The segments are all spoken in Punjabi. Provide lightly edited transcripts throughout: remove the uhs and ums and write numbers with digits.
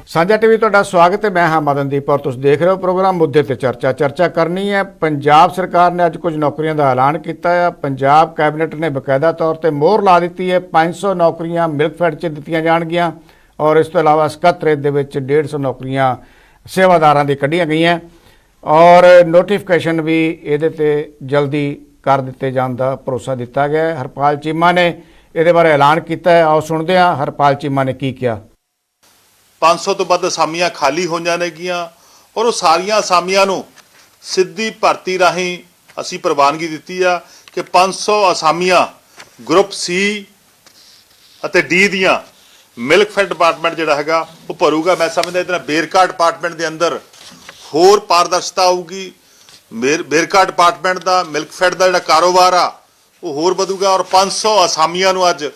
ਸਾਂਝਾ ਟੀਵੀ ਤੁਹਾਡਾ ਸਵਾਗਤ ਹੈ। मैं हाँ मदनदीप और तुम देख रहे हो प्रोग्राम मुद्दे ते चर्चा करनी है। पंजाब सरकार ने अज कुछ नौकरियों का ऐलान किया है। पंजाब कैबिनेट ने बकायदा तौर पर मोहर ला दी है। 500 नौकरियां मिल्कफेड च दित्तियां जाणगियां और इस तो इलावा सकत्तरेत दे विच 150 नौकरियां सेवादारां दी कढ़ियां गईयां और नोटिफिकेशन भी इहदे ते जल्दी कर दिते जाण दा भरोसा दिता गया है। हरपाल चीमा ने इहदे बारे ऐलान किया है। आओ सुणदे हां हरपाल चीमा ने की कहा। 500 ਤੋਂ ਵੱਧ ਅਸਾਮੀਆਂ ਖਾਲੀ ਹੋਈਆਂ ਨੇਗੀਆਂ ਔਰ ਉਹ ਸਾਰੀਆਂ ਅਸਾਮੀਆਂ ਨੂੰ ਸਿੱਧੀ ਭਰਤੀ ਰਾਹੀਂ ਅਸੀਂ ਪ੍ਰਵਾਨਗੀ ਦਿੱਤੀ ਆ ਕਿ 500 ਅਸਾਮੀਆਂ ਗਰੁੱਪ ਸੀ ਅਤੇ ਡੀ ਦੀਆਂ ਮਿਲਕਫੈਡ ਡਿਪਾਰਟਮੈਂਟ ਜਿਹੜਾ ਹੈਗਾ ਉਹ ਭਰੂਗਾ। ਮੈਂ ਸਮਝਦਾ ਇਹਦੇ ਨਾਲ ਬੇਰਕਾ ਡਿਪਾਰਟਮੈਂਟ ਦੇ ਅੰਦਰ ਹੋਰ ਪਾਰਦਰਸ਼ਤਾ ਆਊਗੀ। ਬੇਰਕਾ ਡਿਪਾਰਟਮੈਂਟ ਦਾ ਮਿਲਕਫੈਡ ਦਾ ਜਿਹੜਾ ਕਾਰੋਬਾਰ ਆ ਉਹ ਹੋਰ ਵਧੂਗਾ ਔਰ 500 ਅਸਾਮੀਆਂ ਨੂੰ ਅੱਜ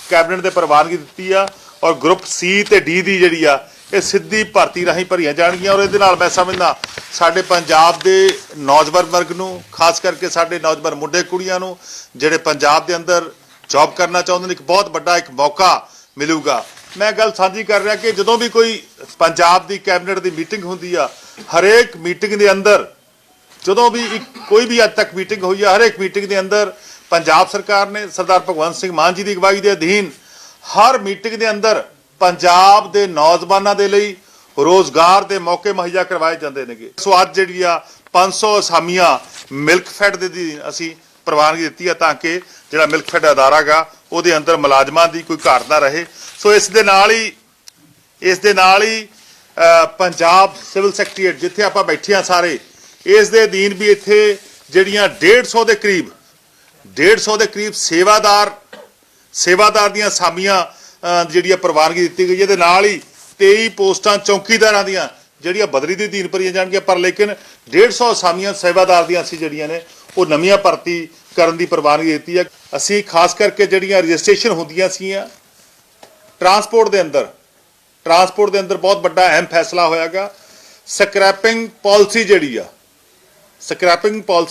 ਕੈਬਨਿਟ ਦੇ ਪ੍ਰਵਾਨਗੀ ਦਿੱਤੀ ਆ और ग्रुप सी ते डी दी जिहड़ी आ ਇਹ ਸਿੱਧੀ ਭਰਤੀ ਰਾਹੀਂ ਭਰੀਆਂ ਜਾਣਗੀਆਂ ਔਰ ਇਹਦੇ ਨਾਲ ਮੈਂ ਸਮਝਦਾ ਸਾਡੇ ਪੰਜਾਬ ਦੇ ਨੌਜਵਾਨ ਵਰਗ ਨੂੰ ਖਾਸ ਕਰਕੇ ਸਾਡੇ ਨੌਜਵਾਨ ਮੁੰਡੇ ਕੁੜੀਆਂ ਨੂੰ ਜਿਹੜੇ ਪੰਜਾਬ ਦੇ ਅੰਦਰ ਜੌਬ ਕਰਨਾ ਚਾਹੁੰਦੇ ਨੇ ਇੱਕ ਬਹੁਤ ਵੱਡਾ ਇੱਕ ਮੌਕਾ ਮਿਲੂਗਾ। ਮੈਂ ਗੱਲ ਸਾਂਝੀ ਕਰ ਰਿਹਾ ਕਿ ਜਦੋਂ ਵੀ ਕੋਈ ਪੰਜਾਬ ਦੀ ਕੈਬਨਿਟ ਦੀ ਮੀਟਿੰਗ ਹੁੰਦੀ ਆ ਹਰੇਕ ਮੀਟਿੰਗ ਦੇ ਅੰਦਰ ਜਦੋਂ ਵੀ ਕੋਈ ਵੀ ਅੱਜ ਤੱਕ ਮੀਟਿੰਗ ਹੋਈ ਆ ਹਰੇਕ ਮੀਟਿੰਗ ਦੇ ਅੰਦਰ ਪੰਜਾਬ ਸਰਕਾਰ ਨੇ ਸਰਦਾਰ ਭਗਵੰਤ ਸਿੰਘ ਮਾਨ ਜੀ ਦੀ ਅਗਵਾਈ ਦੇ ਅਧੀਨ हर मीटिंग के अंदर पंजाब के नौजवानों के लिए रोजगार के मौके मुहैया करवाए जाते हैं। सो अज जी 500 असामियां मिल्कफेड की असी प्रवानगी दी है ताकि जो मिल्कफेड अदारा गा वो अंदर मुलाजमान की कोई घाट ना रहे। सो इस दे नाल ही पंजाब सिविल सैकटरीएट जिथे आप बैठे हैं सारे इस दे अधीन भी इत्थे जिहड़ियां 150 के करीब सेवादार ਦੀਆਂ ਅਸਾਮੀਆਂ ਜਿਹੜੀਆਂ ਪ੍ਰਵਾਨਗੀ ਦਿੱਤੀ ਗਈ ਇਹਦੇ ਨਾਲ ਹੀ 23 ਪੋਸਟਾਂ ਚੌਕੀਦਾਰਾਂ ਦੀਆਂ ਜਿਹੜੀਆਂ ਬਦਲੀ ਦੇ ਅਧੀਨ ਭਰੀਆਂ ਜਾਣਗੀਆਂ ਪਰ ਲੇਕਿਨ 150 ਅਸਾਮੀਆਂ ਸੇਵਾਦਾਰ ਦੀਆਂ ਅਸੀਂ ਜਿਹੜੀਆਂ ਨੇ ਉਹ ਨਵੀਆਂ ਭਰਤੀ ਕਰਨ ਦੀ ਪ੍ਰਵਾਨਗੀ ਦਿੱਤੀ ਹੈ। ਅਸੀਂ ਖਾਸ ਕਰਕੇ ਜਿਹੜੀਆਂ ਰਜਿਸਟ੍ਰੇਸ਼ਨ ਹੁੰਦੀਆਂ ਸੀਆਂ ਟਰਾਂਸਪੋਰਟ ਦੇ ਅੰਦਰ ਬਹੁਤ ਵੱਡਾ ਅਹਿਮ ਫੈਸਲਾ ਹੋਇਆਗਾ। ਸਕ੍ਰੈਪਿੰਗ ਪਾਲਿਸੀ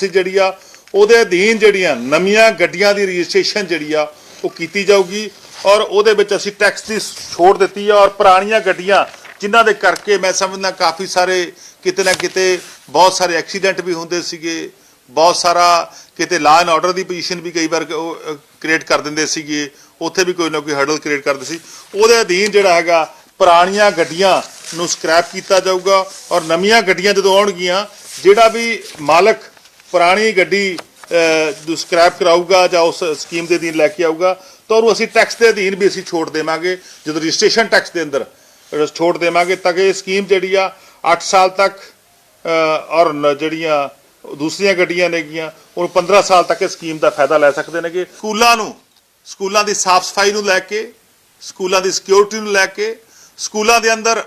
ਜਿਹੜੀ ਆ ਉਹਦੇ ਅਧੀਨ ਜਿਹੜੀਆਂ ਨਵੀਆਂ ਗੱਡੀਆਂ ਦੀ ਰਜਿਸਟ੍ਰੇਸ਼ਨ ਜਿਹੜੀ ਆ ਉਹ ਕੀਤੀ ਜਾਊਗੀ ਔਰ ਉਹਦੇ ਵਿੱਚ ਅਸੀਂ ਟੈਕਸ ਦੀ ਛੋਟ ਦਿੱਤੀ ਹੈ ਔਰ ਪੁਰਾਣੀਆਂ ਗੱਡੀਆਂ ਜਿਨ੍ਹਾਂ ਦੇ ਕਰਕੇ ਮੈਂ ਸਮਝਦਾ ਕਾਫੀ ਸਾਰੇ ਕਿਤੇ ਨਾ ਕਿਤੇ ਬਹੁਤ ਸਾਰੇ ਐਕਸੀਡੈਂਟ ਵੀ ਹੁੰਦੇ ਸੀਗੇ ਬਹੁਤ ਸਾਰਾ ਕਿਤੇ law and order the position ਵੀ ਕਈ ਵਾਰ ਕ੍ਰੀਏਟ ਕਰ ਦਿੰਦੇ ਸੀਗੇ ਉੱਥੇ ਵੀ ਕੋਈ ਨਾ ਕੋਈ ਹਰਡਲ ਕ੍ਰੀਏਟ ਕਰਦੇ ਸੀ। ਉਹਦੇ ਅਧੀਨ ਜਿਹੜਾ ਹੈਗਾ ਪੁਰਾਣੀਆਂ ਗੱਡੀਆਂ ਨੂੰ ਸਕ੍ਰੈਪ ਕੀਤਾ ਜਾਊਗਾ ਔਰ ਨਵੀਆਂ ਗੱਡੀਆਂ ਜਦੋਂ ਆਉਣਗੀਆਂ ਜਿਹੜਾ ਵੀ ਮਾਲਕ ਪੁਰਾਣੀ ਗੱਡੀ ਸਕ੍ਰੈਪ ਕਰਾਊਗਾ ਜਾਂ ਉਸ ਸਕੀਮ ਦੇ ਅਧੀਨ ਲੈ ਕੇ ਆਊਗਾ ਤਾਂ ਉਹਨੂੰ ਅਸੀਂ ਟੈਕਸ ਦੇ ਅਧੀਨ ਵੀ ਅਸੀਂ ਛੋਟ ਦੇਵਾਂਗੇ ਜਦੋਂ ਰਜਿਸਟ੍ਰੇਸ਼ਨ ਟੈਕਸ ਦੇ ਅੰਦਰ ਛੋਟ ਦੇਵਾਂਗੇ ਤਾਂ ਕਿ ਇਹ ਸਕੀਮ ਜਿਹੜੀ ਆ 8 ਸਾਲ ਤੱਕ ਔਰ ਜਿਹੜੀਆਂ ਦੂਸਰੀਆਂ ਗੱਡੀਆਂ ਨੇਗੀਆਂ ਉਹ 15 ਸਾਲ ਤੱਕ ਇਹ ਸਕੀਮ ਦਾ ਫਾਇਦਾ ਲੈ ਸਕਦੇ ਨੇਗੇ। ਸਕੂਲਾਂ ਦੀ ਸਾਫ਼ ਸਫਾਈ ਨੂੰ ਲੈ ਕੇ ਸਕੂਲਾਂ ਦੀ ਸਿਕਿਉਰਿਟੀ ਨੂੰ ਲੈ ਕੇ ਸਕੂਲਾਂ ਦੇ ਅੰਦਰ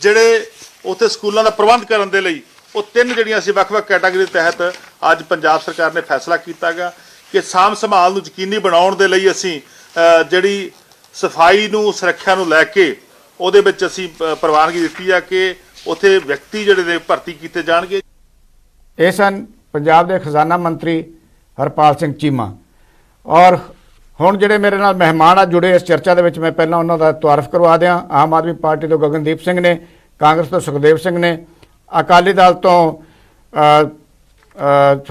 ਜਿਹੜੇ ਉੱਥੇ ਸਕੂਲਾਂ ਦਾ ਪ੍ਰਬੰਧ ਕਰਨ ਦੇ ਲਈ ਉਹ ਤਿੰਨ ਜਿਹੜੀਆਂ ਅਸੀਂ ਵੱਖ-ਵੱਖ ਕੈਟਾਗਰੀ ਦੇ ਤਹਿਤ ਅੱਜ ਪੰਜਾਬ ਸਰਕਾਰ ਨੇ ਫੈਸਲਾ ਕੀਤਾ ਗਾ ਕਿ ਸਾਂਭ ਸੰਭਾਲ ਨੂੰ ਯਕੀਨੀ ਬਣਾਉਣ ਦੇ ਲਈ ਅਸੀਂ ਜਿਹੜੀ ਸਫਾਈ ਨੂੰ ਸੁਰੱਖਿਆ ਨੂੰ ਲੈ ਕੇ ਉਹਦੇ ਵਿੱਚ ਅਸੀਂ ਪ੍ਰਵਾਨਗੀ ਦਿੱਤੀ ਆ ਕਿ ਉੱਥੇ ਵਿਅਕਤੀ ਜਿਹੜੇ ਨੇ ਭਰਤੀ ਕੀਤੇ ਜਾਣਗੇ। ਇਹ ਸਨ ਪੰਜਾਬ ਦੇ ਖਜ਼ਾਨਾ ਮੰਤਰੀ ਹਰਪਾਲ ਸਿੰਘ ਚੀਮਾ ਔਰ ਹੁਣ ਜਿਹੜੇ ਮੇਰੇ ਨਾਲ ਮਹਿਮਾਨ ਆ ਜੁੜੇ ਇਸ ਚਰਚਾ ਦੇ ਵਿੱਚ ਮੈਂ ਪਹਿਲਾਂ ਉਹਨਾਂ ਦਾ ਤਾਰਫ ਕਰਵਾ ਦਿਆਂ। ਆਮ ਆਦਮੀ ਪਾਰਟੀ ਤੋਂ ਗਗਨਦੀਪ ਸਿੰਘ ਨੇ, ਕਾਂਗਰਸ ਤੋਂ ਸੁਖਦੇਵ ਸਿੰਘ ਨੇ, ਅਕਾਲੀ ਦਲ ਤੋਂ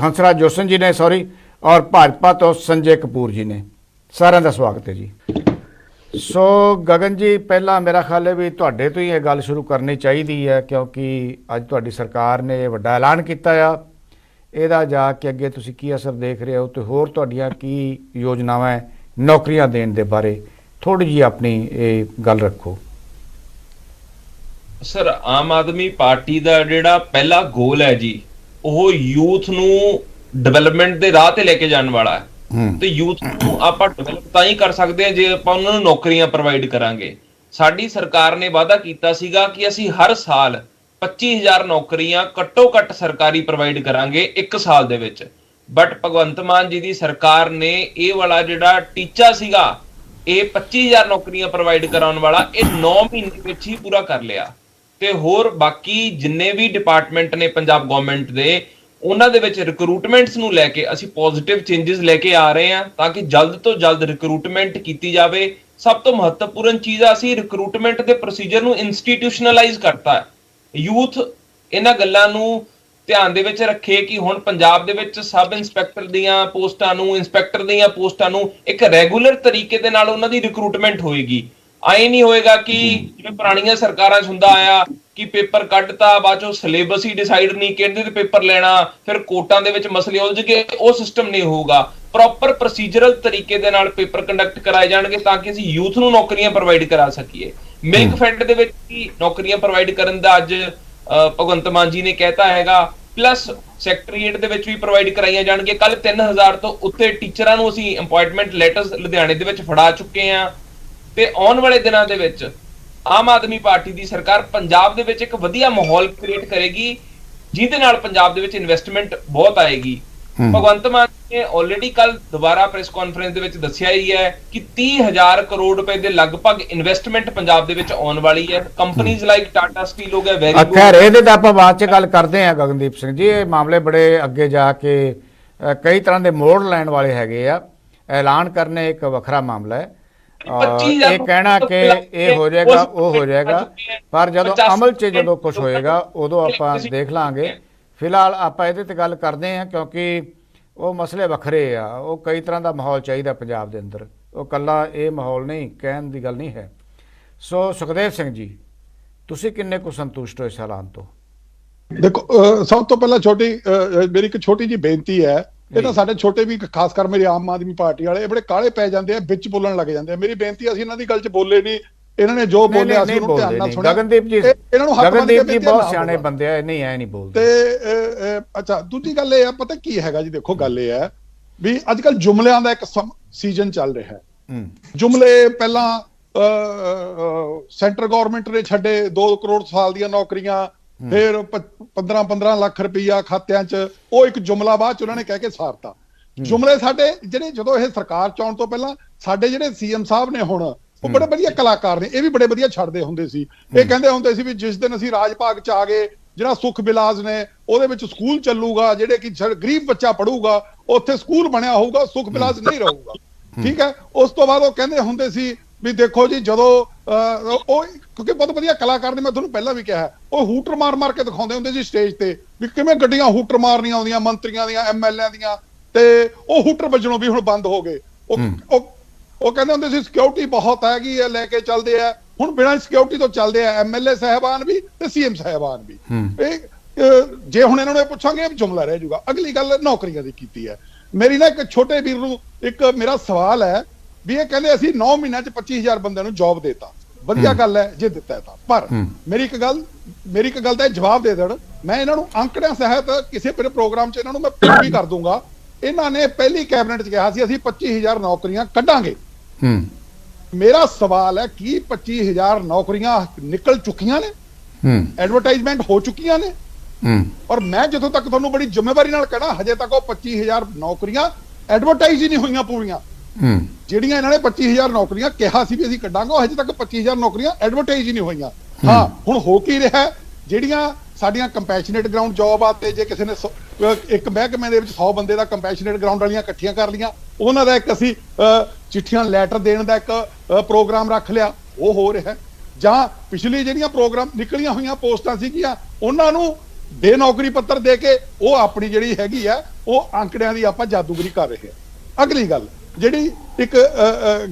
ਹੰਸਰਾਜ ਜੋਸ਼ਨ ਜੀ ਨੇ ਔਰ ਭਾਜਪਾ ਤੋਂ ਸੰਜੇ ਕਪੂਰ ਜੀ ਨੇ। ਸਾਰਿਆਂ ਦਾ ਸਵਾਗਤ ਹੈ ਜੀ। ਸੋ ਗਗਨ ਜੀ ਪਹਿਲਾਂ ਮੇਰਾ ਖਿਆਲ ਹੈ ਵੀ ਤੁਹਾਡੇ ਤੋਂ ਹੀ ਇਹ ਗੱਲ ਸ਼ੁਰੂ ਕਰਨੀ ਚਾਹੀਦੀ ਹੈ ਕਿਉਂਕਿ ਅੱਜ ਤੁਹਾਡੀ ਸਰਕਾਰ ਨੇ ਵੱਡਾ ਐਲਾਨ ਕੀਤਾ ਆ ਇਹਦਾ ਜਾ ਕੇ ਅੱਗੇ ਤੁਸੀਂ ਕੀ ਅਸਰ ਦੇਖ ਰਹੇ ਹੋ ਤੇ ਹੋਰ ਤੁਹਾਡੀਆਂ ਕੀ ਯੋਜਨਾਵਾਂ ਹੈ ਨੌਕਰੀਆਂ ਦੇਣ ਦੇ ਬਾਰੇ ਥੋੜੀ ਜਿਹੀ ਆਪਣੀ ਇਹ ਗੱਲ ਰੱਖੋ। ਸਰ ਆਮ ਆਦਮੀ ਪਾਰਟੀ ਦਾ ਜਿਹੜਾ ਪਹਿਲਾ ਗੋਲ ਹੈ ਜੀ ਉਹ ਯੂਥ ਨੂੰ ਡਿਵੈਲਪਮੈਂਟ ਦੇ ਰਾਹ ਤੇ ਲੈ ਕੇ ਜਾਣ ਵਾਲਾ ਹੈ ਤੇ ਯੂਥ ਨੂੰ ਆਪਾਂ ਡਿਵੈਲਪ ਤਾਂ ਹੀ ਕਰ ਸਕਦੇ ਹਾਂ ਜੇ ਆਪਾਂ ਉਹਨਾਂ ਨੂੰ ਨੌਕਰੀਆਂ ਪ੍ਰੋਵਾਈਡ ਕਰਾਂਗੇ। ਸਾਡੀ ਸਰਕਾਰ ਨੇ ਵਾਅਦਾ ਕੀਤਾ ਸੀਗਾ ਕਿ ਅਸੀਂ ਹਰ ਸਾਲ 25,000 ਨੌਕਰੀਆਂ ਘੱਟੋ ਘੱਟ ਸਰਕਾਰੀ ਪ੍ਰੋਵਾਈਡ ਕਰਾਂਗੇ 1 ਸਾਲ ਦੇ ਵਿੱਚ। ਬਟ ਭਗਵੰਤ ਮਾਨ ਜੀ ਦੀ ਸਰਕਾਰ ਨੇ ਇਹ ਵਾਲਾ ਜਿਹੜਾ ਟੀਚਾ ਸੀਗਾ ਇਹ 25000 ਨੌਕਰੀਆਂ ਪ੍ਰੋਵਾਈਡ ਕਰਾਉਣ ਵਾਲਾ ਇਹ 9 ਮਹੀਨੇ ਵਿੱਚ ਹੀ ਪੂਰਾ ਕਰ ਲਿਆ। ਤੇ ਹੋਰ ਬਾਕੀ ਜਿੰਨੇ ਵੀ ਡਿਪਾਰਟਮੈਂਟ ਨੇ ਪੰਜਾਬ ਗਵਰਨਮੈਂਟ ਦੇ, ਉਹਨਾਂ ਦੇ ਵਿੱਚ ਰਿਕਰੂਟਮੈਂਟਸ ਨੂੰ ਲੈ ਕੇ ਅਸੀਂ ਪੋਜ਼ਿਟਿਵ ਚੇਂਜਸ ਲੈ ਕੇ ਆ ਰਹੇ ਹਾਂ ਤਾਂ ਕਿ ਜਲਦ ਤੋਂ ਜਲਦ ਰਿਕਰੂਟਮੈਂਟ ਕੀਤੀ ਜਾਵੇ। ਸਭ ਤੋਂ ਮਹੱਤਵਪੂਰਨ ਚੀਜ਼ ਆ, ਅਸੀਂ ਰਿਕਰੂਟਮੈਂਟ ਦੇ ਪ੍ਰੋਸੀਜਰ ਨੂੰ ਇੰਸਟੀਟਿਊਸ਼ਨਲਾਈਜ਼ ਕਰਤਾ ਹੈ। ਯੂਥ ਇਹਨਾਂ ਗੱਲਾਂ ਨੂੰ ਧਿਆਨ ਦੇ ਵਿੱਚ ਰੱਖੇ ਕਿ ਹੁਣ ਪੰਜਾਬ ਦੇ ਵਿੱਚ ਸਬ ਇੰਸਪੈਕਟਰ ਦੀਆਂ ਪੋਸਟਾਂ ਨੂੰ, ਇੰਸਪੈਕਟਰ ਦੀਆਂ ਪੋਸਟਾਂ ਨੂੰ ਇੱਕ ਰੈਗੂਲਰ ਤਰੀਕੇ ਦੇ ਨਾਲ ਉਹਨਾਂ ਦੀ ਰਿਕਰੂਟਮੈਂਟ ਹੋਏਗੀ। ਆਏ ਨਹੀਂ ਹੋਏਗਾ ਕਿ ਜਿਵੇਂ ਪੁਰਾਣੀਆਂ ਸਰਕਾਰਾਂ 'ਚ ਹੁੰਦਾ ਆਇਆ ਕਿ ਪੇਪਰ ਕੱਢਤਾ, ਬਾਅਦ ਚੋਂ ਸਿਲੇਬਸ ਹੀ ਡਿਸਾਈਡ ਨਹੀਂ ਕਿਹਦੇ ਤੇ ਪੇਪਰ ਲੈਣਾ, ਫਿਰ ਕੋਟਾਂ ਦੇ ਵਿੱਚ ਮਸਲੇ ਉਲਝ ਗਏ। ਉਹ ਸਿਸਟਮ ਨਹੀਂ ਹੋਊਗਾ। ਪ੍ਰੋਪਰ ਪ੍ਰੋਸੀਜਰਲ ਤਰੀਕੇ ਦੇ ਨਾਲ ਪੇਪਰ ਕੰਡਕਟ ਕਰਾਏ ਜਾਣਗੇ ਤਾਂ ਕਿ ਅਸੀਂ ਯੂਥ ਨੂੰ ਨੌਕਰੀਆਂ ਪ੍ਰੋਵਾਈਡ ਕਰਾ ਸਕੀਏ। ਮਿਲਕ ਫੈਡ ਦੇ ਵਿੱਚ ਵੀ ਨੌਕਰੀਆਂ ਪ੍ਰੋਵਾਈਡ ਕਰਨ ਦਾ ਅੱਜ ਭਗਵੰਤ ਮਾਨ ਜੀ ਨੇ ਕਹਿਤਾ ਹੈਗਾ, ਪਲੱਸ ਸੈਕਟਰੀਏਟ ਦੇ ਵਿੱਚ ਵੀ ਪ੍ਰੋਵਾਈਡ ਕਰਾਈਆਂ ਜਾਣਗੇ। ਕੱਲ 3000 ਤੋਂ ਉੱਤੇ ਟੀਚਰਾਂ ਨੂੰ ਅਸੀਂ ਅਪਾਇੰਟਮੈਂਟ ਲੈਟਰਸ ਲੁਧਿਆਣੇ ਦੇ ਵਿੱਚ ਫੜਾ ਚੁੱਕੇ ਹਾਂ ਤੇ ਆਉਣ ਵਾਲੇ ਦਿਨਾਂ ਦੇ ਵਿੱਚ ਆਮ ਆਦਮੀ ਪਾਰਟੀ ਦੀ ਸਰਕਾਰ ਪੰਜਾਬ ਦੇ ਵਿੱਚ ਇੱਕ ਵਧੀਆ ਮਾਹੌਲ ਕ੍ਰੀਏਟ ਕਰੇਗੀ ਜਿਹਦੇ ਨਾਲ ਪੰਜਾਬ ਦੇ ਵਿੱਚ ਇਨਵੈਸਟਮੈਂਟ ਬਹੁਤ ਆਏਗੀ। ਭਗਵੰਤ ਮਾਨ ਨੇ ਆਲਰੇਡੀ ਕੱਲ ਦੁਬਾਰਾ ਪ੍ਰੈਸ ਕਾਨਫਰੰਸ ਦੇ ਵਿੱਚ ਦੱਸਿਆ ਹੀ ਹੈ ਕਿ 30,000 ਕਰੋੜ ਰੁਪਏ ਦੇ ਲਗਭਗ ਇਨਵੈਸਟਮੈਂਟ ਪੰਜਾਬ ਦੇ ਵਿੱਚ ਆਉਣ ਵਾਲੀ ਹੈ। ਕੰਪਨੀਆਂ ਲਾਈਕ ਟਾਟਾ ਸਟੀਲ ਹੋ ਗਿਆ, ਵੈਰੀ ਗੁੱਡ। ਖੈਰ ਇਹਦੇ ਤਾਂ ਆਪਾਂ ਬਾਅਦ 'ਚ ਗੱਲ ਕਰਦੇ ਹਾਂ ਗਗਨਦੀਪ ਸਿੰਘ ਜੀ। ਇਹ ਮਾਮਲੇ ਬੜੇ ਅੱਗੇ ਜਾ ਕੇ ਕਈ ਤਰ੍ਹਾਂ ਦੇ ਮੋੜ ਲੈਣ ਵਾਲੇ ਹੈਗੇ ਆ। ਐਲਾਨ ਕਰਨੇ ਇੱਕ ਵੱਖਰਾ ਮਾਮਲਾ ਹੈ, ਇਹ ਕਹਿਣਾ ਕਿ ਇਹ ਹੋ ਜਾਏਗਾ ਉਹ ਹੋ ਜਾਏਗਾ, ਪਰ ਜਦੋਂ ਅਮਲ 'ਚ ਜਦੋਂ ਕੁਝ ਹੋਏਗਾ ਉਦੋਂ ਆਪਾਂ ਦੇਖ ਲਾਂਗੇ। ਫਿਲਹਾਲ ਆਪਾਂ ਇਹਦੇ ਤੇ ਗੱਲ ਕਰਦੇ ਹਾਂ ਕਿਉਂਕਿ ਉਹ ਮਸਲੇ ਵੱਖਰੇ ਆ। ਉਹ ਕਈ ਤਰ੍ਹਾਂ ਦਾ ਮਾਹੌਲ ਚਾਹੀਦਾ ਪੰਜਾਬ ਦੇ ਅੰਦਰ, ਉਹ ਇਕੱਲਾ ਇਹ ਮਾਹੌਲ ਨਹੀਂ, ਕਹਿਣ ਦੀ ਗੱਲ ਨਹੀਂ ਹੈ। ਸੋ ਸੁਖਦੇਵ ਸਿੰਘ ਜੀ, ਤੁਸੀਂ ਕਿੰਨੇ ਕੁ ਸੰਤੁਸ਼ਟ ਹੋ ਇਸ ਐਲਾਨ ਤੋਂ? ਦੇਖੋ, ਸਭ ਤੋਂ ਪਹਿਲਾਂ ਮੇਰੀ ਇੱਕ ਛੋਟੀ ਜਿਹੀ ਬੇਨਤੀ ਹੈ। ਇਹ ਤਾਂ ਸਾਡੇ ਛੋਟੇ ਵੀ, ਖਾਸ ਕਰ ਮੇਰੇ ਆਮ ਆਦਮੀ ਪਾਰਟੀ ਵਾਲੇ, ਇਹ ਬੜੇ ਕਾਲੇ ਪੈ ਜਾਂਦੇ ਆ, ਵਿੱਚ ਬੋਲਣ ਲੱਗ ਜਾਂਦੇ ਆ। ਮੇਰੀ ਬੇਨਤੀ, ਅਸੀਂ ਇਹਨਾਂ ਦੀ ਗੱਲ 'ਚ ਬੋਲੇ ਨਹੀਂ, ਇਹਨਾਂ ਨੇ ਜੋ ਬੋਲਿਆ ਅਸੀਂ ਉਹਨੂੰ ਧਿਆਨ ਨਾਲ ਸੁਣਿਆ। ਗਗਨਦੀਪ ਜੀ ਬਹੁਤ ਸਿਆਣੇ ਬੰਦੇ ਆ, ਨਹੀਂ ਐ ਨਹੀਂ ਬੋਲਦੇ। ਤੇ ਅੱਛਾ, ਦੂਜੀ ਗੱਲ ਇਹ ਆ, ਪਤਾ ਕੀ ਹੈਗਾ ਜੀ, ਦੇਖੋ ਗੱਲ ਇਹ ਹੈ ਵੀ ਅੱਜ ਕੱਲ ਜੁਮਲਿਆਂ ਦਾ ਇੱਕ ਸੀਜ਼ਨ ਚੱਲ ਰਿਹਾ ਹੈ। ਜੁਮਲੇ ਪਹਿਲਾਂ ਸੈਂਟਰ ਗਵਰਨਮੈਂਟ ਨੇ ਛੱਡੇ 2 ਕਰੋੜ ਸਾਲ ਦੀਆਂ ਨੌਕਰੀਆਂ, ਫਿਰ 15 ਲੱਖ ਰੁਪਈਆ ਖਾਤਿਆਂ 'ਚ, ਉਹ ਇੱਕ ਜੁਮਲਾ ਬਾਅਦ 'ਚ ਉਹਨਾਂ ਨੇ ਕਹਿ ਕੇ ਸਾਰਤਾ। ਜੁਮਲੇ ਸਾਡੇ ਜਿਹੜੇ, ਜਦੋਂ ਇਹ ਸਰਕਾਰ 'ਚ ਆਉਣ ਤੋਂ ਪਹਿਲਾਂ ਸਾਡੇ ਜਿਹੜੇ ਸੀਐਮ ਸਾਹਿਬ ਨੇ ਹੁਣ, ਉਹ ਬੜੇ ਵਧੀਆ ਕਲਾਕਾਰ ਨੇ, ਇਹ ਵੀ ਬੜੇ ਵਧੀਆ ਛੱਡਦੇ ਹੁੰਦੇ ਸੀ। ਇਹ ਕਹਿੰਦੇ ਹੁੰਦੇ ਸੀ ਵੀ ਜਿਸ ਦਿਨ ਅਸੀਂ ਰਾਜ ਭਾਗ 'ਚ ਆ ਗਏ, ਜਿਹੜਾ ਸੁਖ ਬਿਲਾਸ ਨੇ ਉਹਦੇ ਵਿੱਚ ਸਕੂਲ ਚੱਲੂਗਾ, ਜਿਹੜੇ ਕਿ ਗਰੀਬ ਬੱਚਾ ਪੜੂਗਾ ਉੱਥੇ ਸਕੂਲ ਬਣਿਆ ਹੋਊਗਾ, ਸੁਖ ਬਿਲਾਸ ਨਹੀਂ ਰਹੂਗਾ। ਠੀਕ ਹੈ। ਉਸ ਤੋਂ ਬਾਅਦ ਉਹ ਕਹਿੰਦੇ ਹੁੰਦੇ ਸੀ ਵੀ ਦੇਖੋ ਜੀ, ਜਦੋਂ ਉਹ ਕਿਉਂਕਿ ਬਹੁਤ ਵਧੀਆ ਕਲਾਕਾਰ ਨੇ, ਮੈਂ ਤੁਹਾਨੂੰ ਪਹਿਲਾਂ ਵੀ ਕਿਹਾ, ਉਹ ਹੂਟਰ ਮਾਰ ਕੇ ਦਿਖਾਉਂਦੇ ਹੁੰਦੇ ਸੀ ਸਟੇਜ ਤੇ ਵੀ ਕਿਵੇਂ ਗੱਡੀਆਂ ਹੂਟਰ ਮਾਰਨੀਆਂ ਆਉਂਦੀਆਂ ਮੰਤਰੀਆਂ ਦੀਆਂ, ਐਮਐਲਏ ਦੀਆਂ, ਤੇ ਉਹ ਹੂਟਰ ਵੱਜਣੋਂ ਵੀ ਹੁਣ ਬੰਦ ਹੋ ਗਏ। ਉਹ ਕਹਿੰਦੇ ਹੁੰਦੇ ਸੀ ਸਿਕਿਉਰਿਟੀ ਬਹੁਤ ਹੈਗੀ ਹੈ, ਲੈ ਕੇ ਚੱਲਦੇ ਆ। ਹੁਣ ਬਿਨਾਂ ਸਿਕਿਉਰਿਟੀ ਤੋਂ ਚੱਲਦੇ ਆ ਐਮਐਲਏ ਸਾਹਿਬਾਨ ਵੀ ਤੇ ਸੀਐਮ ਸਾਹਿਬਾਨ ਵੀ। ਜੇ ਹੁਣ ਇਹਨਾਂ ਨੂੰ ਇਹ ਪੁੱਛਾਂਗੇ, ਇਹ ਜੁਮਲਾ ਰਹਿ ਜਾਊਗਾ। ਅਗਲੀ ਗੱਲ ਨੌਕਰੀਆਂ ਦੀ ਕੀਤੀ ਹੈ। ਮੇਰੀ ਨਾ ਇੱਕ ਛੋਟੇ ਵੀਰ ਨੂੰ ਇੱਕ ਮੇਰਾ ਸਵਾਲ ਹੈ ਵੀ ਇਹ ਕਹਿੰਦੇ ਅਸੀਂ 9 ਮਹੀਨਿਆਂ 'ਚ 25,000 ਬੰਦਿਆਂ ਨੂੰ ਜੌਬ ਦੇਤਾ। ਵਧੀਆ ਗੱਲ ਹੈ ਜੇ ਦਿੱਤਾ ਤਾਂ, ਪਰ ਮੇਰੀ ਇੱਕ ਗੱਲ ਦਾ ਜਵਾਬ ਦੇ ਦੇਣ। ਮੈਂ ਇਹਨਾਂ ਨੂੰ ਅੰਕੜਿਆਂ ਸਹਿਤ ਕਿਸੇ ਪ੍ਰੋਗਰਾਮ 'ਚ ਇਹਨਾਂ ਨੂੰ ਮੈਂ ਵੀ ਕਰ ਦੂੰਗਾ। ਇਹਨਾਂ ਨੇ ਪਹਿਲੀ ਕੈਬਨਿਟ 'ਚ ਕਿਹਾ ਸੀ ਅਸੀਂ 25,000 ਨੌਕਰੀਆਂ ਕੱਢਾਂਗੇ। ਮੇਰਾ ਸਵਾਲ ਹੈ ਕਿ 25,000 ਨੌਕਰੀਆਂ ਨਿਕਲ ਚੁੱਕੀਆਂ ਨੇ? ਐਡਵਰਟਾਈਜ਼ਮੈਂਟ ਹੋ ਚੁੱਕੀਆਂ ਨੇ? ਔਰ ਮੈਂ ਜਦੋਂ ਤੱਕ ਤੁਹਾਨੂੰ ਬੜੀ ਜ਼ਿੰਮੇਵਾਰੀ ਨਾਲ ਕਹਿਣਾ, ਹਜੇ ਤੱਕ ਉਹ 25,000 ਨੌਕਰੀਆਂ ਐਡਵਰਟਾਈਜ਼ ਹੀ ਨਹੀਂ ਹੋਈਆਂ ਪੂਰੀਆਂ। ਜਿਹੜੀਆਂ ਇਹਨਾਂ ਨੇ 25,000 ਨੌਕਰੀਆਂ ਕਿਹਾ ਸੀ ਵੀ ਅਸੀਂ ਕੱਢਾਂਗੇ, ਉਹ ਹਜੇ ਤੱਕ 25,000 ਨੌਕਰੀਆਂ ਐਡਵਰਟਾਈਜ਼ ਹੀ ਨਹੀਂ ਹੋਈਆਂ। ਹਾਂ, ਹੁਣ ਹੋ ਕੀ ਰਿਹਾ, ਜਿਹੜੀਆਂ ਸਾਡੀਆਂ ਕੰਪੈਸ਼ਨੇਟ ਗਰਾਊਂਡ ਜੌਬ ਆ, ਤੇ ਜੇ ਕਿਸੇ ਨੇ ਇੱਕ ਮਹਿਕਮੇ ਦੇ ਵਿੱਚ 100 ਬੰਦੇ ਦਾ ਕੰਪੈਸ਼ਨੇਟ ਗਰਾਊਂਡ ਵਾਲੀਆਂ ਇਕੱਠੀਆਂ ਕਰ ਲੀਆਂ, ਉਹਨਾਂ ਦਾ ਇੱਕ ਅਸੀਂ ਚਿੱਠੀਆਂ ਲੈਟਰ ਦੇਣ ਦਾ ਇੱਕ ਪ੍ਰੋਗਰਾਮ ਰੱਖ ਲਿਆ, ਉਹ ਹੋ ਰਿਹਾ। ਜਾਂ ਪਿਛਲੀ ਜਿਹੜੀਆਂ ਪ੍ਰੋਗਰਾਮ ਨਿਕਲੀਆਂ ਹੋਈਆਂ ਪੋਸਟਾਂ ਸੀਗੀਆਂ, ਉਹਨਾਂ ਨੂੰ ਬੇਨੌਕਰੀ ਪੱਤਰ ਦੇ ਕੇ ਉਹ ਆਪਣੀ ਜਿਹੜੀ ਹੈਗੀ ਆ ਉਹ ਅੰਕੜਿਆਂ ਦੀ ਆਪਾਂ ਜਾਦੂਗਰੀ ਕਰ ਰਹੇ ਆ। ਅਗਲੀ ਗੱਲ, ਜਿਹੜੀ ਇੱਕ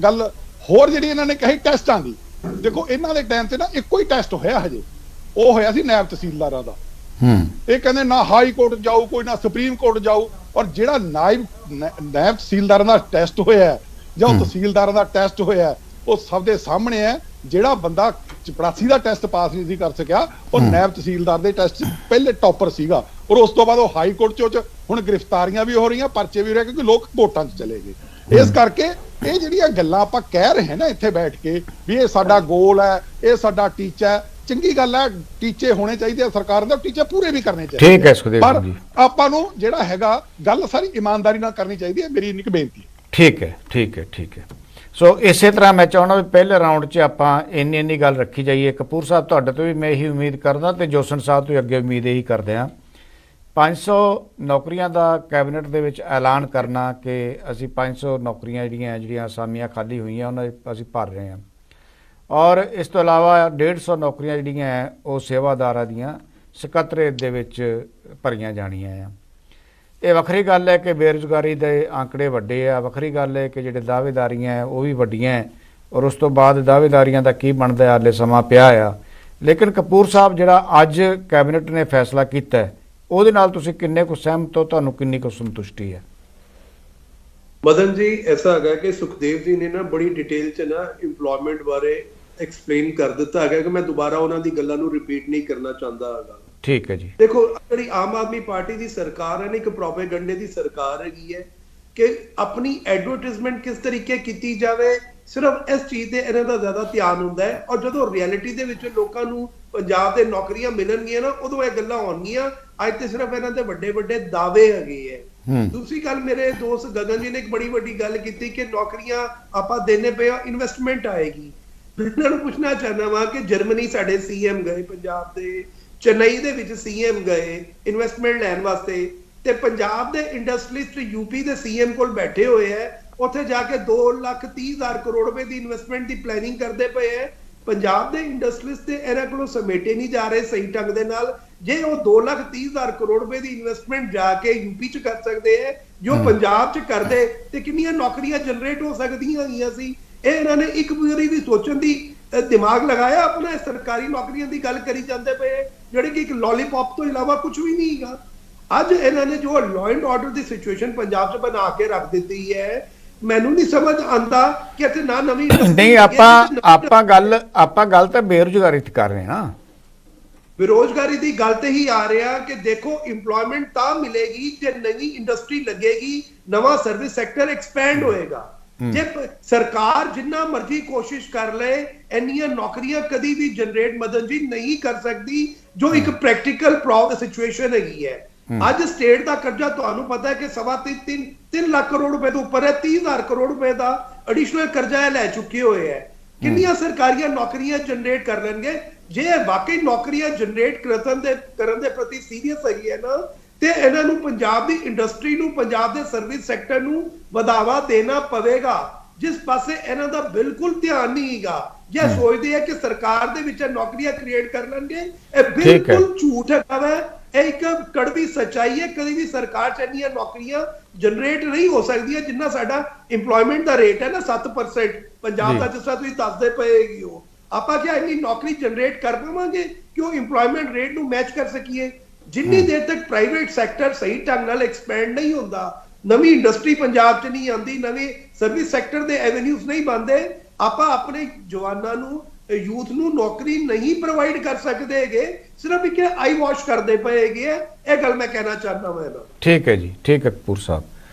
ਗੱਲ ਹੋਰ ਜਿਹੜੀ ਇਹਨਾਂ ਨੇ ਕਹੀ ਟੈਸਟਾਂ ਦੀ, ਦੇਖੋ ਇਹਨਾਂ ਦੇ ਟਾਈਮ ਤੇ ਨਾ ਇੱਕੋ ਹੀ ਟੈਸਟ ਹੋਇਆ ਹਜੇ, ਉਹ ਹੋਇਆ ਸੀ ਨਾਇਬ ਤਹਿਸੀਲਦਾਰਾਂ ਦਾ। ਇਹ ਕਹਿੰਦੇ ਨਾ ਹਾਈ ਕੋਰਟ ਜਾਊ ਕੋਈ, ਨਾ ਸੁਪਰੀਮ ਕੋਰਟ ਜਾਊ। ਔਰ ਜਿਹੜਾ ਨਾਇਬ ਤਹਿਸੀਲਦਾਰਾਂ ਦਾ ਟੈਸਟ ਹੋਇਆ ਜਾਂ ਤਹਿਸੀਲਦਾਰਾਂ ਦਾ ਟੈਸਟ ਹੋਇਆ, ਉਹ ਸਭ ਦੇ ਸਾਹਮਣੇ ਹੈ। ਜਿਹੜਾ ਬੰਦਾ 84 ਦਾ ਟੈਸਟ ਪਾਸ ਨਹੀਂ ਸੀ ਕਰ ਸਕਿਆ, ਉਹ ਨਾਇਬ ਤਹਿਸੀਲਦਾਰ ਦੇ ਟੈਸਟ ਪਹਿਲੇ ਟੌਪਰ ਸੀਗਾ। ਔਰ ਉਸ ਤੋਂ ਬਾਅਦ ਉਹ ਹਾਈ ਕੋਰਟ 'ਚ ਹੁਣ ਗ੍ਰਿਫਤਾਰੀਆਂ ਵੀ ਹੋ ਰਹੀਆਂ, ਪਰਚੇ ਵੀ ਹੋ ਰਹੇ, ਕਿਉਂਕਿ ਲੋਕ ਕੋਰਟਾਂ 'ਚ ਚਲੇ ਗਏ। ਇਸ ਕਰਕੇ ਇਹ ਜਿਹੜੀਆਂ ਗੱਲਾਂ ਆਪਾਂ ਕਹਿ ਰਹੇ ਹਾਂ ਨਾ ਇੱਥੇ ਬੈਠ ਕੇ ਵੀ ਇਹ ਸਾਡਾ ਗੋਲ ਹੈ, ਇਹ ਸਾਡਾ ਟੀਚਾ ਹੈ, ਚੰਗੀ ਗੱਲ ਹੈ, ਟੀਚੇ ਹੋਣੇ ਚਾਹੀਦੇ ਆ ਸਰਕਾਰ ਦੇ, ਟੀਚੇ ਪੂਰੇ ਵੀ ਕਰਨੇ ਚਾਹੀਦੇ। ਠੀਕ ਹੈ ਸੁਖਦੇਵ ਪਰ ਜੀ, ਆਪਾਂ ਨੂੰ ਜਿਹੜਾ ਹੈਗਾ ਗੱਲ ਸਾਰੀ ਇਮਾਨਦਾਰੀ ਨਾਲ ਕਰਨੀ ਚਾਹੀਦੀ ਹੈ, ਮੇਰੀ ਇੰਨੀ ਕੁ ਬੇਨਤੀ ਹੈ। ਠੀਕ ਹੈ। ਸੋ ਇਸੇ ਤਰ੍ਹਾਂ ਮੈਂ ਚਾਹੁੰਦਾ ਵੀ ਪਹਿਲੇ ਰਾਊਂਡ 'ਚ ਆਪਾਂ ਇੰਨੀ ਗੱਲ ਰੱਖੀ ਜਾਈਏ। ਕਪੂਰ ਸਾਹਿਬ, ਤੁਹਾਡੇ ਤੋਂ ਵੀ ਮੈਂ ਇਹੀ ਉਮੀਦ ਕਰਦਾ ਤੇ ਜੋਸਨ ਸਾਹਿਬ ਤੋਂ ਅੱਗੇ ਉਮੀਦ ਇਹੀ ਕਰਦੇ ਹਾਂ। 500 ਨੌਕਰੀਆਂ ਦਾ ਕੈਬਨਿਟ ਦੇ ਵਿੱਚ ਐਲਾਨ ਕਰਨਾ ਕਿ ਅਸੀਂ 500 ਨੌਕਰੀਆਂ ਜਿਹੜੀਆਂ ਅਸਾਮੀਆਂ ਖਾਲੀ ਹੋਈਆਂ ਉਹਨਾਂ ਅਸੀਂ ਭਰ ਰਹੇ ਹਾਂ, ਔਰ ਇਸ ਤੋਂ ਇਲਾਵਾ 150 ਨੌਕਰੀਆਂ ਜਿਹੜੀਆਂ ਹੈ ਉਹ ਸੇਵਾਦਾਰਾਂ ਦੀਆਂ ਸਕੱਤਰੇਤ ਦੇ ਵਿੱਚ ਭਰੀਆਂ ਜਾਣੀਆਂ ਆ। ਇਹ ਵੱਖਰੀ ਗੱਲ ਹੈ ਕਿ ਬੇਰੁਜ਼ਗਾਰੀ ਦੇ ਆંકੜੇ ਵੱਡੇ ਆ, ਵੱਖਰੀ ਗੱਲ ਹੈ ਕਿ ਜਿਹੜੇ ਦਾਅਵੇਦਾਰੀਆਂ ਹੈ ਉਹ ਵੀ ਵੱਡੀਆਂ ਹੈ, ਔਰ ਉਸ ਤੋਂ ਬਾਅਦ ਦਾਅਵੇਦਾਰੀਆਂ ਦਾ ਕੀ ਬਣਦਾ ਹਾਲੇ ਸਮਾਂ ਪਿਆ ਆ। ਲੇਕਿਨ ਕਪੂਰ ਸਾਹਿਬ, ਜਿਹੜਾ ਅੱਜ ਕੈਬਨਿਟ ਨੇ ਫੈਸਲਾ ਕੀਤਾ ਹੈ ਉਹਦੇ ਨਾਲ ਤੁਸੀਂ ਕਿੰਨੇ ਕੁ ਸਹਿਮਤ ਹੋ, ਤੁਹਾਨੂੰ ਕਿੰਨੀ ਕੁ ਸੰਤੁਸ਼ਟੀ ਹੈ? ਮਦਨ ਜੀ, ਐਸਾ ਹੈਗਾ ਕਿ ਸੁਖਦੇਵ ਜੀ ਨੇ ਨਾ ਬੜੀ ਡਿਟੇਲ ਚ ਨਾ ਇੰਪਲੋਇਮੈਂਟ ਬਾਰੇ ਐਕਸਪਲੇਨ ਕਰ ਦਿੱਤਾ ਹੈਗਾ ਕਿ ਮੈਂ ਦੁਬਾਰਾ ਉਹਨਾਂ ਦੀ ਗੱਲਾਂ ਨੂੰ ਰਿਪੀਟ ਨਹੀਂ ਕਰਨਾ ਚਾਹੁੰਦਾ ਹੈਗਾ। ਠੀਕ ਹੈ ਜੀ। ਦੇਖੋ, ਜਿਹੜੀ ਆਮ ਆਦਮੀ ਪਾਰਟੀ ਦੀ ਸਰਕਾਰ ਹੈ ਨਾ, ਇੱਕ ਪ੍ਰੋਪੇਗੈਂਡੇ ਦੀ ਸਰਕਾਰ ਹੈਗੀ ਹੈ ਕਿ ਆਪਣੀ ਐਡਵਰਟਾਈਜ਼ਮੈਂਟ ਕਿਸ ਤਰੀਕੇ ਕੀਤੀ ਜਾਵੇ, ਸਿਰਫ ਇਸ ਚੀਜ਼ ਤੇ ਇਹਨਾਂ ਦਾ ਜ਼ਿਆਦਾ ਧਿਆਨ ਹੁੰਦਾ ਹੈ। ਔਰ ਜਦੋਂ ਰਿਐਲਿਟੀ ਦੇ ਵਿੱਚ ਲੋਕਾਂ ਨੂੰ ਪੰਜਾਬ ਦੇ ਨੌਕਰੀਆਂ ਮਿਲਣਗੀਆਂ ਨਾ, ਉਦੋਂ ਇਹ ਗੱਲਾਂ ਹੋਣਗੀਆਂ। ਅੱਜ ਤੇ ਸਿਰਫ ਇਹਨਾਂ ਦੇ ਵੱਡੇ ਵੱਡੇ ਦਾਅਵੇ ਹੈਗੇ ਹੈ। ਦੂਸਰੀ ਗੱਲ, ਮੇਰੇ ਦੋਸਤ ਗਗਨ ਜੀ ਨੇ ਇੱਕ ਬੜੀ ਵੱਡੀ ਗੱਲ ਕੀਤੀ ਕਿ ਨੌਕਰੀਆਂ ਆਪਾਂ ਦੇਣੇ ਪਏ, ਇਨਵੈਸਟਮੈਂਟ ਆਏਗੀ। ਮੈਂ ਇਹਨਾਂ ਨੂੰ ਪੁੱਛਣਾ ਚਾਹੁੰਦਾ ਵਾਂ ਕਿ ਜਰਮਨੀ ਸਾਡੇ ਸੀਐਮ ਗਏ, ਪੰਜਾਬ ਦੇ ਚੇਨਈ ਦੇ ਵਿੱਚ ਸੀਐਮ ਗਏ ਇਨਵੈਸਟਮੈਂਟ ਲੈਣ ਵਾਸਤੇ, ਤੇ ਪੰਜਾਬ ਦੇ ਇੰਡਸਟਰੀਲਿਸਟ ਯੂਪੀ ਦੇ ਸੀਐਮ ਕੋਲ ਬੈਠੇ ਹੋਏ ਹੈ, ਉੱਥੇ ਜਾ ਕੇ 2,30,000 ਕਰੋੜ ਰੁਪਏ ਦੀ ਇਨਵੈਸਟਮੈਂਟ ਦੀ ਪਲੈਨਿੰਗ ਕਰਦੇ ਪਏ ਹੈ। ਪੰਜਾਬ ਦੇ ਇੰਡਸਟਰੀਲਿਸਟ ਤੇ ਇਹਨਾਂ ਕੋਲੋਂ ਸਮੇਟੇ ਨਹੀਂ ਜਾ ਰਹੇ ਸਹੀ ਢੰਗ ਦੇ ਨਾਲ। ਜੇ ਉਹ 2,30,000 ਕਰੋੜ ਰੁਪਏ ਦੀ ਇਨਵੈਸਟਮੈਂਟ ਜਾ ਕੇ ਯੂਪੀ ਚ ਕਰ ਸਕਦੇ ਹੈ, ਜੋ ਪੰਜਾਬ ਚ ਕਰਦੇ, ਤੇ ਕਿੰਨੀਆਂ ਨੌਕਰੀਆਂ ਜਨਰੇਟ ਹੋ ਸਕਦੀਆਂ ਹੈਗੀਆਂ ਸੀ। ਇਹ ਇਹਨਾਂ ਨੇ ਇੱਕ ਵਾਰੀ ਵੀ ਸੋਚਣ ਦੀ ਦਿਮਾਗ ਲਗਾਇਆ ਆਪਣਾ? ਸਰਕਾਰੀ ਨੌਕਰੀਆਂ ਦੀ ਗੱਲ ਕਰੀ ਜਾਂਦੇ ਪਏ, ਜਿਹੜੇ ਕਿ ਇੱਕ ਲੋਲੀਪੌਪ ਤੋਂ ਇਲਾਵਾ ਕੁਝ ਵੀ ਨਹੀਂ ਹੈਗਾ। ਅੱਜ ਇਹਨਾਂ ਨੇ ਜੋ law and order the situation Punjab 'ਚ ਬਣਾ ਕੇ ਰੱਖ ਦਿੱਤੀ ਹੈ, ਮੈਨੂੰ ਨਹੀਂ ਸਮਝ ਆਉਂਦਾ ਕਿ ਇੱਥੇ ਨਾ ਨਵੀਂ ਨਹੀਂ, ਆਪਾਂ ਗੱਲ ਤਾਂ ਬੇਰੁਜ਼ਗਾਰੀ ਤੇ ਕਰ ਰਹੇ ਹਾਂ। ਬੇਰੁਜ਼ਗਾਰੀ ਦੀ ਗੱਲ ਤੇ ਹੀ ਆ ਰਿਹਾ ਕਿ ਦੇਖੋ, ਇੰਪਲੋਇਮੈਂਟ ਤਾਂ ਮਿਲੇਗੀ ਜੇ ਨਵੀਂ ਇੰਡਸਟਰੀ ਲੱਗੇਗੀ, ਨਵਾਂ ਸਰਵਿਸ ਸੈਕਟਰ ਐਕਸਪੈਂਡ ਹੋਏਗਾ। ਜੇ ਸਰਕਾਰ ਜਿੰਨਾ ਮਰਜ਼ੀ ਕੋਸ਼ਿਸ਼ ਕਰ ਲਏ, ਇੰਨੀਆਂ ਨੌਕਰੀਆਂ ਕਦੀ ਵੀ ਜਨਰੇਟ ਮਦਨ ਜੀ ਨਹੀਂ ਕਰ ਸਕਦੀ, ਜੋ ਇੱਕ ਪ੍ਰੈਕਟੀਕਲ ਸਿਚੁਏਸ਼ਨ ਹੈਗੀ ਹੈ। ਅੱਜ ਸਟੇਟ ਦਾ ਕਰਜ਼ਾ ਤੁਹਾਨੂੰ ਪਤਾ ਹੈ ਕਿ 3 ਲੱਖ ਕਰੋੜ ਰੁਪਏ ਤੋਂ ਉੱਪਰ ਹੈ। 30,000 ਕਰੋੜ ਰੁਪਏ ਦਾ ਐਡੀਸ਼ਨਲ ਕਰਜ਼ਾ ਲੈ ਚੁੱਕੇ ਹੋਏ ਹੈ। ਕਿੰਨੀਆਂ ਸਰਕਾਰੀਆਂ ਨੌਕਰੀਆਂ ਜਨਰੇਟ ਕਰ ਲੈਣਗੇ? ਜੇ ਵਾਕਈ ਨੌਕਰੀਆਂ ਜਨਰੇਟ ਕਰਨ ਦੇ ਪ੍ਰਤੀ ਸੀਰੀਅਸ ਹੈਗੀ ਹੈ ਨਾ, ਤੇ ਇਹਨਾਂ ਨੂੰ ਪੰਜਾਬ ਦੀ ਇੰਡਸਟਰੀ ਨੂੰ, ਪੰਜਾਬ ਦੇ ਸਰਵਿਸ ਸੈਕਟਰ ਨੂੰ ਵਧਾਵਾ ਦੇਣਾ ਪਵੇਗਾ, ਜਿਸ ਪਾਸੇ ਇਹਨਾਂ ਦਾ ਬਿਲਕੁਲ ਧਿਆਨ ਨਹੀਂ ਹੈਗਾ। ਜੇ ਸੋਚਦੇ ਆ ਕਿ ਸਰਕਾਰ ਦੇ ਵਿੱਚ ਨੌਕਰੀਆਂ ਕ੍ਰੀਏਟ ਕਰ ਲੈਣਗੇ, ਇਹ ਬਿਲਕੁਲ ਝੂਠ ਹੈਗਾ। ਇਹ ਇੱਕ ਕੜਵੀ ਸੱਚਾਈ ਹੈ। ਕਦੀ ਵੀ ਸਰਕਾਰ ਚ ਇੰਨੀਆਂ ਨੌਕਰੀਆਂ ਜਨਰੇਟ ਨਹੀਂ ਹੋ ਸਕਦੀਆਂ ਜਿੰਨਾ ਸਾਡਾ ਇੰਪਲੋਇਮੈਂਟ ਦਾ ਰੇਟ ਹੈ ਨਾ, 7%। ਪੰਜਾਬ ਦਾ ਜਿਸ ਤਰ੍ਹਾਂ ਤੁਸੀਂ ਦੱਸਦੇ ਪਏਗੀ, ਉਹ ਆਪਾਂ ਕਿਹਾ ਇੰਨੀ ਨੌਕਰੀ ਜਨਰੇਟ ਕਰ ਪਾਵਾਂਗੇ ਕਿ ਉਹ ਇੰਪਲੋਇਮੈਂਟ ਰੇਟ ਨੂੰ ਮੈਚ ਕਰ ਸਕੀਏ? ਜਿੰਨੀ ਦੇਰ ਤੱਕ ਪ੍ਰਾਈਵੇਟ ਸੈਕਟਰ ਸਹੀ ਢੰਗ ਨਾਲ ਐਕਸਪੈਂਡ ਨਹੀਂ ਹੁੰਦਾ, ਨਵੀਂ ਇੰਡਸਟਰੀ ਪੰਜਾਬ 'ਚ ਨਹੀਂ ਆਉਂਦੀ, ਨਵੇਂ ਸਰਵਿਸ ਸੈਕਟਰ ਦੇ ਐਵੇਨਿਊਜ਼ ਨਹੀਂ ਬਣਦੇ, ਆਪਾਂ ਆਪਣੇ ਜਵਾਨਾਂ ਨੂੰ, ਯੂਥ ਨੂੰ ਨੌਕਰੀ ਨਹੀਂ ਪ੍ਰੋਵਾਈਡ ਕਰ ਸਕਦੇ ਹੈਗੇ। ਸਿਰਫ ਇੱਕ ਆਈ ਵਾਸ਼ ਕਰਦੇ ਪਏ ਹੈਗੇ। ਇਹ ਗੱਲ ਮੈਂ ਕਹਿਣਾ ਚਾਹੁੰਦਾ ਮੈਂ। ਠੀਕ ਹੈ ਜੀ, ਠੀਕ ਹੈ ਕਪੂਰ ਸਾਹਿਬ।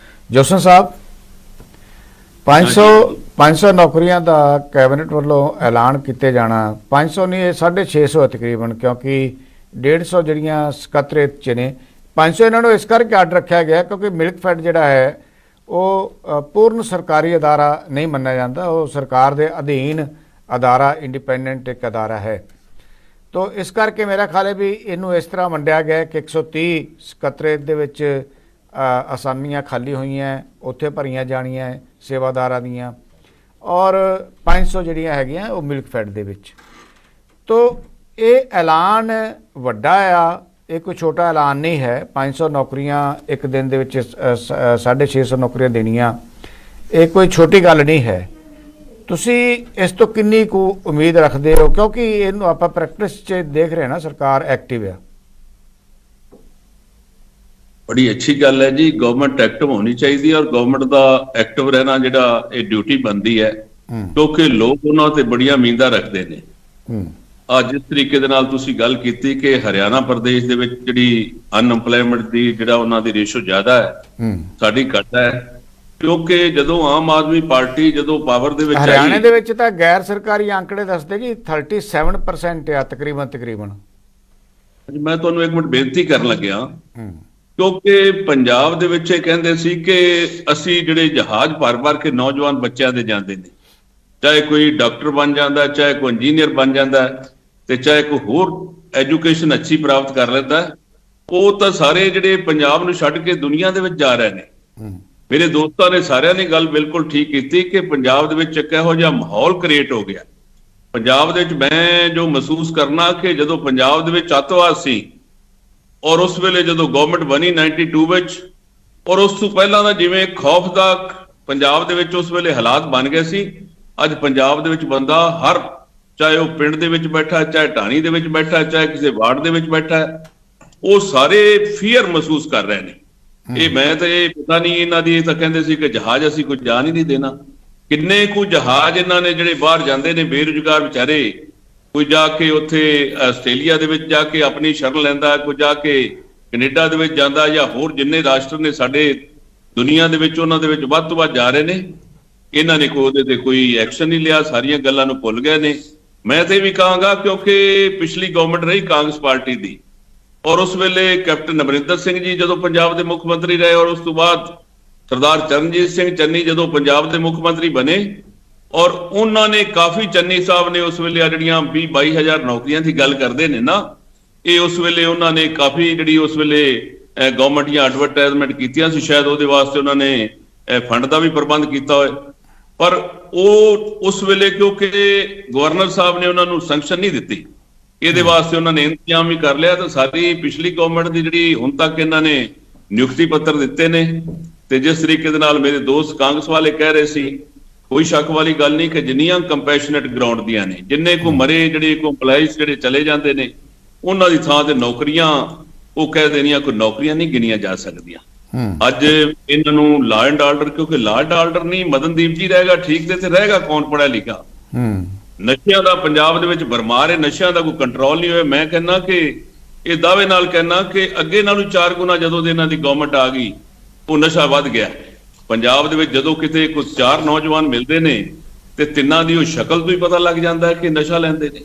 ਜੋਸਨ ਸਾਹਿਬ, 500 ਨੌਕਰੀਆਂ ਦਾ ਕੈਬਨਿਟ ਵੱਲੋਂ ਐਲਾਨ ਕੀਤੇ ਜਾਣਾ, 500 ਨਹੀਂ, ਇਹ 650 ਹੈ ਤਕਰੀਬਨ, ਕਿਉਂਕਿ 150 ਜਿਹੜੀਆਂ ਸਕੱਤਰੇਤ 'ਚ ਨੇ। 500 ਇਹਨਾਂ ਨੂੰ ਇਸ ਕਰਕੇ ਅੱਡ ਰੱਖਿਆ ਗਿਆ ਕਿਉਂਕਿ ਮਿਲਕਫੈਡ ਜਿਹੜਾ ਹੈ ਉਹ ਪੂਰਨ ਸਰਕਾਰੀ ਅਦਾਰਾ ਨਹੀਂ ਮੰਨਿਆ ਜਾਂਦਾ, ਉਹ ਸਰਕਾਰ ਦੇ ਅਧੀਨ ਅਦਾਰਾ, ਇੰਡੀਪੈਂਡੈਂਟ ਇੱਕ ਅਦਾਰਾ ਹੈ। ਤੋ ਇਸ ਕਰਕੇ ਮੇਰਾ ਖਿਆਲ ਹੈ ਵੀ ਇਹਨੂੰ ਇਸ ਤਰ੍ਹਾਂ ਵੰਡਿਆ ਗਿਆ ਕਿ 130 ਸਕੱਤਰੇਤ ਦੇ ਵਿੱਚ ਅਸਾਮੀਆਂ ਖਾਲੀ ਹੋਈਆਂ, ਉੱਥੇ ਭਰੀਆਂ ਜਾਣੀਆਂ ਸੇਵਾਦਾਰਾਂ ਦੀਆਂ, ਔਰ 500 ਜਿਹੜੀਆਂ ਹੈਗੀਆਂ ਉਹ ਮਿਲਕਫੈਡ ਦੇ ਵਿੱਚ। ਤੋ ਇਹ ਐਲਾਨ ਵੱਡਾ ਆ, ਇਹ ਕੋਈ ਛੋਟਾ ਐਲਾਨ ਨਹੀਂ ਹੈ। 500 ਨੌਕਰੀਆਂ ਇੱਕ ਦਿਨ ਦੇ ਵਿੱਚ 650 ਨੌਕਰੀਆਂ ਦੇਣੀਆਂ, ਇਹ ਕੋਈ ਛੋਟੀ ਗੱਲ ਨਹੀਂ ਹੈ। ਤੁਸੀਂ ਇਸ ਤੋਂ ਕਿੰਨੀ ਕੁ ਉਮੀਦ ਰੱਖਦੇ ਹੋ, ਕਿਉਂਕਿ ਇਹਨੂੰ ਆਪਾਂ ਪ੍ਰੈਕਟਿਸ 'ਚ ਦੇਖ ਰਹੇ ਨਾ, ਸਰਕਾਰ ਐਕਟਿਵ ਆ। ਬੜੀ ਅੱਛੀ ਗੱਲ ਹੈ ਜੀ, ਗਵਰਨਮੈਂਟ ਐਕਟਿਵ ਹੋਣੀ ਚਾਹੀਦੀ ਹੈ, ਔਰ ਗਵਰਨਮੈਂਟ ਦਾ ਐਕਟਿਵ ਰਹਿਣਾ ਜਿਹੜਾ ਇਹ ਡਿਊਟੀ ਬਣਦੀ ਹੈ, ਕਿਉਂਕਿ ਲੋਕ ਉਹਨਾਂ ਤੇ ਬੜੀਆਂ ਉਮੀਦਾਂ ਰੱਖਦੇ ਨੇ। ਅੱਜ ਜਿਸ ਤਰੀਕੇ ਦੇ ਨਾਲ ਤੁਸੀਂ ਗੱਲ ਕੀਤੀ ਕਿ ਹਰਿਆਣਾ ਪ੍ਰਦੇਸ਼ ਦੇ ਵਿੱਚ ਜਿਹੜੀ ਅਨਐਮਪਲੋਇਮੈਂਟ ਦੀ ਜਿਹੜਾ ਉਹਨਾਂ ਦੀ ਰੇਸ਼ੋ ਜ਼ਿਆਦਾ ਹੈ, ਸਾਡੀ ਘੱਟ ਹੈ, ਕਿਉਂਕਿ ਜਦੋਂ ਆਮ ਆਦਮੀ ਪਾਰਟੀ ਜਦੋਂ ਪਾਵਰ ਦੇ ਵਿੱਚ ਆਈ, ਹਰਿਆਣੇ ਦੇ ਵਿੱਚ ਤਾਂ ਗੈਰ ਸਰਕਾਰੀ ਆંકੜੇ ਦੱਸਦੇ ਜੀ 37% ਆ ਤਕਰੀਬਨ। ਮੈਂ ਤੁਹਾਨੂੰ ਇੱਕ ਮਿੰਟ ਬੇਨਤੀ ਕਰਨ ਲੱਗਿਆ, ਕਿਉਂਕਿ ਪੰਜਾਬ ਦੇ ਵਿੱਚ ਇਹ ਕਹਿੰਦੇ ਸੀ ਕਿ ਅਸੀਂ ਜਿਹੜੇ ਜਹਾਜ਼ ਭਰ ਕੇ ਨੌਜਵਾਨ ਬੱਚਿਆਂ ਦੇ ਜਾਂਦੇ ਨੇ, ਚਾਹੇ ਕੋਈ ਡਾਕਟਰ ਬਣ ਜਾਂਦਾ, ਚਾਹੇ ਕੋਈ ਇੰਜੀਨੀਅਰ ਬਣ ਜਾਂਦਾ, ਤੇ ਚਾਹੇ ਕੋਈ ਹੋਰ ਐਜੂਕੇਸ਼ਨ ਅੱਛੀ ਪ੍ਰਾਪਤ ਕਰ ਲੈਂਦਾ, ਉਹ ਤਾਂ ਸਾਰੇ ਜਿਹੜੇ ਪੰਜਾਬ ਨੂੰ ਛੱਡ ਕੇ ਦੁਨੀਆ ਦੇ ਵਿੱਚ ਜਾ ਰਹੇ ਨੇ। ਮੇਰੇ ਦੋਸਤਾਂ ਨੇ ਸਾਰਿਆਂ ਨੇ ਗੱਲ ਬਿਲਕੁਲ ਠੀਕ ਕੀਤੀ ਕਿ ਪੰਜਾਬ ਦੇ ਵਿੱਚ ਇੱਕ ਇਹੋ ਜਿਹਾ ਮਾਹੌਲ ਕ੍ਰੀਏਟ ਹੋ ਗਿਆ। ਪੰਜਾਬ ਦੇ ਵਿੱਚ ਮੈਂ ਜੋ ਮਹਿਸੂਸ ਕਰਨਾ ਕਿ ਜਦੋਂ ਪੰਜਾਬ ਦੇ ਵਿੱਚ ਅੱਤਵਾਦ ਸੀ, ਔਰ ਉਸ ਵੇਲੇ ਜਦੋਂ ਗਵਰਨਮੈਂਟ ਬਣੀ 92 ਵਿੱਚ, ਔਰ ਉਸ ਤੋਂ ਪਹਿਲਾਂ ਦਾ ਜਿਵੇਂ ਖੌਫ ਦਾ ਪੰਜਾਬ ਦੇ ਵਿੱਚ ਉਸ ਵੇਲੇ ਹਾਲਾਤ ਬਣ ਗਏ ਸੀ, ਅੱਜ ਪੰਜਾਬ ਦੇ ਵਿੱਚ ਬੰਦਾ ਹਰ, ਚਾਹੇ ਉਹ ਪਿੰਡ ਦੇ ਵਿੱਚ ਬੈਠਾ, ਚਾਹੇ ਢਾਣੀ ਦੇ ਵਿੱਚ ਬੈਠਾ, ਚਾਹੇ ਕਿਸੇ ਵਾਰਡ ਦੇ ਵਿੱਚ ਬੈਠਾ, ਉਹ ਸਾਰੇ ਫੀਅਰ ਮਹਿਸੂਸ ਕਰ ਰਹੇ ਨੇ। ਇਹ ਮੈਂ ਤਾਂ ਇਹ ਪਤਾ ਨਹੀਂ ਇਹਨਾਂ ਦੀ, ਇਹ ਤਾਂ ਕਹਿੰਦੇ ਸੀ ਕਿ ਜਹਾਜ਼ ਅਸੀਂ ਕੁਝ ਜਾਣ ਹੀ ਨਹੀਂ ਦੇਣਾ। ਕਿੰਨੇ ਕੁ ਜਹਾਜ਼ ਇਹਨਾਂ ਨੇ ਜਿਹੜੇ ਬਾਹਰ ਜਾਂਦੇ ਨੇ ਬੇਰੁਜ਼ਗਾਰ ਵਿਚਾਰੇ, ਕੋਈ ਜਾ ਕੇ ਉੱਥੇ ਆਸਟ੍ਰੇਲੀਆ ਦੇ ਵਿੱਚ ਜਾ ਕੇ ਆਪਣੀ ਸ਼ਰਨ ਲੈਂਦਾ, ਕੋਈ ਜਾ ਕੇ ਕੈਨੇਡਾ ਦੇ ਵਿੱਚ ਜਾਂਦਾ, ਜਾਂ ਹੋਰ ਜਿੰਨੇ ਰਾਸ਼ਟਰ ਨੇ ਸਾਡੇ ਦੁਨੀਆ ਦੇ ਵਿੱਚ ਉਹਨਾਂ ਦੇ ਵਿੱਚ ਵੱਧ ਤੋਂ ਵੱਧ ਜਾ ਰਹੇ ਨੇ। ਇਹਨਾਂ ਨੇ ਕੋਈ ਉਹਦੇ ਤੇ ਕੋਈ ਐਕਸ਼ਨ ਨਹੀਂ ਲਿਆ, ਸਾਰੀਆਂ ਗੱਲਾਂ ਨੂੰ ਭੁੱਲ ਗਏ ਨੇ। ਮੈਂ ਤੇ ਵੀ ਕਹਾਂਗਾ ਕਿਉਂਕਿ ਪਿਛਲੀ ਗਵਰਨਮੈਂਟ ਰਹੀ ਕਾਂਗਰਸ ਪਾਰਟੀ ਦੀ, ਔਰ ਉਸ ਵੇਲੇ ਕੈਪਟਨ ਅਮਰਿੰਦਰ ਸਿੰਘ ਜੀ ਜਦੋਂ ਪੰਜਾਬ ਦੇ ਮੁੱਖ ਮੰਤਰੀ ਰਹੇ, ਔਰ ਉਸ ਤੋਂ ਬਾਅਦ ਸਰਦਾਰ ਚਰਨਜੀਤ ਸਿੰਘ ਚੰਨੀ ਜਦੋਂ ਪੰਜਾਬ ਦੇ ਮੁੱਖ ਮੰਤਰੀ ਬਣੇ, ਔਰ ਉਹਨਾਂ ਨੇ ਕਾਫੀ, ਚੰਨੀ ਸਾਹਿਬ ਨੇ ਉਸ ਵੇਲੇ ਆ ਜਿਹੜੀਆਂ 20-22 ਹਜ਼ਾਰ ਨੌਕਰੀਆਂ ਦੀ ਗੱਲ ਕਰਦੇ ਨੇ ਨਾ, ਇਹ ਉਸ ਵੇਲੇ ਉਹਨਾਂ ਨੇ ਕਾਫੀ ਜਿਹੜੀ ਉਸ ਵੇਲੇ ਗਵਰਨਮੈਂਟ ਦੀਆਂ ਐਡਵਰਟਾਈਜ਼ਮੈਂਟ ਕੀਤੀਆਂ ਸੀ, ਸ਼ਾਇਦ ਉਹਦੇ ਵਾਸਤੇ ਉਹਨਾਂ ਨੇ ਫੰਡ ਦਾ ਵੀ ਪ੍ਰਬੰਧ ਕੀਤਾ ਹੋਏ, ਪਰ ਉਹ ਉਸ ਵੇਲੇ ਕਿਉਂਕਿ ਗਵਰਨਰ ਸਾਹਿਬ ਨੇ ਉਹਨਾਂ ਨੂੰ ਸੈਂਕਸ਼ਨ ਨਹੀਂ ਦਿੱਤੀ, ਇਹਦੇ ਵਾਸਤੇ ਉਹਨਾਂ ਨੇ ਇੰਤਜ਼ਾਮ ਵੀ ਕਰ ਲਿਆ। ਤਾਂ ਸਾਰੀ ਪਿਛਲੀ ਗਵਰਨਮੈਂਟ ਦੀ ਜਿਹੜੀ ਹੁਣ ਤੱਕ ਇਹਨਾਂ ਨੇ ਨਿਯੁਕਤੀ ਪੱਤਰ ਦਿੱਤੇ ਨੇ, ਤੇ ਜਿਸ ਤਰੀਕੇ ਦੇ ਨਾਲ ਮੇਰੇ ਦੋਸਤ ਕਾਂਗਰਸ ਵਾਲੇ ਕਹਿ ਰਹੇ ਸੀ, ਕੋਈ ਸ਼ੱਕ ਵਾਲੀ ਗੱਲ ਨਹੀਂ ਕਿ ਜਿੰਨੀਆਂ ਕੰਪੈਸ਼ਨੇਟ ਗਰਾਊਂਡ ਦੀਆਂ ਨੇ, ਜਿੰਨੇ ਕੋ ਮਰੇ, ਜਿਹੜੇ ਕੋ EMPLOYEES ਜਿਹੜੇ ਚਲੇ ਜਾਂਦੇ ਨੇ, ਉਹਨਾਂ ਦੀ ਥਾਂ ਤੇ ਨੌਕਰੀਆਂ ਉਹ ਕਹਿ ਦੇਣੀਆਂ, ਕੋਈ ਨੌਕਰੀਆਂ ਨਹੀਂ ਗਿਣੀਆਂ ਜਾ ਸਕਦੀਆਂ। ਅੱਜ ਇਹਨਾਂ ਨੂੰ ਲਾ ਐਂਡ ਆਰਡਰ, ਕਿਉਂਕਿ ਲਾ ਐਂਡ ਆਰਡਰ ਨਹੀਂ ਮਦਨਦੀਪ ਜੀ ਰਹੇਗਾ ਠੀਕ, ਤੇ ਰਹੇਗਾ ਕੌਣ ਪੜ੍ਹਿਆ ਲਿਖਿਆ। ਨਸ਼ਿਆਂ ਦਾ ਪੰਜਾਬ ਦੇ ਵਿੱਚ ਭਰਮਾਰ ਹੈ, ਨਸ਼ਿਆਂ ਦਾ ਕੋਈ ਕੰਟਰੋਲ ਨਹੀਂ ਹੋਇਆ। ਮੈਂ ਕਹਿੰਦਾ ਕਿ ਇਹ ਦਾਅਵੇ ਨਾਲ ਕਹਿੰਦਾ ਕਿ ਅੱਗੇ ਨਾਲੋਂ 4 ਗੁਣਾ ਜਦੋਂ ਦੇ ਇਹਨਾਂ ਦੀ ਗਵਰਨਮੈਂਟ ਆ ਗਈ, ਉਹ ਨਸ਼ਾ ਵੱਧ ਗਿਆ ਪੰਜਾਬ ਦੇ ਵਿੱਚ। ਜਦੋਂ ਕਿਤੇ ਕੁਝ 4 ਨੌਜਵਾਨ ਮਿਲਦੇ ਨੇ ਤੇ ਤਿੰਨਾਂ ਦੀ ਉਹ ਸ਼ਕਲ ਤੋਂ ਹੀ ਪਤਾ ਲੱਗ ਜਾਂਦਾ ਹੈ ਕਿ ਨਸ਼ਾ ਲੈਂਦੇ ਨੇ।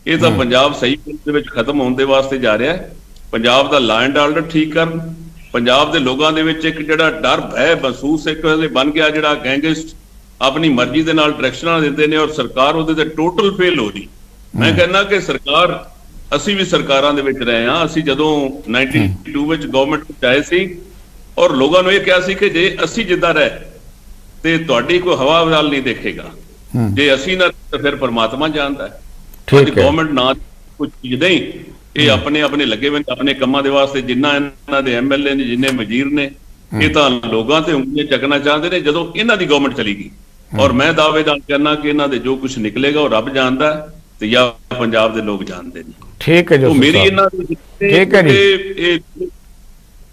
ਇਹ ਤਾਂ ਪੰਜਾਬ ਸਹੀ ਦੇ ਵਿੱਚ ਖਤਮ ਹੋਣ ਦੇ ਵਾਸਤੇ ਜਾ ਰਿਹਾ ਹੈ। ਪੰਜਾਬ ਦਾ ਲਾ ਐਂਡ ਆਰਡਰ ਠੀਕ ਕਰਨ, ਪੰਜਾਬ ਦੇ ਲੋਕਾਂ ਦੇ ਵਿੱਚ ਇੱਕ ਜਿਹੜਾ ਡਰ ਭੈ ਮਹਿਸੂਸ ਇੱਕ ਬਣ ਗਿਆ, ਜਿਹੜਾ ਗੈਂਗਸਟ ਆਪਣੀ ਮਰਜ਼ੀ ਦੇ ਨਾਲ ਡਾਇਰੈਕਸ਼ਨਾਂ ਦਿੰਦੇ ਨੇ, ਔਰ ਸਰਕਾਰ ਉਹਦੇ ਤੇ ਟੋਟਲ ਫੇਲ ਹੋ ਰਹੀ। ਮੈਂ ਕਹਿੰਦਾ ਕਿ ਸਰਕਾਰ, ਅਸੀਂ ਵੀ ਸਰਕਾਰਾਂ ਦੇ ਵਿੱਚ ਰਹੇ ਹਾਂ, ਅਸੀਂ ਜਦੋਂ 92 ਵਿੱਚ ਗਵਰਨਮੈਂਟ ਵਿੱਚ ਆਏ ਸੀ, ਔਰ ਲੋਕਾਂ ਨੂੰ ਇਹ ਕਿਹਾ ਸੀ ਕਿ ਜੇ ਅਸੀਂ ਜਿੱਦਾਂ ਰਹੇ ਤੇ ਤੁਹਾਡੀ ਕੋਈ ਹਵਾ ਬਦਲ ਨਹੀਂ ਦੇਖੇਗਾ, ਜੇ ਅਸੀਂ ਨਾ ਤਾਂ ਫਿਰ ਪਰਮਾਤਮਾ ਜਾਣਦਾ ਹੈ। ਗਵਰਨਮੈਂਟ ਨਾ ਕੁਝ ਚੀਜ਼ ਨਹੀਂ, ਇਹ ਆਪਣੇ ਆਪਣੇ ਲੱਗੇ ਹੋਏ ਆਪਣੇ ਕੰਮਾਂ ਦੇ ਵਾਸਤੇ। ਜਿੰਨਾ ਇਹਨਾਂ ਦੇ MLA ਨੇ, ਜਿੰਨੇ ਵਜ਼ੀਰ ਨੇ, ਇਹ ਤਾਂ ਲੋਕਾਂ ਤੇ ਉਂਗਲੀਆਂ ਚੱਕਣਾ ਚਾਹੁੰਦੇ ਨੇ ਜਦੋਂ ਇਹਨਾਂ ਦੀ ਗਵਰਨਮੈਂਟ ਚਲੀ ਗਈ। ਔਰ ਮੈਂ ਦਾਅਵੇ ਨਾਲ ਕਹਿੰਦਾ ਕਿ ਇਹਨਾਂ ਦੇ ਜੋ ਕੁਝ ਨਿਕਲੇਗਾ ਉਹ ਰੱਬ ਜਾਣਦਾ ਤੇ ਜਾਂ ਪੰਜਾਬ ਦੇ ਲੋਕ ਜਾਣਦੇ ਨੇ। ਠੀਕ ਹੈ ਜੀ, ਮੇਰੀ ਇਹਨਾਂ ਦੀ ਠੀਕ ਹੈ ਜੀ। ਇਹ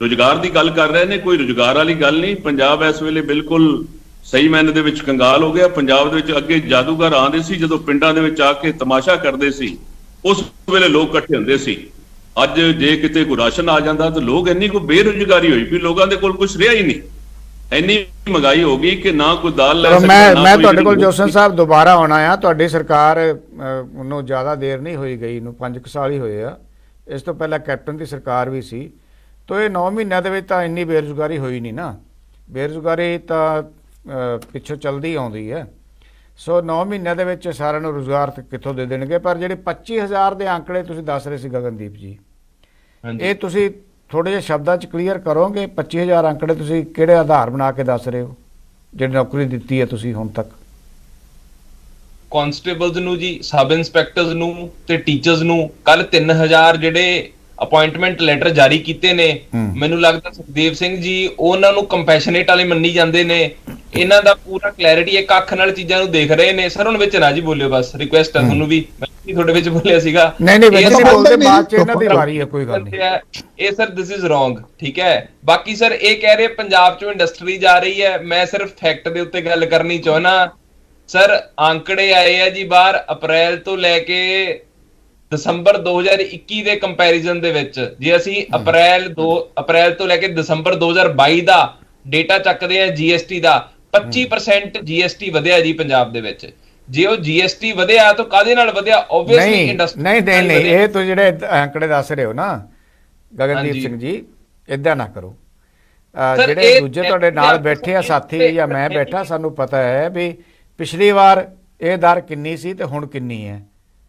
ਰੁਜ਼ਗਾਰ ਦੀ ਗੱਲ ਕਰ ਰਹੇ ਨੇ, ਕੋਈ ਰੁਜ਼ਗਾਰ ਵਾਲੀ ਗੱਲ ਨਹੀਂ। ਪੰਜਾਬ ਇਸ ਵੇਲੇ ਬਿਲਕੁਲ ਸਹੀ ਮਾਇਨੇ ਦੇ ਵਿੱਚ ਕੰਗਾਲ ਹੋ ਗਿਆ। ਪੰਜਾਬ ਦੇ ਵਿੱਚ ਅੱਗੇ ਜਾਦੂਗਰ ਆਉਂਦੇ ਸੀ, ਜਦੋਂ ਪਿੰਡਾਂ ਦੇ ਵਿੱਚ ਆ ਕੇ ਤਮਾਸ਼ਾ ਕਰਦੇ ਸੀ, ਉਸ ਵੇਲੇ ਲੋਕ ਇਕੱਠੇ ਹੁੰਦੇ ਸੀ। ਅੱਜ ਜੇ ਕਿਤੇ ਕੋਈ ਰਾਸ਼ਨ ਆ ਜਾਂਦਾ ਤਾਂ ਲੋਕ, ਇੰਨੀ ਕੋਈ ਬੇਰੁਜ਼ਗਾਰੀ ਹੋਈ ਵੀ ਲੋਕਾਂ ਦੇ ਕੋਲ ਕੁਝ ਰਿਹਾ ਹੀ ਨਹੀਂ, ਇੰਨੀ ਮਹਿੰਗਾਈ ਹੋ ਗਈ ਕਿ ਨਾ ਕੋਈ ਦਾਲ ਲੈ ਸਕਦਾ। ਮੈਂ ਤੁਹਾਡੇ ਕੋਲ ਜੋਸਨ ਸਾਹਿਬ ਦੁਬਾਰਾ ਆਉਣਾ ਆ। ਤੁਹਾਡੀ ਸਰਕਾਰ ਨੂੰ ਜ਼ਿਆਦਾ ਦੇਰ ਨਹੀਂ ਹੋਈ ਗਈ, ਨੂੰ 5 ਸਾਲ ਹੀ ਹੋਏ ਆ। ਇਸ ਤੋਂ ਪਹਿਲਾਂ ਕੈਪਟਨ ਦੀ ਸਰਕਾਰ ਵੀ ਸੀ, ਤਾਂ ਇਹ 9 ਮਹੀਨਿਆਂ ਦੇ ਵਿੱਚ ਤਾਂ ਇੰਨੀ ਬੇਰੁਜ਼ਗਾਰੀ ਹੋਈ ਨਹੀਂ ਨਾ। ਬੇਰੁਜ਼ਗਾਰੀ ਤਾਂ ਪਿੱਛੋਂ ਚੱਲਦੀ ਆਉਂਦੀ ਹੈ। ਸੋ 9 ਮਹੀਨਿਆਂ ਦੇ ਵਿੱਚ ਸਾਰਿਆਂ ਨੂੰ ਰੁਜ਼ਗਾਰ ਕਿੱਥੋਂ ਦੇ ਦੇਣਗੇ? ਪਰ ਜਿਹੜੇ 25,000 ਦੇ ਅੰਕੜੇ ਤੁਸੀਂ ਦੱਸ ਰਹੇ ਸੀ ਗਗਨਦੀਪ ਜੀ, ਇਹ ਤੁਸੀਂ ਥੋੜੇ ਜਿਹੇ ਸ਼ਬਦਾਂ 'ਚ ਕਲੀਅਰ ਕਰੋਗੇ? 25,000 ਅੰਕੜੇ ਤੁਸੀਂ ਕਿਹੜੇ ਆਧਾਰ ਬਣਾ ਕੇ ਦੱਸ ਰਹੇ ਹੋ, ਜਿਹੜੀ ਨੌਕਰੀ ਦਿੱਤੀ ਹੈ ਤੁਸੀਂ ਹੁਣ ਤੱਕ? ਕਾਂਸਟੇਬਲਸ ਨੂੰ ਜੀ, ਸਬ ਇੰਸਪੈਕਟਰਸ ਨੂੰ ਤੇ ਟੀਚਰਸ ਨੂੰ ਕੱਲ 3000 ਜਿਹੜੇ ਅਪਾਇੰਟਮੈਂਟ ਲੈਟਰ ਜਾਰੀ ਕੀਤੇ ਨੇ। ਮੈਨੂੰ ਲੱਗਦਾ ਸੁਖਦੇਵ ਸਿੰਘ ਜੀ ਉਹਨਾਂ ਨੂੰ ਕੰਪੈਸ਼ਨੇਟ ਵਾਲੇ ਮੰਨੀ ਜਾਂਦੇ ਨੇ। ਇਹਨਾਂ ਦਾ ਪੂਰਾ ਕਲੈਰਿਟੀ ਇੱਕ ਅੱਖ ਨਾਲ ਚੀਜ਼ਾਂ ਨੂੰ ਦੇਖ ਰਹੇ ਨੇ। ਸਰ ਹੁਣ ਵਿੱਚ ਨਾ ਜੀ ਬੋਲਿਓ, ਬਸ ਰਿਕੁਐਸਟ ਹੈ ਤੁਹਾਨੂੰ ਵੀ। ਮੈਂ ਵੀ ਤੁਹਾਡੇ ਵਿੱਚ ਬੋਲਿਆ ਸੀਗਾ। ਨਹੀਂ ਵਿੱਚ ਨਹੀਂ ਬੋਲਦੇ, ਬਾਅਦ 'ਚ ਇਹਨਾਂ ਦੀ ਵਾਰੀ ਹੈ, ਕੋਈ ਗੱਲ ਨਹੀਂ। ਇਹ ਸਰ ਦਿਸ ਇਜ਼ ਰੋਂਗ, ਠੀਕ ਹੈ। ਬਾਕੀ ਸਰ ਇਹ ਕਹਿ ਰਹੇ ਪੰਜਾਬ 'ਚੋਂ ਇੰਡਸਟਰੀ ਜਾ ਰਹੀ ਹੈ। ਮੈਂ ਸਿਰਫ ਫੈਕਟ ਦੇ ਉੱਤੇ ਗੱਲ ਕਰਨੀ ਚਾਹੁੰਦਾ। ਸਰ ਅੰਕੜੇ ਆਏ ਆ ਜੀ ਬਾਹਰ, ਅਪ੍ਰੈਲ ਤੋਂ ਲੈ ਕੇ ਦਸੰਬਰ 2021 ਦੇ ਕੰਪੈਰੀਜ਼ਨ ਦੇ ਵਿੱਚ। ਜੇ ਅਸੀਂ ਅਪ੍ਰੈਲ ਤੋਂ ਲੈ ਕੇ ਦਸੰਬਰ 2022 ਦਾ ਡੇਟਾ ਚੱਕਦੇ ਆ GST ਦਾ, 25% GST ਵਧਿਆ ਜੀ ਪੰਜਾਬ ਦੇ ਵਿੱਚ। ਜੇ ਉਹ GST ਵਧਿਆ ਤਾਂ ਕਾਹਦੇ ਨਾਲ ਵਧਿਆ? Obviously industry. ਨਹੀਂ ਇਹ ਤੁਸੀਂ ਜਿਹੜੇ ਅੰਕੜੇ ਦੱਸ ਰਹੇ ਹੋ ਨਾ ਗਗਨਦੀਪ ਸਿੰਘ ਜੀ, ਇਦਾਂ ਨਾ ਕਰੋ। ਜਿਹੜੇ ਦੂਜੇ ਤੁਹਾਡੇ ਨਾਲ ਬੈਠੇ ਆ ਸਾਥੀ ਜਾਂ ਮੈਂ ਬੈਠਾ, ਸਾਨੂੰ ਪਤਾ ਹੈ ਵੀ ਪਿਛਲੀ ਵਾਰ ਇਹ ਦਰ ਕਿੰਨੀ ਸੀ ਤੇ ਹੁਣ ਕਿੰਨੀ ਹੈ?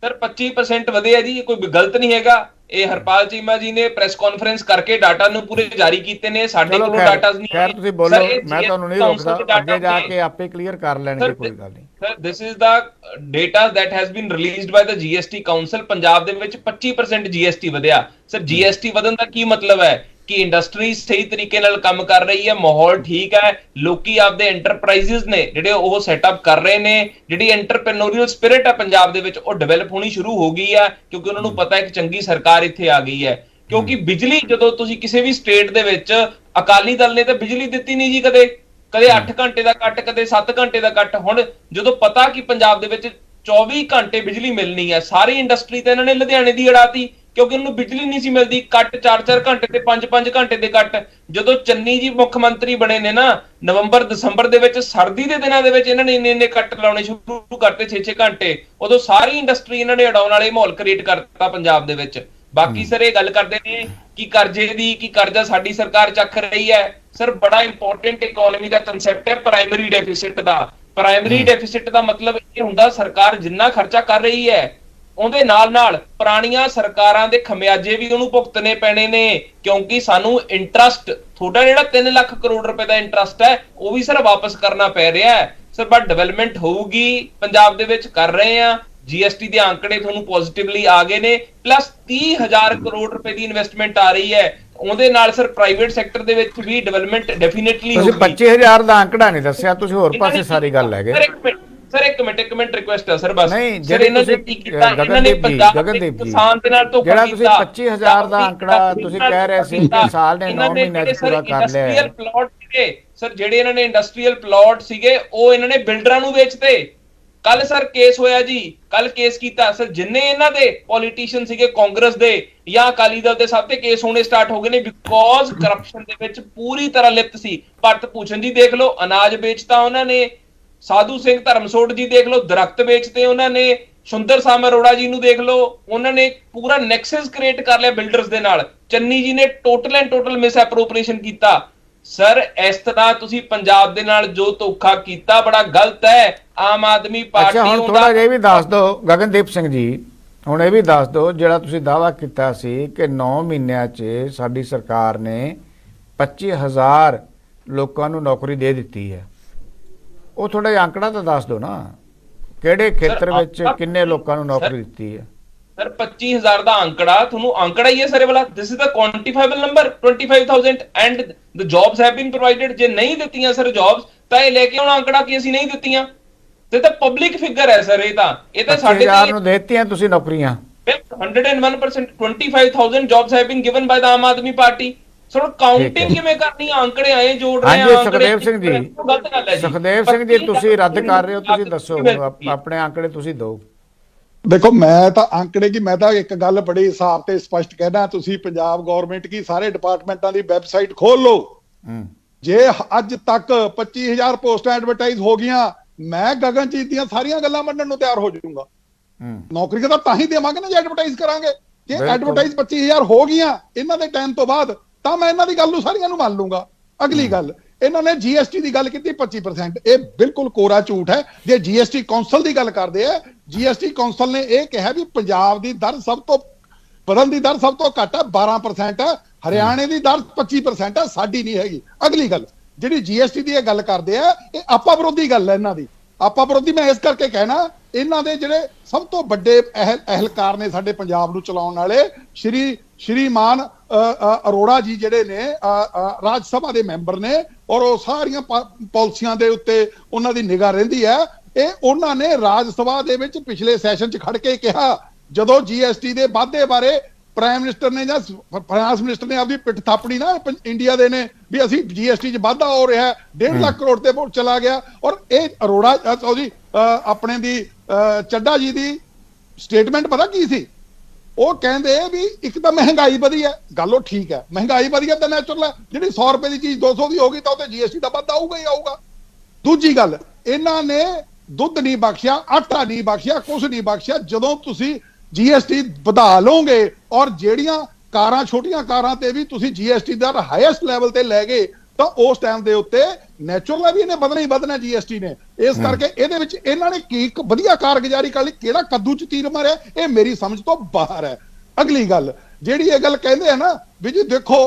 ਸਰ 25% ਵਧਿਆ ਜੀ, ਇਹ ਕੋਈ ਗਲਤ ਨਹੀਂ ਹੈਗਾ। ਇਹ ਹਰਪਾਲ ਚੀਮਾ ਜੀ ਨੇ ਪ੍ਰੈਸ ਕਾਨਫਰੰਸ ਕਰਕੇ ਡਾਟਾ ਨੂੰ ਪੂਰੇ ਜਾਰੀ ਕੀਤੇ ਨੇ, ਸਾਡੇ ਕੋਲ ਡਾਟਾਸ ਨਹੀਂ। ਖੈਰ ਤੁਸੀਂ ਬੋਲੋ, ਮੈਂ ਤੁਹਾਨੂੰ ਨਹੀਂ ਰੋਕਦਾ, ਅੱਗੇ ਜਾ ਕੇ ਆਪੇ ਕਲੀਅਰ ਕਰ ਲੈਣਗੇ, ਕੋਈ ਗੱਲ ਨਹੀਂ। Sir this is the data that has been released by the GST council. Punjab ਦੇ ਵਿੱਚ 25% GST ਵਧਿਆ। ਸਰ GST ਵਧਣ ਦਾ ਕੀ ਮਤਲਬ ਹੈ ਕਿ ਇੰਡਸਟਰੀ ਸਹੀ ਤਰੀਕੇ ਨਾਲ ਕੰਮ ਕਰ ਰਹੀ ਹੈ, ਮਾਹੌਲ ਠੀਕ ਹੈ, ਲੋਕੀ ਆਪਦੇ ਐਂਟਰਪ੍ਰਾਈਜ਼ਸ ਨੇ ਜਿਹੜੇ ਉਹ ਸੈਟਅਪ ਕਰ ਰਹੇ ਨੇ, ਜਿਹੜੀ ਐਂਟਰਪ੍ਰੈਨਿਓਰੀਅਲ ਸਪਿਰਿਟ ਹੈ ਪੰਜਾਬ ਦੇ ਵਿੱਚ ਉਹ ਡਿਵੈਲਪ ਹੋਣੀ ਸ਼ੁਰੂ ਹੋ ਗਈ ਹੈ, ਕਿਉਂਕਿ ਉਹਨਾਂ ਨੂੰ ਪਤਾ ਹੈ ਕਿ ਚੰਗੀ ਸਰਕਾਰ ਇੱਥੇ ਆ ਗਈ ਹੈ। ਕਿਉਂਕਿ ਬਿਜਲੀ ਜਦੋਂ ਤੁਸੀਂ ਕਿਸੇ ਵੀ ਸਟੇਟ ਦੇ ਵਿੱਚ, ਅਕਾਲੀ ਦਲ ਨੇ ਤਾਂ ਬਿਜਲੀ ਦਿੱਤੀ ਨਹੀਂ ਜੀ ਕਦੇ, ਕਦੇ 8 ਘੰਟੇ ਦਾ ਕੱਟ, ਕਦੇ 7 ਘੰਟੇ ਦਾ ਕੱਟ। ਹੁਣ ਜਦੋਂ ਪਤਾ ਕਿ ਪੰਜਾਬ ਦੇ ਵਿੱਚ 24 ਘੰਟੇ ਬਿਜਲੀ ਮਿਲਣੀ ਹੈ, ਸਾਰੀ ਇੰਡਸਟਰੀ ਤੇ ਇਹਨਾਂ ਨੇ ਲੁਧਿਆਣੇ ਦੀ ਅੜਾਤੀ ਕਿਉਂਕਿ ਉਹਨੂੰ ਬਿਜਲੀ ਨਹੀਂ ਸੀ ਮਿਲਦੀ। ਕੱਟ 4-4 ਘੰਟੇ ਤੇ 5-5 ਘੰਟੇ ਦੇ ਕੱਟ। ਜਦੋਂ ਚੰਨੀ ਜੀ ਮੁੱਖ ਮੰਤਰੀ ਬਣੇ ਨੇ ਨਾ, ਨਵੰਬਰ ਦਸੰਬਰ ਦੇ ਵਿੱਚ, ਸਰਦੀ ਦੇ ਦਿਨਾਂ ਦੇ ਵਿੱਚ ਇਹਨਾਂ ਨੇ ਇੰਨੇ ਕੱਟ ਲਾਉਣੇ ਸ਼ੁਰੂ ਕਰਤੇ 6-6 ਘੰਟੇ। ਉਦੋਂ ਸਾਰੀ ਇੰਡਸਟਰੀ ਇਹਨਾਂ ਨੇ ਉਡਾਉਣ ਵਾਲੇ ਮਾਹੌਲ ਕ੍ਰੀਏਟ ਕਰਤਾ ਪੰਜਾਬ ਦੇ ਵਿੱਚ। ਬਾਕੀ ਸਰ ਇਹ ਗੱਲ ਕਰਦੇ ਨੇ ਕਿ ਕਰਜ਼ੇ ਦੀ, ਕਿ ਕਰਜ਼ਾ ਸਾਡੀ ਸਰਕਾਰ ਚੱਕ ਰਹੀ ਹੈ। ਸਰ ਬੜਾ ਇੰਪੋਰਟੈਂਟ ਇਕਨੋਮੀ ਦਾ ਕਨਸੈਪਟ ਹੈ ਪ੍ਰਾਇਮਰੀ ਡੈਫਿਸਿਟ ਦਾ। ਪ੍ਰਾਇਮਰੀ ਡੈਫਿਸਿਟ ਦਾ ਮਤਲਬ ਇਹ ਹੁੰਦਾ ਸਰਕਾਰ ਜਿੰਨਾ ਖਰਚਾ ਕਰ ਰਹੀ ਹੈ ਉਹਦੇ ਨਾਲ ਪੁਰਾਣੀਆਂ ਸਰਕਾਰਾਂ ਦੇ ਖਮਿਆਜੇ ਵੀ ਉਹਨੂੰ ਭੁਗਤਣੇ ਪੈਣੇ ਨੇ, ਕਿਉਂਕਿ ਸਾਨੂੰ ਇੰਟਰਸਟ, ਤੁਹਾਡਾ ਜਿਹੜਾ 3 ਲੱਖ ਕਰੋੜ ਰੁਪਏ ਦਾ ਇੰਟਰਸਟ ਹੈ ਉਹ ਵੀ ਸਰ ਵਾਪਸ ਕਰਨਾ ਪੈ ਰਿਹਾ ਹੈ। ਸਰ ਬਟ ਡਿਵੈਲਪਮੈਂਟ ਹੋਊਗੀ ਪੰਜਾਬ ਦੇ ਵਿੱਚ, ਕਰ ਰਹੇ ਆ। GST ਦੇ ਆંકੜੇ ਤੁਹਾਨੂੰ ਪੋਜ਼ਿਟਿਵਲੀ ਆ ਗਏ ਨੇ, ਪਲੱਸ 30,000 ਕਰੋੜ ਰੁਪਏ ਦੀ ਇਨਵੈਸਟਮੈਂਟ ਆ ਰਹੀ ਹੈ। ਉਹਦੇ ਨਾਲ ਸਰ ਪ੍ਰਾਈਵੇਟ ਸੈਕਟਰ ਦੇ ਵਿੱਚ ਵੀ ਡਿਵੈਲਪਮੈਂਟ ਡੈਫੀਨਿਟਲੀ ਹੋਊਗੀ। ਤੁਸੀਂ 25,000 ਦਾ ਆંકੜਾ ਨਹੀਂ ਦੱਸਿਆ, ਤੁਸੀਂ ਹੋਰ ਪਾਸੇ ਸਾਰੀ ਗੱਲ ਲੈ ਗਏ। ਸਰ ਇੱਕ ਮਿੰਟ ਰਿਕੁਐਸਟ ਹੈ ਸਰ, ਬਸ ਨਹੀਂ, ਸਰ ਇਹਨਾਂ ਨੇ ਕੀ ਕੀਤਾ, ਇਹਨਾਂ ਨੇ ਪੰਜਾਬ ਦੇ ਕਿਸਾਨ ਦੇ ਨਾਲ ਧੋਖਾ ਕੀਤਾ। ਜਿਹੜਾ ਤੁਸੀਂ 25,000 ਦਾ ਆંકੜਾ ਤੁਸੀਂ ਕਹਿ ਰਹੇ ਸੀ ਕਿ ਸਾਲ ਨੇ 9 ਮਹੀਨਿਆਂ ਚ ਪੂਰਾ ਕਰ ਲਿਆ ਹੈ। ਪਲਾਟ ਸੀਗੇ ਸਰ, ਜਿਹੜੇ ਇਹਨਾਂ ਨੇ ਇੰਡਸਟਰੀਅਲ ਪਲਾਟ ਸੀਗੇ ਉਹ ਇਹਨਾਂ ਨੇ ਬਿਲਡਰਾਂ ਨੂੰ ਵੇਚਤੇ। ਕੱਲ ਸਰ ਕੇਸ ਹੋਇਆ ਜੀ, ਕੱਲ ਕੇਸ ਕੀਤਾ ਸਰ, ਜਿੰਨੇ ਇਹਨਾਂ ਦੇ ਪੋਲੀਟੀਸ਼ੀਅਨ ਸੀਗੇ ਕਾਂਗਰਸ ਦੇ ਜਾਂ ਅਕਾਲੀ ਦਲ ਦੇ, ਸਭ ਤੇ ਕੇਸ ਹੋਣੇ ਸਟਾਰਟ ਹੋ ਗਏ ਨੇ, ਬਿਕੋਜ਼ ਕਰਪਸ਼ਨ ਦੇ ਵਿੱਚ ਪੂਰੀ ਤਰ੍ਹਾਂ ਲਿਪਤ ਸੀ। ਭਰਤ ਭੂਸ਼ਣ ਜੀ ਦੇਖ ਲਓ, ਅਨਾਜ ਵੇਚਤਾ ਉਹਨਾਂ ਨੇ। ਸਾਧੂ ਸਿੰਘ ਧਰਮਸੋਤ ਜੀ ਦੇਖ ਲਓ, ਦਰਖਤ ਵੇਚਦੇ ਉਹਨਾਂ ਨੇ। ਸੁੰਦਰ ਸਾਮ ਅਰੋੜਾ ਜੀ ਨੂੰ ਦੇਖ ਲਓ, ਉਹਨਾਂ ਨੇ ਪੂਰਾ ਨੈਕਸਸ ਕ੍ਰੀਏਟ ਕਰ ਲਿਆ ਬਿਲਡਰਸ ਦੇ ਨਾਲ। ਚੰਨੀ ਜੀ ਨੇ ਟੋਟਲ ਐਂਡ ਟੋਟਲ ਮਿਸ ਐਪਰੋਪਰੀਏਸ਼ਨ ਕੀਤਾ। ਸਰ ਇਸ ਤਰ੍ਹਾਂ ਤੁਸੀਂ ਪੰਜਾਬ ਦੇ ਨਾਲ ਜੋ ਧੋਖਾ ਕੀਤਾ ਬੜਾ ਗਲਤ ਹੈ। ਆਮ ਆਦਮੀ ਪਾਰਟੀ ਅੱਛਾ, ਹੁਣ ਥੋੜਾ ਜਿਹਾ ਵੀ ਦੱਸ ਦਿਓ ਗਗਨਦੀਪ ਸਿੰਘ ਜੀ, ਹੁਣ ਇਹ ਵੀ ਦੱਸ ਦਿਓ ਜਿਹੜਾ ਤੁਸੀਂ ਦਾਅਵਾ ਕੀਤਾ ਸੀ ਕਿ 9 ਮਹੀਨਿਆਂ 'ਚ ਸਾਡੀ ਸਰਕਾਰ ਨੇ 25,000 ਲੋਕਾਂ ਨੂੰ ਨੌਕਰੀ ਦੇ ਦਿੱਤੀ ਹੈ, ਉਹ ਥੋੜਾ ਜਿਹਾ ਆંકੜਾ ਤਾਂ ਦੱਸ ਦਿਓ ਨਾ, ਕਿਹੜੇ ਖੇਤਰ ਵਿੱਚ ਕਿੰਨੇ ਲੋਕਾਂ ਨੂੰ ਨੌਕਰੀ ਦਿੱਤੀ ਹੈ? ਸਰ 25,000 ਦਾ ਆંકੜਾ ਤੁਹਾਨੂੰ ਆંકੜਾ ਹੀ ਹੈ ਸਰ, ਇਹ ਵਾਲਾ this is the quantifiable number 25,000 and the jobs have been provided. ਜੇ ਨਹੀਂ ਦਿੱਤੀਆਂ ਸਰ ਜੌਬਸ ਤਾਂ ਇਹ ਲੈ ਕੇ ਆਉਣਾ ਆંકੜਾ ਕਿ ਅਸੀਂ ਨਹੀਂ ਦਿੱਤੀਆਂ, ਤੇ ਤਾਂ ਪਬਲਿਕ ਫਿਗਰ ਹੈ ਸਰ। ਇਹ ਤਾਂ ਸਾਡੇ 25,000 ਨੂੰ ਦਿੱਤੀਆਂ ਤੁਸੀਂ ਨੌਕਰੀਆਂ। 101% 25,000 jobs have bean given ਬਾय the Aam Aadmi party. So counting ਕਿਵੇਂ ਕਰਨੀ ਆ, ਆંકੜੇ ਆਏ ਜੋੜ ਰਹੇ ਆ। ਹਾਂਜੀ ਸੁਖਦੇਵ ਸਿੰਘ ਜੀ, ਸੁਖਦੇਵ ਸਿੰਘ ਜੀ ਤੁਸੀਂ ਰੱਦ ਕਰ ਰਹੇ ਹੋ, ਤੁਸੀਂ ਦੱਸੋ ਆਪਣੇ ਆંકੜੇ ਤੁਸੀਂ ਦਿਓ। ਦੇਖੋ ਮੈਂ ਤਾਂ ਆંકੜੇ ਕੀ, ਮੈਂ ਤਾਂ ਇੱਕ ਗੱਲ ਬੜੀ ਸਾਫ਼ ਤੇ ਸਪਸ਼ਟ ਕਹਿਣਾ, ਤੁਸੀਂ ਪੰਜਾਬ ਗਵਰਨਮੈਂਟ ਕੀ ਸਾਰੇ ਡਿਪਾਰਟਮੈਂਟਾਂ ਦੀ ਵੈਬਸਾਈਟ ਖੋਲ ਲਓ। ਜੇ ਅੱਜ ਤੱਕ 25,000 ਪੋਸਟਾਂ ਐਡਵਰਟਾਈਜ਼ ਹੋ ਗਈਆਂ, ਮੈਂ ਗਗਨਜੀਤ ਦੀਆਂ ਸਾਰੀਆਂ ਗੱਲਾਂ ਮੰਨਣ ਨੂੰ ਤਿਆਰ ਹੋ ਜਾਊਂਗਾ। ਨੌਕਰੀਆਂ ਤਾਂ ਹੀ ਦੇਵਾਂਗੇ ਨਾ ਜੇ ਐਡਵਰਟਾਈਜ਼ ਕਰਾਂਗੇ। ਜੇ ਐਡਵਰਟਾਈਜ਼ 25,000 ਹੋ ਗਈਆਂ ਇਹਨਾਂ ਦੇ ਟਾਈਮ ਤੋਂ ਬਾਅਦ, ਤਾਂ ਮੈਂ ਇਹਨਾਂ ਦੀ ਗੱਲ ਨੂੰ ਸਾਰੀਆਂ ਨੂੰ ਮੰਨ ਲੂੰਗਾ। ਅਗਲੀ ਗੱਲ, ਇਹਨਾਂ ਨੇ GST ਦੀ ਗੱਲ ਕੀਤੀ 25%, ਇਹ ਬਿਲਕੁਲ ਕੋਰਾ ਝੂਠ ਹੈ। ਜੇ GST ਕੌਂਸਲ ਦੀ ਗੱਲ ਕਰਦੇ ਆ, GST ਕੌਂਸਲ ਨੇ ਇਹ ਕਿਹਾ ਵੀ ਪੰਜਾਬ ਦੀ ਦਰ ਸਭ ਤੋਂ ਵਧਣ ਦੀ ਦਰ ਸਭ ਤੋਂ ਘੱਟ ਹੈ, 12% ਹੈ। ਹਰਿਆਣੇ ਦੀ ਦਰ 25% ਹੈ, ਸਾਡੀ ਨਹੀਂ ਹੈਗੀ। ਅਗਲੀ ਗੱਲ, ਜਿਹੜੀ GST ਦੀ ਇਹ ਗੱਲ ਕਰਦੇ ਆ, ਇਹ ਆਪਾ ਵਿਰੋਧੀ ਗੱਲ ਹੈ ਇਹਨਾਂ ਦੀ। ਆਪਾ ਵਿਰੋਧੀ ਮੈਂ ਇਸ ਕਰਕੇ ਕਹਿਣਾ, ਇਹਨਾਂ ਦੇ ਜਿਹੜੇ ਸਭ ਤੋਂ ਵੱਡੇ ਅਹਿਲਕਾਰ ਨੇ ਸਾਡੇ ਪੰਜਾਬ ਨੂੰ ਚਲਾਉਣ ਵਾਲੇ, ਸ਼੍ਰੀਮਾਨ ਅਰੋੜਾ ਜੀ ਜਿਹੜੇ ਨੇ ਰਾਜ ਸਭਾ ਦੇ ਮੈਂਬਰ ਨੇ, ਔਰ ਉਹ ਸਾਰੀਆਂ ਪਾਲਿਸੀਆਂ ਦੇ ਉੱਤੇ ਉਹਨਾਂ ਦੀ ਨਿਗਾਹ ਰਹਿੰਦੀ ਹੈ। ਇਹ ਉਹਨਾਂ ਨੇ ਰਾਜ ਸਭਾ ਦੇ ਵਿੱਚ ਪਿਛਲੇ ਸੈਸ਼ਨ 'ਚ ਖੜ ਕੇ ਕਿਹਾ, ਜਦੋਂ GST ਦੇ ਵਾਧੇ ਬਾਰੇ ਪ੍ਰਾਈਮ ਮਿਨਿਸਟਰ ਨੇ ਜਾਂ ਫਾਈਨਾਂਸ ਮਿਨਿਸਟਰ ਨੇ ਆਪਦੀ ਪਿੱਠ ਥਾਪੜੀ ਨਾ ਇੰਡੀਆ ਦੇ ਨੇ ਵੀ ਅਸੀਂ GST 'ਚ ਵਾਧਾ ਹੋ ਰਿਹਾ, 1.5 ਲੱਖ ਕਰੋੜ ਤੇ ਚਲਾ ਗਿਆ। ਔਰ ਇਹ ਅਰੋੜਾ ਉਹਦੀ ਆਪਣੇ ਦੀ ਚੱਡਾ ਜੀ ਦੀ ਸਟੇਟਮੈਂਟ ਪਤਾ ਕੀ ਸੀ? ਉਹ ਕਹਿੰਦੇ ਵੀ ਇੱਕ ਤਾਂ ਮਹਿੰਗਾਈ ਵਧੀ ਹੈ, ਗੱਲ ਉਹ ਠੀਕ ਹੈ, ਮਹਿੰਗਾਈ ਵਧੀ ਹੈ ਤਾਂ ਨੈਚੁਰਲ ਹੈ, ਜਿਹੜੀ 100 ਰੁਪਏ ਦੀ ਚੀਜ਼ 200 ਦੀ ਹੋਗੀ ਤਾਂ ਉਹ ਤੇ GST ਦਾ ਵਾਧਾ ਆਊਗਾ ਹੀ ਆਊਗਾ। ਦੂਜੀ ਗੱਲ, ਇਹਨਾਂ ਨੇ ਦੁੱਧ ਨਹੀਂ ਬਖਸ਼ਿਆ, ਆਟਾ ਨਹੀਂ ਬਖਸ਼ਿਆ, ਕੁਝ ਨਹੀਂ ਬਖਸ਼ਿਆ। ਜਦੋਂ ਤੁਸੀਂ GST ਵਧਾ ਲਓਗੇ, ਔਰ ਜਿਹੜੀਆਂ ਕਾਰਾਂ, ਛੋਟੀਆਂ ਕਾਰਾਂ ਤੇ ਵੀ ਤੁਸੀਂ GST ਦਾ ਹਾਈਐਸਟ ਲੈਵਲ ਤੇ ਲੈ ਗਏ, ਤਾਂ ਉਸ ਟਾਈਮ ਦੇ ਉੱਤੇ ਨੈਚੁਰਲ ਹੈ ਵੀ ਇਹਨੇ ਵਧਣਾ ਹੀ ਵਧਣਾ GST ਨੇ। ਇਸ ਕਰਕੇ ਇਹਦੇ ਵਿੱਚ ਇਹਨਾਂ ਨੇ ਕੀ ਇੱਕ ਵਧੀਆ ਕਾਰਗੁਜ਼ਾਰੀ ਕਰ ਲਈ, ਕਿਹੜਾ ਕੱਦੂ ਚ ਤੀਰ ਮਾਰਿਆ, ਇਹ ਮੇਰੀ ਸਮਝ ਤੋਂ ਬਾਹਰ ਹੈ। ਅਗਲੀ ਗੱਲ ਜਿਹੜੀ ਇਹ ਗੱਲ ਕਹਿੰਦੇ ਆ ਨਾ ਵੀ ਜੀ ਦੇਖੋ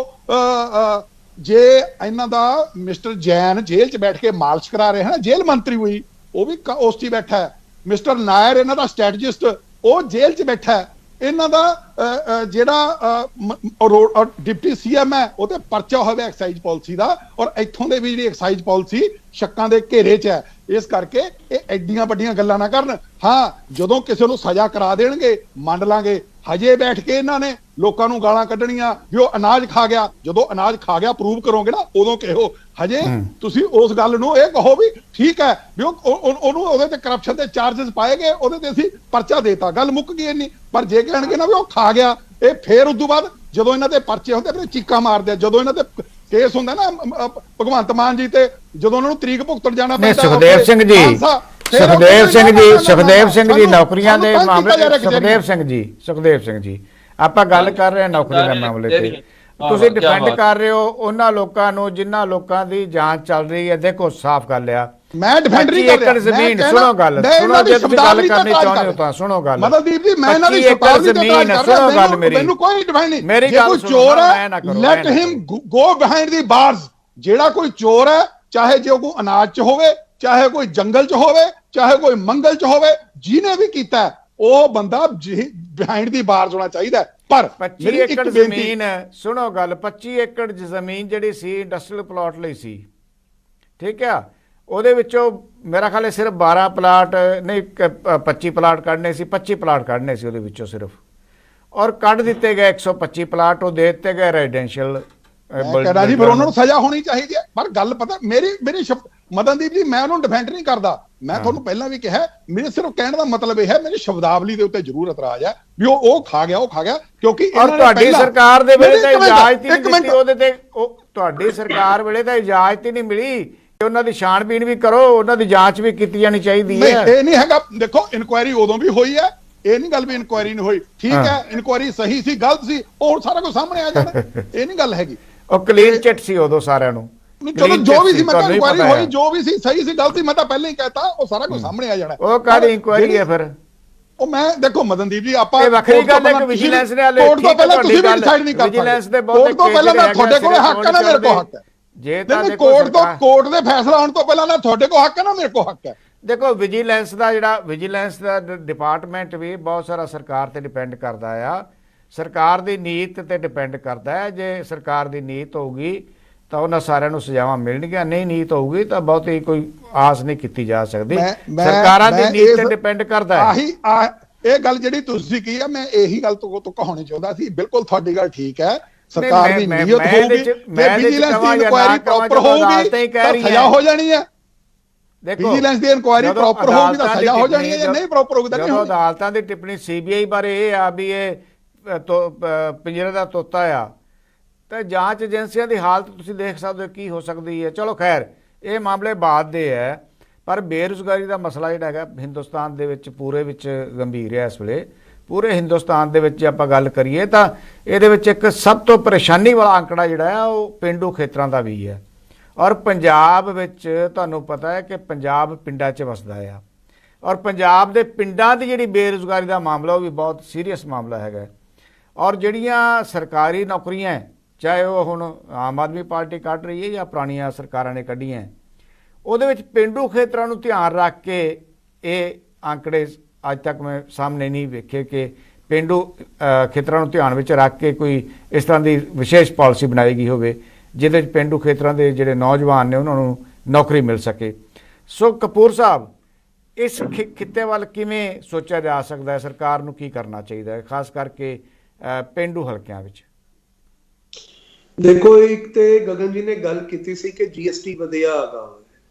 ਜੇ ਇਹਨਾਂ ਦਾ ਮਿਸਟਰ ਜੈਨ ਜੇਲ੍ਹ 'ਚ ਬੈਠ ਕੇ ਮਾਲਸ਼ ਕਰਾ ਰਹੇ ਹਨ, ਜੇਲ੍ਹ ਮੰਤਰੀ ਹੋਈ ਉਹ ਵੀ ਉਸ 'ਚ ਹੀ ਬੈਠਾ ਹੈ। ਮਿਸਟਰ ਨਾਇਰ ਇਹਨਾਂ ਦਾ ਸਟ੍ਰੈਟਜਿਸਟ ਉਹ ਜੇਲ੍ਹ 'ਚ ਬੈਠਾ ਹੈ। ਇਹਨਾਂ ਦਾ ਜਿਹੜਾ ਡਿਪਟੀ CM ਹੈ ਉਹ ਤੇ ਪਰਚਾ ਹੋਵੇ ਐਕਸਾਈਜ਼ ਪਾਲਿਸੀ ਦਾ, ਔਰ ਇੱਥੋਂ ਦੇ ਵੀ ਜਿਹੜੀ ਐਕਸਾਈਜ਼ ਪਾਲਿਸੀ ਸ਼ੱਕਾਂ ਦੇ ਘੇਰੇ 'ਚ ਹੈ। ਇਸ ਕਰਕੇ ਇਹ ਐਡੀਆਂ ਵੱਡੀਆਂ ਗੱਲਾਂ ਨਾ ਕਰਨ। ਹਾਂ, ਜਦੋਂ ਕਿਸੇ ਨੂੰ ਸਜ਼ਾ ਕਰਾ ਦੇਣਗੇ ਮੰਨ ਲਾਂਗੇ। ਹਜੇ ਬੈਠ ਕੇ ਇਹਨਾਂ ਨੇ ਲੋਕਾਂ ਨੂੰ ਗਾਲਾਂ ਕੱਢਣੀਆਂ ਵੀ ਉਹ ਅਨਾਜ ਖਾ ਗਿਆ। ਜਦੋਂ ਅਨਾਜ ਖਾ ਗਿਆ ਪ੍ਰੂਵ ਕਰੋਗੇ ਨਾ ਉਦੋਂ ਕਹੋ। ਹਜੇ ਤੁਸੀਂ ਉਸ ਗੱਲ ਨੂੰ ਇਹ ਕਹੋ ਵੀ ਠੀਕ ਹੈ ਵੀ ਉਹਨੂੰ ਉਹਦੇ ਤੇ ਕਰਪਸ਼ਨ ਦੇ ਚਾਰजेस ਪਾਏ ਗਏ, ਉਹਦੇ ਤੇ ਅਸੀਂ ਪਰਚਾ ਦੇਤਾ, ਗੱਲ ਮੁੱਕ ਗਈ ਇੰਨੀ। ਪਰ ਜੇ ਕਹਿਣਗੇ ਨਾ ਵੀ ਉਹ ਖਾ ਗਿਆ, ਇਹ ਫੇਰ ਉਦੋਂ ਬਾਅਦ ਜਦੋਂ ਇਹਨਾਂ ਦੇ ਪਰਚੇ ਹੁੰਦੇ ਫਿਰ ਚੀਕਾਂ ਮਾਰਦੇ ਆ। ਜਦੋਂ ਇਹਨਾਂ ਤੇ ਕੇਸ ਹੁੰਦਾ ਨਾ ਭਗਵੰਤ ਮਾਨ ਜੀ ਤੇ, ਜਦੋਂ ਉਹਨਾਂ ਨੂੰ ਤਰੀਕ ਭੁਗਤਣ ਜਾਣਾ ਪੈਂਦਾ। ਸੁਖਦੇਵ ਸਿੰਘ ਜੀ ਨੌਕਰੀਆਂ ਦੇ ਮਾਮਲੇ, ਸੁਖਦੇਵ ਸਿੰਘ ਜੀ ਆਪਾਂ ਗੱਲ ਕਰ ਰਹੇ ਹਾਂ ਨੌਕਰੀ ਦੇ ਮਾਮਲੇ ਤੇ। ਤੁਸੀਂ ਡਿਫੈਂਡ ਕਰ ਰਹੇ ਹੋ ਉਹਨਾਂ ਲੋਕਾਂ ਨੂੰ ਜਿਨ੍ਹਾਂ ਲੋਕਾਂ ਦੀ ਜਾਂਚ ਚੱਲ ਰਹੀ ਹੈ। ਦੇਖੋ ਸਾਫ਼ ਗੱਲ ਆ, ਮੈਂ ਡਿਫੈਂਡ ਨਹੀਂ ਕਰ ਰਿਹਾ। ਏਕੜ ਜ਼ਮੀਨ ਸੁਣੋ ਗੱਲ, ਸੁਣੋ ਜੇ ਤੁਸੀਂ ਗੱਲ ਕਰਨੀ ਚਾਹੁੰਦੇ ਹੋ ਤਾਂ ਸੁਣੋ ਗੱਲ। ਮਤਲਬਦੀਪ ਜੀ ਮੈਂ ਇਹਨਾਂ ਦੀ ਸਰਕਾਰ ਦੀ ਜ਼ਮੀਨ ਸੁਣੋ ਗੱਲ ਮੇਰੀ, ਮੈਨੂੰ ਕੋਈ ਡਿਫੈਂਡ ਨਹੀਂ। ਮੇਰੀ ਗੱਲ ਸੁਣੋ, ਚੋਰ ਹੈ let him go behind the ਬਾਰਸ। ਜਿਹੜਾ ਕੋਈ ਚੋਰ ਹੈ, ਚਾਹੇ ਜੇ ਕੋਈ ਅਨਾਜ 'ਚ ਹੋਵੇ, ਚਾਹੇ ਕੋਈ ਜੰਗਲ 'ਚ ਹੋਵੇ, ਚਾਹੇ ਕੋਈ ਮੰਗਲ 'ਚ ਹੋਵੇ, ਜਿਹਨੇ ਵੀ ਕੀਤਾ ਉਹ ਬੰਦਾ ਬਿਹਾਈਂਡ ਦੀ ਬਾਰਸ ਹੋਣਾ ਚਾਹੀਦਾ। ਪਰ 25 ਏਕੜ ਜ਼ਮੀਨ, ਸੁਣੋ ਗੱਲ, 25 ਏਕੜ ਜ਼ਮੀਨ ਜਿਹੜੀ ਸੀ ਇੰਡਸਟਰੀਅਲ ਪਲਾਟ ਲਈ ਸੀ, ਠੀਕ ਆ। ਉਹਦੇ ਵਿੱਚੋਂ ਮੇਰਾ ਖਿਆਲ ਹੈ ਸਿਰਫ 12 ਪਲਾਟ ਨਹੀਂ 25 ਪਲਾਟ ਕੱਢਨੇ ਸੀ, 25 ਪਲਾਟ ਕੱਢਨੇ ਸੀ ਉਹਦੇ ਵਿੱਚੋਂ ਸਿਰਫ, ਔਰ ਕੱਢ ਦਿੱਤੇ ਗਏ 125 ਪਲਾਟ ਉਹ ਦੇ ਦਿੱਤੇ ਗਏ ਰੈਜ਼ੀਡੈਂਸ਼ੀਅਲ। ਕਹਿੰਦਾ ਜੀ ਫਿਰ ਉਹਨਾਂ ਨੂੰ ਸਜ਼ਾ ਹੋਣੀ ਚਾਹੀਦੀ ਹੈ। ਪਰ ਗੱਲ ਪਤਾ ਮੇਰੀ ਮਦਨਦੀਪ ਜੀ, ਮੈਂ ਉਹਨੂੰ ਡਿਫੈਂਡ ਨਹੀਂ ਕਰਦਾ। ਮੈਂ ਤੁਹਾਨੂੰ ਪਹਿਲਾਂ ਵੀ ਕਿਹਾ, ਮੇਰੇ ਸਿਰਫ ਕਹਿਣ ਦਾ ਮਤਲਬ ਇਹ ਹੈ ਮੇਰੀ ਸ਼ਬਦਾਵਲੀ ਦੇ ਉੱਤੇ ਜ਼ਰੂਰ ਇਤਰਾਜ਼ ਹੈ ਵੀ ਉਹ ਖਾ ਗਿਆ, ਉਹ ਖਾ ਗਿਆ, ਕਿਉਂਕਿ ਤੁਹਾਡੀ ਸਰਕਾਰ ਦੇ ਵੇਲੇ ਤਾਂ ਇਜਾਜ਼ਤ ਹੀ ਨਹੀਂ ਦਿੱਤੀ ਉਹਦੇ ਤੇ। ਤੁਹਾਡੀ ਸਰਕਾਰ ਵੇਲੇ ਤਾਂ ਇਜਾਜ਼ਤ ਹੀ ਨਹੀਂ ਮਿਲੀ। ਉਹਨਾਂ ਦੀ ਛਾਣਬੀਣ ਵੀ ਕਰੋ, ਉਹਨਾਂ ਦੀ ਜਾਂਚ ਵੀ ਕੀਤੀ ਜਾਣੀ ਚਾਹੀਦੀ ਹੈ। ਇਹ ਨਹੀਂ ਹੈਗਾ, ਦੇਖੋ ਇਨਕੁਆਇਰੀ ਉਦੋਂ ਵੀ ਹੋਈ ਹੈ, ਇਹ ਨਹੀਂ ਗੱਲ ਵੀ ਇਨਕੁਆਇਰੀ ਨਹੀਂ ਹੋਈ। ਠੀਕ ਹੈ, ਇਨਕੁਆਇਰੀ ਸਹੀ ਸੀ ਗਲਤ ਸੀ ਉਹ ਸਾਰਾ ਕੁਝ ਸਾਹਮਣੇ ਆ ਜਾਣਾ, ਇਹ ਨਹੀਂ ਗੱਲ ਹੈਗੀ। ਉਹ ਕਲੀਨ ਚਿੱਟ ਸੀ ਉਦੋਂ ਸਾਰਿਆਂ ਨੂੰ। ਚਲੋ ਜੋ ਵੀ ਸੀ, ਮੈਂ ਤਾਂ ਇਨਕੁਆਇਰੀ ਹੋਈ, ਜੋ ਵੀ ਸੀ ਸਹੀ ਸੀ ਗਲਤ ਸੀ, ਮੈਂ ਤਾਂ ਪਹਿਲਾਂ ਹੀ ਕਹਿਤਾ ਉਹ ਸਾਰਾ ਕੁਝ ਸਾਹਮਣੇ ਆ ਜਾਣਾ। ਉਹ ਕਾਹਦੀ ਇਨਕੁਆਇਰੀ ਹੈ ਫਿਰ? ਉਹ ਮੈਂ ਦੇਖੋ ਮਦਨਦੀਪ ਜੀ, ਆਪਾਂ ਇਹ ਵੱਖਰੀ ਗੱਲ ਹੈ ਕਿ ਵਿਜੀਲੈਂਸ ਨੇ ਹਲੇ ਕੋਰਟ ਤੋਂ ਪਹਿਲਾਂ ਤੁਸੀਂ ਵੀ ਡਿਸਾਈਡ ਨਹੀਂ ਕਰ ਸਕਦੇ। ਵਿਜੀਲੈਂਸ ਦੇ ਬਹੁਤ ਕੋਰਟ ਤੋਂ ਪਹਿਲਾਂ ਨਾ ਤੁਹਾਡੇ ਕੋਲ ਹੱਕ ਹੈ ਨਾ ਮੇਰੇ ਕੋਲ ਹੱਕ ਹੈ। ਜੇ ਤਾਂ ਕੋਰਟ ਦੇ ਫੈਸਲਾ ਆਉਣ ਤੋਂ ਪਹਿਲਾਂ ਨਾ ਤੁਹਾਡੇ ਕੋਲ ਹੱਕ ਹੈ ਨਾ ਮੇਰੇ ਕੋਲ ਹੱਕ ਹੈ। ਦੇਖੋ ਵਿਜੀਲੈਂਸ ਦਾ ਡਿਪਾਰਟਮੈਂਟ ਵੀ ਬਹੁਤ ਸਾਰਾ ਸਰਕਾਰ ਤੇ ਡਿਪੈਂਡ ਕਰਦਾ ਆ, ਸਰਕਾਰ ਦੀ ਨੀਤ ਤੇ ਡਿਪੈਂਡ ਕਰਦਾ ਹੈ। ਜੇ ਸਰਕਾਰ ਦੀ ਨੀਤ ਹੋਊਗੀ ਤਾਂ ਉਹਨਾਂ ਸਾਰਿਆਂ ਨੂੰ ਸਜ਼ਾਵਾਂ ਮਿਲਣਗੀਆਂ, ਨਹੀਂ ਨੀਤ ਹੋਊਗੀ ਤਾਂ ਬਹੁਤੀ ਕੋਈ ਆਸ ਨਹੀਂ ਕੀਤੀ ਜਾ ਸਕਦੀ। ਸਰਕਾਰਾਂ ਦੀ ਨੀਤ ਤੇ ਡਿਪੈਂਡ ਕਰਦਾ ਹੈ। ਇਹ ਗੱਲ ਜਿਹੜੀ ਤੁਸੀਂ ਕੀ ਹੈ, ਮੈਂ ਇਹੀ ਗੱਲ ਤੋਂ ਕਹਾਉਣੀ ਚਾਹੁੰਦਾ ਸੀ। ਬਿਲਕੁਲ ਤੁਹਾਡੀ ਗੱਲ ਠੀਕ ਹੈ, ਸਰਕਾਰ ਦੀ ਨੀਅਤ ਹੋਊਗੀ, ਵਿਜੀਲੈਂਸ ਦੀ ਇਨਕੁਆਇਰੀ ਪ੍ਰੋਪਰ ਹੋਊਗੀ ਤਾਂ ਸਜ਼ਾ ਹੋ ਜਾਣੀ ਹੈ। ਦੇਖੋ ਵਿਜੀਲੈਂਸ ਦੀ ਇਨਕੁਆਇਰੀ ਪ੍ਰੋਪਰ ਹੋਊਗੀ ਤਾਂ ਸਜ਼ਾ ਹੋ ਜਾਣੀ ਹੈ, ਜੇ ਨਹੀਂ ਪ੍ਰੋਪਰ ਹੋਊਗੀ ਤਾਂ ਨਹੀਂ ਹੋਣੀ। ਅਦਾਲਤਾਂ ਦੀ ਟਿੱਪਣੀ CBI ਬਾਰੇ ਇਹ ਆ ਵੀ ਇਹ ਪਿੰਜਰੇ ਦਾ ਤੋਤਾ ਆ, ਤਾਂ ਜਾਂਚ ਏਜੰਸੀਆਂ ਦੀ ਹਾਲਤ ਤੁਸੀਂ ਦੇਖ ਸਕਦੇ ਹੋ ਕੀ ਹੋ ਸਕਦੀ ਹੈ। ਚਲੋ ਖੈਰ ਇਹ ਮਾਮਲੇ ਬਾਅਦ ਦੇ ਹੈ, ਪਰ ਬੇਰੁਜ਼ਗਾਰੀ ਦਾ ਮਸਲਾ ਜਿਹੜਾ ਹੈਗਾ ਹਿੰਦੁਸਤਾਨ ਦੇ ਵਿੱਚ ਪੂਰੇ ਵਿੱਚ ਗੰਭੀਰ ਹੈ ਇਸ ਵੇਲੇ। ਪੂਰੇ ਹਿੰਦੁਸਤਾਨ ਦੇ ਵਿੱਚ ਜੇ ਆਪਾਂ ਗੱਲ ਕਰੀਏ ਤਾਂ ਇਹਦੇ ਵਿੱਚ ਇੱਕ ਸਭ ਤੋਂ ਪਰੇਸ਼ਾਨੀ ਵਾਲਾ ਅੰਕੜਾ ਜਿਹੜਾ ਹੈ ਉਹ ਪੇਂਡੂ ਖੇਤਰਾਂ ਦਾ ਵੀ ਹੈ। ਔਰ ਪੰਜਾਬ ਵਿੱਚ ਤੁਹਾਨੂੰ ਪਤਾ ਹੈ ਕਿ ਪੰਜਾਬ ਪਿੰਡਾਂ 'ਚ ਵਸਦਾ ਆ, ਔਰ ਪੰਜਾਬ ਦੇ ਪਿੰਡਾਂ ਦੀ ਜਿਹੜੀ ਬੇਰੁਜ਼ਗਾਰੀ ਦਾ ਮਾਮਲਾ ਉਹ ਵੀ ਬਹੁਤ ਸੀਰੀਅਸ ਮਾਮਲਾ ਹੈਗਾ। ਔਰ ਜਿਹੜੀਆਂ ਸਰਕਾਰੀ ਨੌਕਰੀਆਂ ਚਾਹੇ ਉਹ ਹੁਣ ਆਮ ਆਦਮੀ ਪਾਰਟੀ ਕੱਢ ਰਹੀ ਹੈ ਜਾਂ ਪੁਰਾਣੀਆਂ ਸਰਕਾਰਾਂ ਨੇ ਕੱਢੀਆਂ, ਉਹਦੇ ਵਿੱਚ ਪੇਂਡੂ ਖੇਤਰਾਂ ਨੂੰ ਧਿਆਨ ਰੱਖ ਕੇ ਇਹ ਅੰਕੜੇ ਅੱਜ ਤੱਕ ਮੈਂ ਸਾਹਮਣੇ ਨਹੀਂ ਵੇਖੇ ਕਿ ਪੇਂਡੂ ਖੇਤਰਾਂ ਨੂੰ ਧਿਆਨ ਵਿੱਚ ਰੱਖ ਕੇ ਕੋਈ ਇਸ ਤਰ੍ਹਾਂ ਦੀ ਵਿਸ਼ੇਸ਼ ਪਾਲਿਸੀ ਬਣਾਈ ਗਈ ਹੋਵੇ ਜਿਹਦੇ ਵਿੱਚ ਪੇਂਡੂ ਖੇਤਰਾਂ ਦੇ ਜਿਹੜੇ ਨੌਜਵਾਨ ਨੇ ਉਹਨਾਂ ਨੂੰ ਨੌਕਰੀ ਮਿਲ ਸਕੇ। ਸੋ ਕਪੂਰ ਸਾਹਿਬ, ਇਸ ਖਿੱਤੇ ਵੱਲ ਕਿਵੇਂ ਸੋਚਿਆ ਜਾ ਸਕਦਾ ਹੈ? ਸਰਕਾਰ ਨੂੰ ਕੀ ਕਰਨਾ ਚਾਹੀਦਾ ਹੈ ਖਾਸ ਕਰਕੇ ਪੇਂਡੂ ਹਲਕਿਆਂ ਵਿੱਚ? ਦੇਖੋ, ਇੱਕ ਤੇ ਗਗਨ ਜੀ ਨੇ ਗੱਲ ਕੀਤੀ ਸੀ ਕਿ GST ਵਧਿਆ ਹੈਗਾ।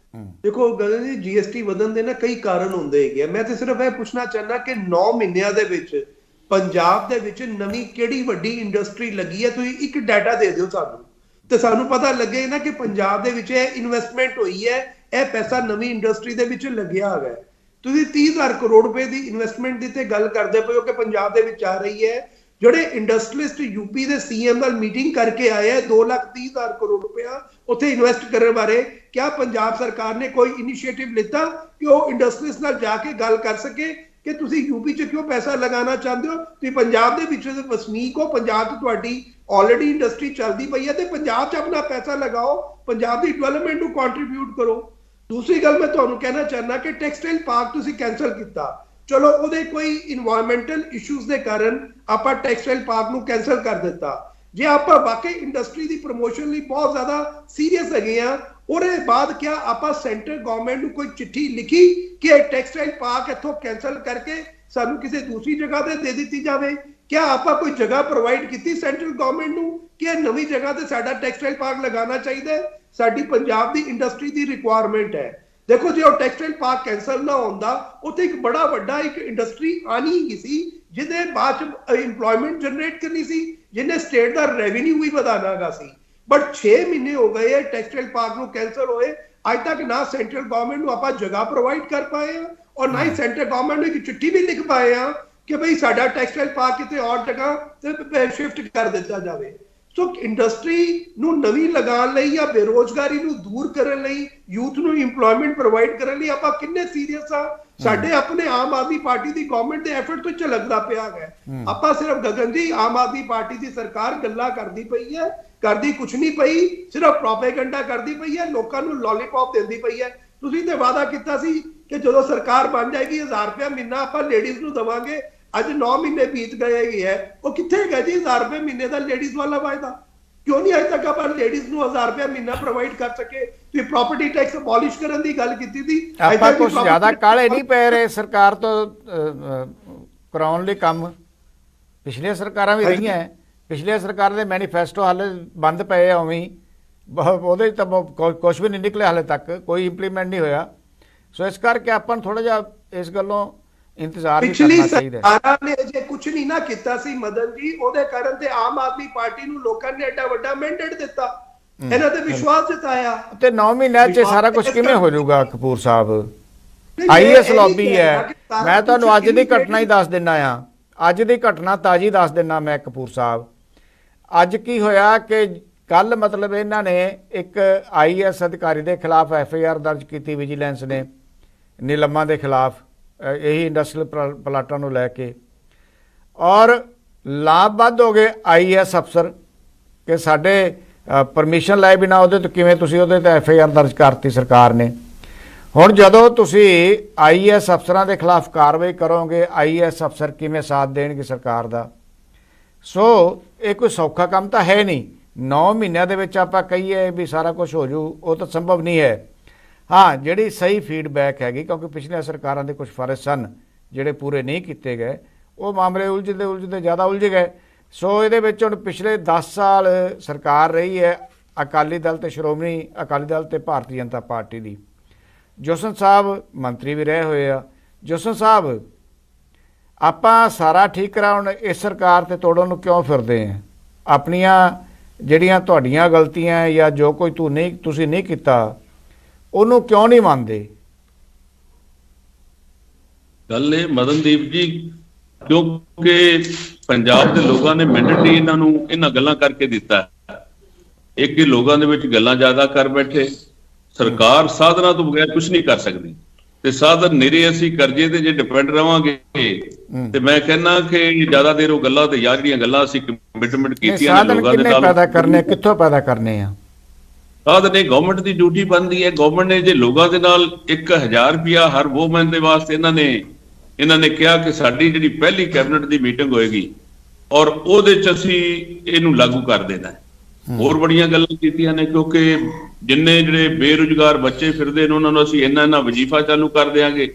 ਦੇਖੋ ਗਗਨ ਜੀ, GST ਵਧਣ ਦੇ ਨਾ ਕਈ ਕਾਰਨ ਹੁੰਦੇ ਹੈਗੇ। ਮੈਂ ਤੇ ਸਿਰਫ ਇਹ ਪੁੱਛਣਾ ਚਾਹੁੰਦਾ ਕਿ 9 ਮਹੀਨਿਆਂ ਦੇ ਵਿੱਚ ਪੰਜਾਬ ਦੇ ਵਿੱਚ ਨਵੀਂ ਕਿਹੜੀ ਵੱਡੀ ਇੰਡਸਟਰੀ ਲੱਗੀ ਹੈ? ਤੁਸੀਂ ਇੱਕ ਡਾਟਾ ਦੇ ਦਿਓ ਸਾਨੂੰ, ਤੇ ਸਾਨੂੰ ਪਤਾ ਲੱਗੇ ਨਾ ਕਿ ਪੰਜਾਬ ਦੇ ਵਿੱਚ ਇਹ ਇਨਵੈਸਟਮੈਂਟ ਹੋਈ ਹੈ, ਇਹ ਪੈਸਾ ਨਵੀਂ ਇੰਡਸਟਰੀ ਦੇ ਵਿੱਚ ਲੱਗਿਆ ਹੈਗਾ। ਤੁਸੀਂ 30,000 ਕਰੋੜ ਰੁਪਏ ਦੀ ਇਨਵੈਸਟਮੈਂਟ ਦੀ ਤੇ ਗੱਲ ਕਰਦੇ ਪਏ ਹੋ ਕਿ ਪੰਜਾਬ ਦੇ ਵਿੱਚ ਆ ਰਹੀ ਹੈ। ਜਿਹੜੇ ਇੰਡਸਟਰੀਲਿਸਟ ਯੂਪੀ ਦੇ ਸੀਐਮ ਨਾਲ ਮੀਟਿੰਗ ਕਰਕੇ ਆਏ ਆ 2,30,000 ਕਰੋੜ ਰੁਪਇਆ ਉੱਥੇ ਇਨਵੈਸਟ ਕਰਨ ਬਾਰੇ, ਕਿਆ ਪੰਜਾਬ ਸਰਕਾਰ ਨੇ ਕੋਈ ਇਨੀਸ਼ੀਏਟਿਵ ਲਿੱਤਾ ਕਿ ਉਹ ਇੰਡਸਟਰੀਜ਼ ਨਾਲ ਜਾ ਕੇ ਗੱਲ ਕਰ ਸਕੇ ਕਿ ਤੁਸੀਂ ਯੂਪੀ 'ਚ ਕਿਉਂ ਪੈਸਾ ਲਗਾਉਣਾ ਚਾਹੁੰਦੇ ਹੋ? ਤੁਸੀਂ ਪੰਜਾਬ ਦੇ ਵਿੱਚ ਵਸਨੀਕ ਹੋ, ਪੰਜਾਬ 'ਚ ਤੁਹਾਡੀ ਆਲਰੇਡੀ ਇੰਡਸਟਰੀ ਚੱਲਦੀ ਪਈ ਹੈ ਤੇ ਪੰਜਾਬ 'ਚ ਆਪਣਾ ਪੈਸਾ ਲਗਾਓ, ਪੰਜਾਬ ਦੀ ਡਿਵੈਲਪਮੈਂਟ ਨੂੰ ਕੰਟਰੀਬਿਊਟ ਕਰੋ। ਦੂਸਰੀ ਗੱਲ ਮੈਂ ਤੁਹਾਨੂੰ ਕਹਿਣਾ ਚਾਹੁੰਦਾ ਕਿ ਟੈਕਸਟਾਈਲ ਪਾਰਕ ਤੁਸੀਂ ਕੈਂਸਲ ਕੀਤਾ, ਚਲੋ ਉਹਦੇ ਕੋਈ ਇਨਵਾਇਰਨਮੈਂਟਲ ਇਸ਼ੂਜ਼ ਦੇ ਕਾਰਨ ਆਪਾਂ ਟੈਕਸਟਾਈਲ ਪਾਰਕ ਨੂੰ ਕੈਂਸਲ ਕਰ ਦਿੱਤਾ। ਜੇ ਆਪਾਂ ਵਾਕਈ ਇੰਡਸਟਰੀ ਦੀ ਪ੍ਰਮੋਸ਼ਨ ਲਈ ਬਹੁਤ ਜ਼ਿਆਦਾ ਸੀਰੀਅਸ ਹੈਗੇ ਆ, ਉਹਦੇ ਬਾਅਦ ਕਿਆ ਆਪਾਂ ਸੈਂਟਰ ਗਵਰਨਮੈਂਟ ਨੂੰ ਕੋਈ ਚਿੱਠੀ ਲਿਖੀ ਕਿ ਇਹ ਟੈਕਸਟਾਈਲ ਪਾਰਕ ਇੱਥੋਂ ਕੈਂਸਲ ਕਰਕੇ ਸਾਨੂੰ ਕਿਸੇ ਦੂਸਰੀ ਜਗ੍ਹਾ ਤੇ ਦੇ ਦਿੱਤੀ ਜਾਵੇ? ਕਿਆ ਆਪਾਂ ਕੋਈ ਜਗ੍ਹਾ ਪ੍ਰੋਵਾਈਡ ਕੀਤੀ ਸੈਂਟਰਲ ਗਵਰਨਮੈਂਟ ਨੂੰ ਕਿ ਇਹ ਨਵੀਂ ਜਗ੍ਹਾ ਤੇ ਸਾਡਾ ਟੈਕਸਟਾਈਲ ਪਾਰਕ ਲਗਾਉਣਾ ਚਾਹੀਦਾ ਹੈ? ਸਾਡੀ ਪੰਜਾਬ ਦੀ ਇੰਡਸਟਰੀ ਦੀ ਰਿਕੁਆਇਰਮੈਂਟ ਹੈ। ਦੇਖੋ ਜੇ ਉਹ ਟੈਕਸਟਾਈਲ ਪਾਰਕ ਕੈਂਸਲ ਨਾ ਹੁੰਦਾ, ਉੱਥੇ ਇੱਕ ਬੜਾ ਵੱਡਾ ਇੱਕ ਇੰਡਸਟਰੀ ਆਣੀ ਹੀ ਸੀ ਜਿਹਦੇ ਬਾਅਦ ਚ ਇੰਪਲੋਇਮੈਂਟ ਜਨਰੇਟ ਕਰਨੀ ਸੀ, ਜਿਹਨੇ ਸਟੇਟ ਦਾ ਰੈਵਨਿਊ ਵੀ ਵਧਾਣਾਗਾ ਸੀ। ਬਟ 6 ਮਹੀਨੇ ਹੋ ਗਏ ਹੈ ਟੈਕਸਟਾਈਲ ਪਾਰਕ ਨੂੰ ਕੈਂਸਲ ਹੋਏ, ਅੱਜ ਤੱਕ ਨਾ ਸੈਂਟਰਲ ਗਵਰਨਮੈਂਟ ਨੂੰ ਆਪਾਂ ਜਗ੍ਹਾ ਪ੍ਰੋਵਾਈਡ ਕਰ ਪਾਏ ਆ ਔਰ ਨਾ ਹੀ ਸੈਂਟਰਲ ਗਵਰਨਮੈਂਟ ਨੂੰ ਇੱਕ ਚਿੱਠੀ ਵੀ ਲਿਖ ਪਾਏ ਆ ਕਿ ਭਈ ਸਾਡਾ ਟੈਕਸਟਾਈਲ ਪਾਰਕ ਕਿਤੇ ਹੋਰ ਜਗ੍ਹਾ ਤੇ ਸ਼ਿਫਟ ਕਰ ਦਿੱਤਾ ਜਾਵੇ। ਸੋ ਇੰਡਸਟਰੀ ਨੂੰ ਨਵੀਂ ਲਗਾਉਣ ਲਈ ਜਾਂ ਬੇਰੋਜ਼ਗਾਰੀ ਨੂੰ ਦੂਰ ਕਰਨ ਲਈ, ਯੂਥ ਨੂੰ ਇੰਪਲੋਇਮੈਂਟ ਪ੍ਰੋਵਾਈਡ ਕਰਨ ਲਈ ਆਪਾਂ ਕਿੰਨੇ ਸੀਰੀਅਸ ਆ? ਸਾਡੇ ਆਪਣੇ ਆਮ ਆਦਮੀ ਪਾਰਟੀ ਦੀ ਗਵਰਨਮੈਂਟ ਦੇ ਐਫਰਟ ਤੋਂ ਝਲਕਦਾ ਪਿਆ ਹੈ। ਆਪਾਂ ਸਿਰਫ ਗਗਨ ਜੀ ਆਮ ਆਦਮੀ ਪਾਰਟੀ ਦੀ ਸਰਕਾਰ ਗੱਲਾਂ ਕਰਦੀ ਪਈ ਹੈ, ਕਰਦੀ ਕੁਛ ਨਹੀਂ ਪਈ, ਸਿਰਫ ਪ੍ਰੋਪੇਗੈਂਡਾ ਕਰਦੀ ਪਈ ਹੈ, ਲੋਕਾਂ ਨੂੰ ਲੋਲੀਪੌਪ ਦਿੰਦੀ ਪਈ ਹੈ। ਤੁਸੀਂ ਤੇ ਵਾਅਦਾ ਕੀਤਾ ਸੀ ਕਿ ਜਦੋਂ ਸਰਕਾਰ ਬਣ ਜਾਏਗੀ 1000 ਰੁਪਇਆ ਮਹੀਨਾ ਆਪਾਂ ਲੇਡੀਜ਼ ਨੂੰ ਦੇਵਾਂਗੇ। ਅੱਜ 9 ਮਹੀਨੇ ਬੀਤ ਗਏ ਹੈ, ਉਹ ਕਿੱਥੇ ਗਏ ਜੀ 1000 ਰੁਪਏ ਮਹੀਨੇ ਦਾ ਲੇਡੀਜ਼ ਵਾਲਾ ਵਾਅਦਾ? ਕਿਉਂ ਨਹੀਂ ਅਜੇ ਤੱਕ ਆਪਾਂ ਲੇਡੀਜ਼ ਨੂੰ 1000 ਰੁਪਏ ਮਹੀਨਾ ਪ੍ਰੋਵਾਈਡ ਕਰ ਸਕੇ? ਤੁਸੀਂ ਪ੍ਰਾਪਰਟੀ ਟੈਕਸ ਅਬੋਲਿਸ਼ ਕਰਨ ਦੀ ਗੱਲ ਕੀਤੀ ਸੀ। ਆਪਾਂ ਕੁਝ ਜ਼ਿਆਦਾ ਕਾਲੇ ਨਹੀਂ ਪੈ ਰਹੇ ਸਰਕਾਰ ਤੋਂ ਕਰਾਉਣ ਲਈ ਕੰਮ। ਪਿਛਲੀਆਂ ਸਰਕਾਰਾਂ ਵੀ ਰਹੀਆਂ, ਪਿਛਲੀਆਂ ਸਰਕਾਰ ਦੇ ਮੈਨੀਫੈਸਟੋ ਹਾਲੇ ਬੰਦ ਪਏ ਆ ਉਵੇਂ ਹੀ, ਉਹਦੇ ਤਾਂ ਕੁਛ ਵੀ ਨਹੀਂ ਨਿਕਲਿਆ ਹਾਲੇ ਤੱਕ, ਕੋਈ ਇੰਪਲੀਮੈਂਟ ਨਹੀਂ ਹੋਇਆ। ਸੋ ਇਸ ਕਰਕੇ ਆਪਾਂ ਨੂੰ ਥੋੜਾ ਜਿਹਾ ਇਸ ਗੱਲੋਂ ਇੰਤਜ਼ਾਰ ਵੀ ਕਰਨਾ ਚਾਹੀਦਾ। ਸਰਕਾਰਾਂ ਨੇ ਜੇ ਕੁਝ ਨਹੀਂ ਨਾ ਕੀਤਾ ਸੀ ਮਦਨ ਜੀ, ਉਹਦੇ ਕਾਰਨ ਤੇ ਆਮ ਆਦਮੀ ਪਾਰਟੀ ਨੂੰ ਲੋਕਾਂ ਨੇ ਐਡਾ ਵੱਡਾ ਮੈਂਡੇਟ ਦਿੱਤਾ, ਇਹਨਾਂ ਤੇ ਵਿਸ਼ਵਾਸ ਜਤਾਇਆ। ਤੇ 9 ਮਹੀਨਿਆਂ 'ਚ ਸਾਰਾ ਕੁਝ ਕਿਵੇਂ ਹੋ ਜਾਊਗਾ ਕਪੂਰ ਸਾਹਿਬ? ਆਈਐਸ ਲੌਬੀ ਹੈ। ਮੈਂ ਤੁਹਾਨੂੰ ਅੱਜ ਦੀ ਘਟਨਾ ਹੀ ਦੱਸ ਦਿੰਦਾ ਆ, ਅੱਜ ਦੀ ਘਟਨਾ ਤਾਜ਼ੀ ਦੱਸ ਦਿੰਦਾ ਮੈਂ ਕਪੂਰ ਸਾਹਿਬ। ਅੱਜ ਕੀ ਹੋਇਆ ਕਿ ਕੱਲ ਮਤਲਬ ਇਹਨਾਂ ਨੇ ਇੱਕ ਆਈਐਸ ਅਧਿਕਾਰੀ ਦੇ ਖਿਲਾਫ ਐਫਆਈਆਰ ਦਰਜ ਕੀਤੀ ਵਿਜੀਲੈਂਸ ਨੇ, ਨੀਲਮਾ ਦੇ ਖਿਲਾਫ, ਇਹੀ ਇੰਡਸਟਰੀਅਲ ਪਲਾਟਾਂ ਨੂੰ ਲੈ ਕੇ, ਔਰ ਲਾਭਬੱਧ ਹੋ ਗਏ ਆਈਐਸ ਅਫਸਰ ਕਿ ਸਾਡੇ ਪਰਮਿਸ਼ਨ ਲਏ ਬਿਨਾਂ ਉਹਦੇ ਤੋਂ ਕਿਵੇਂ ਤੁਸੀਂ ਉਹਦੇ ਤੇ ਐਫਆਈਆਰ ਦਰਜ ਕਰਤੀ ਸਰਕਾਰ ਨੇ। ਹੁਣ ਜਦੋਂ ਤੁਸੀਂ ਆਈਐਸ ਅਫਸਰਾਂ ਦੇ ਖਿਲਾਫ ਕਾਰਵਾਈ ਕਰੋਗੇ, ਆਈਐਸ ਅਫਸਰ ਕਿਵੇਂ ਸਾਥ ਦੇਣਗੇ ਸਰਕਾਰ ਦਾ? ਸੋ ਇਹ ਕੋਈ ਸੌਖਾ ਕੰਮ ਤਾਂ ਹੈ ਨਹੀਂ। 9 ਮਹੀਨਿਆਂ ਦੇ ਵਿੱਚ ਆਪਾਂ ਕਹੀਏ ਵੀ ਸਾਰਾ ਕੁਝ ਹੋ ਜੂ, ਉਹ ਤਾਂ ਸੰਭਵ ਨਹੀਂ ਹੈ। ਹਾਂ, ਜਿਹੜੀ ਸਹੀ ਫੀਡਬੈਕ ਹੈਗੀ, ਕਿਉਂਕਿ ਪਿਛਲੀਆਂ ਸਰਕਾਰਾਂ ਦੇ ਕੁਝ ਫਰਜ਼ ਸਨ ਜਿਹੜੇ ਪੂਰੇ ਨਹੀਂ ਕੀਤੇ ਗਏ, ਉਹ ਮਾਮਲੇ ਉਲਝਦੇ ਜ਼ਿਆਦਾ ਉਲਝ ਗਏ। ਸੋ ਇਹਦੇ ਵਿੱਚ ਹੁਣ ਪਿਛਲੇ 10 ਸਾਲ ਸਰਕਾਰ ਰਹੀ ਹੈ ਅਕਾਲੀ ਦਲ ਤੇ ਸ਼੍ਰੋਮਣੀ ਅਕਾਲੀ ਦਲ ਤੇ ਭਾਰਤੀ ਜਨਤਾ ਪਾਰਟੀ ਦੀ। ਜੋਸਨ ਸਾਹਿਬ ਮੰਤਰੀ ਵੀ ਰਹੇ ਹੋਏ ਆ। ਜੋਸਨ ਸਾਹਿਬ, ਆਪਾਂ ਸਾਰਾ ਠੀਕ ਕਰਾਉਣ ਇਸ ਸਰਕਾਰ ਤੇ ਤੋੜਨ ਨੂੰ ਕਿਉਂ ਫਿਰਦੇ ਆ? ਆਪਣੀਆਂ ਜਿਹੜੀਆਂ ਤੁਹਾਡੀਆਂ ਗਲਤੀਆਂ ਜਾਂ ਜੋ ਕੋਈ ਤੁਸੀਂ ਨਹੀਂ ਕੀਤਾ ਉਹਨੂੰ ਕਿਉਂ ਨਹੀਂ ਮੰਨਦੇ? ਗੱਲ ਇਹ ਮਦਨਦੀਪ ਜੀ, ਕਿਉਂਕਿ ਪੰਜਾਬ ਦੇ ਲੋਕਾਂ ਨੇ ਮੈਂਡੇਟ ਹੀ ਇਹਨਾਂ ਨੂੰ ਇਹਨਾਂ ਗੱਲਾਂ ਕਰਕੇ ਦਿੱਤਾ। ਇੱਕ ਹੀ ਲੋਕਾਂ ਦੇ ਵਿੱਚ ਗੱਲਾਂ ਜ਼ਿਆਦਾ ਕਰ ਬੈਠੇ। ਸਰਕਾਰ ਸਾਧਨਾਂ ਤੋਂ ਬਗੈਰ ਕੁਝ ਨਹੀਂ ਕਰ ਸਕਦੀ ਤੇ ਸਾਧਨ ਨਿਰੇ ਅਸੀਂ ਕਰਜ਼ੇ ਤੇ ਜੇ ਡਿਪੈਂਡ ਰਵਾਂਗੇ ਤੇ ਮੈਂ ਕਹਿੰਦਾ ਕਿ ਜ਼ਿਆਦਾ ਦੇਰ ਉਹ ਗੱਲਾਂ ਤੇ ਯਾਰ ਜਿਹੜੀਆਂ ਗੱਲਾਂ ਅਸੀਂ ਕਮਿਟਮੈਂਟ ਕੀਤੀਆਂ ਨੇ ਲੋਕਾਂ ਦੇ ਨਾਲ, ਪੈਦਾ ਕਰਨੇ ਕਿੱਥੋਂ ਪੈਦਾ ਕਰਨੇ ਆ? ਸਾਧਨ ਇਹ ਗਵਰਨਮੈਂਟ ਦੀ ਡਿਊਟੀ ਬਣਦੀ ਹੈ। ਗਵਰਨਮੈਂਟ ਨੇ ਜੇ ਲੋਕਾਂ ਦੇ ਨਾਲ 1000 ਰੁਪਇਆ ਹਰ ਵੂਮਨ ਦੇ ਵਾਸਤੇ ਇਹਨਾਂ ਨੇ ਕਿਹਾ ਕਿ ਸਾਡੀ ਜਿਹੜੀ ਪਹਿਲੀ ਕੈਬਨਿਟ ਦੀ ਮੀਟਿੰਗ ਹੋਏਗੀ ਔਰ ਉਹਦੇ ਚ ਅਸੀਂ ਇਹਨੂੰ ਲਾਗੂ ਕਰ ਦੇਣਾ ਹੈ। ਹੋਰ ਬੜੀਆਂ ਗੱਲਾਂ ਕੀਤੀਆਂ ਨੇ, ਕਿਉਂਕਿ ਜਿੰਨੇ ਜਿਹੜੇ ਬੇਰੁਜ਼ਗਾਰ ਬੱਚੇ ਫਿਰਦੇ ਨੇ ਉਹਨਾਂ ਨੂੰ ਅਸੀਂ ਇੰਨਾ ਵਜ਼ੀਫਾ ਚਾਲੂ ਕਰ ਦਿਆਂਗੇ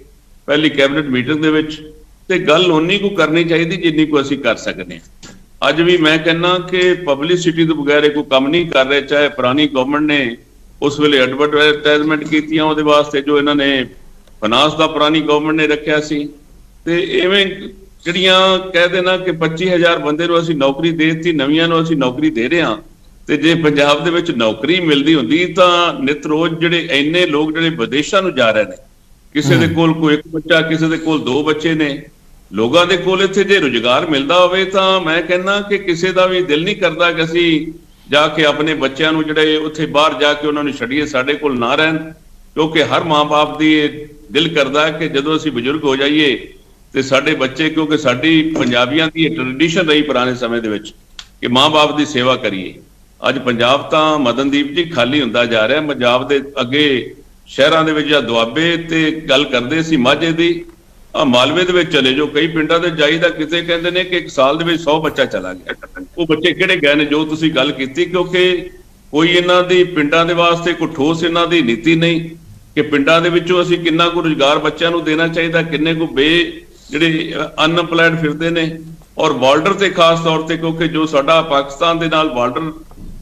ਪਹਿਲੀ ਕੈਬਨਿਟ ਮੀਟਿੰਗ ਦੇ ਵਿੱਚ। ਤੇ ਗੱਲ ਉਨੀ ਕੁ ਕਰਨੀ ਚਾਹੀਦੀ ਜਿੰਨੀ ਕੁ ਅਸੀਂ ਕਰ ਸਕਦੇ ਹਾਂ। ਅੱਜ ਵੀ ਮੈਂ ਕਹਿੰਦਾ ਕਿ ਪਬਲਿਸਿਟੀ ਤੋਂ ਬਗੈਰ ਕੋਈ ਕੰਮ ਨਹੀਂ ਕਰ ਰਹੇ। ਚਾਹੇ ਪੁਰਾਣੀ ਗਵਰਨਮੈਂਟ ਨੇ ਉਸ ਵੇਲੇ ਐਡਵਰਟਾਈਜ਼ਮੈਂਟ ਕੀਤੀਆਂ ਉਹਦੇ ਵਾਸਤੇ ਜੋ ਇਹਨਾਂ ਨੇ ਫਾਈਨਾਂਸ ਦਾ ਪੁਰਾਣੀ ਗਵਰਨਮੈਂਟ ਨੇ ਰੱਖਿਆ ਸੀ, ਤੇ ਇਵੇਂ ਜਿਹੜੀਆਂ ਕਹਿ ਦੇਣਾ ਕਿ 25000 ਬੰਦੇ ਨੂੰ ਅਸੀਂ ਨੌਕਰੀ ਦੇ ਦਿੱਤੀ, ਨਵੀਆਂ ਨੂੰ ਅਸੀਂ ਨੌਕਰੀ ਦੇ ਰਹੇ ਹਾਂ। ਤੇ ਜੇ ਪੰਜਾਬ ਦੇ ਵਿੱਚ ਨੌਕਰੀ ਮਿਲਦੀ ਹੁੰਦੀ ਤਾਂ ਨਿਤ ਰੋਜ਼ ਜਿਹੜੇ ਇੰਨੇ ਲੋਕ ਜਿਹੜੇ ਵਿਦੇਸ਼ਾਂ ਨੂੰ ਜਾ ਰਹੇ ਨੇ, ਕਿਸੇ ਦੇ ਕੋਲ ਕੋਈ ਇੱਕ ਬੱਚਾ, ਕਿਸੇ ਦੇ ਕੋਲ 2 ਬੱਚੇ ਨੇ, ਲੋਕਾਂ ਦੇ ਕੋਲ ਇੱਥੇ ਜੇ ਰੁਜ਼ਗਾਰ ਮਿਲਦਾ ਹੋਵੇ ਤਾਂ ਮੈਂ ਕਹਿੰਦਾ ਕਿ ਕਿਸੇ ਦਾ ਵੀ ਦਿਲ ਨਹੀਂ ਕਰਦਾ ਕਿ ਅਸੀਂ ਜਾ ਕੇ ਆਪਣੇ ਬੱਚਿਆਂ ਨੂੰ ਜਿਹੜੇ ਉੱਥੇ ਬਾਹਰ ਜਾ ਕੇ ਉਹਨਾਂ ਨੂੰ ਛੱਡੀਏ, ਸਾਡੇ ਕੋਲ ਨਾ ਰਹਿਣ। ਕਿਉਂਕਿ ਹਰ ਮਾਂ-ਬਾਪ ਦੀ ਦਿਲ ਕਰਦਾ ਕਿ ਜਦੋਂ ਅਸੀਂ ਬਜ਼ੁਰਗ ਹੋ ਜਾਈਏ ਤੇ ਸਾਡੇ ਬੱਚੇ, ਕਿਉਂਕਿ ਸਾਡੀ ਪੰਜਾਬੀਆਂ ਦੀ ਟ੍ਰੈਡੀਸ਼ਨ ਰਹੀ ਪੁਰਾਣੇ ਸਮੇਂ ਦੇ ਵਿੱਚ ਕਿ ਮਾਂ-ਬਾਪ ਦੀ ਸੇਵਾ ਕਰੀਏ। ਅੱਜ ਪੰਜਾਬ ਤਾਂ ਮਦਨਦੀਪ ਜੀ ਖਾਲੀ ਹੁੰਦਾ ਜਾ ਰਿਹਾ। ਪੰਜਾਬ ਦੇ ਅੱਗੇ ਸ਼ਹਿਰਾਂ ਦੇ ਵਿੱਚ ਜਾਂ ਦੁਆਬੇ ਤੇ ਗੱਲ ਕਰਦੇ ਸੀ ਮਾਝੇ ਦੀ, ਆ ਮਾਲਵੇ ਦੇ ਵਿੱਚ ਚਲੇ ਜਾਓ, ਕਈ ਪਿੰਡਾਂ ਦੇ ਜਾਈਦਾ, ਕਿਤੇ ਕਹਿੰਦੇ ਨੇ ਕਿ 1 ਸਾਲ ਦੇ ਵਿੱਚ 100 ਬੱਚਾ ਚਲਾ ਗਿਆ। ਉਹ ਬੱਚੇ ਕਿਹੜੇ ਗਏ ਨੇ ਜੋ ਤੁਸੀਂ ਗੱਲ ਕੀਤੀ? ਕਿਉਂਕਿ ਕੋਈ ਇਹਨਾਂ ਦੀ ਪਿੰਡਾਂ ਦੇ ਵਾਸਤੇ ਕੋਈ ਠੋਸ ਇਹਨਾਂ ਦੀ ਨੀਤੀ ਨਹੀਂ ਕਿ ਪਿੰਡਾਂ ਦੇ ਵਿੱਚੋਂ ਅਸੀਂ ਕਿੰਨਾ ਕੁ ਰੁਜ਼ਗਾਰ ਬੱਚਿਆਂ ਨੂੰ ਦੇਣਾ ਚਾਹੀਦਾ, ਕਿੰਨੇ ਕੁ ਜਿਹੜੇ ਅਨਐਮਪਲਾਇਡ ਫਿਰਦੇ ਨੇ। ਔਰ ਬਾਰਡਰ ਤੇ ਖਾਸ ਤੌਰ ਤੇ, ਕਿਉਂਕਿ ਜੋ ਸਾਡਾ ਪਾਕਿਸਤਾਨ ਦੇ ਨਾਲ ਬਾਰਡਰ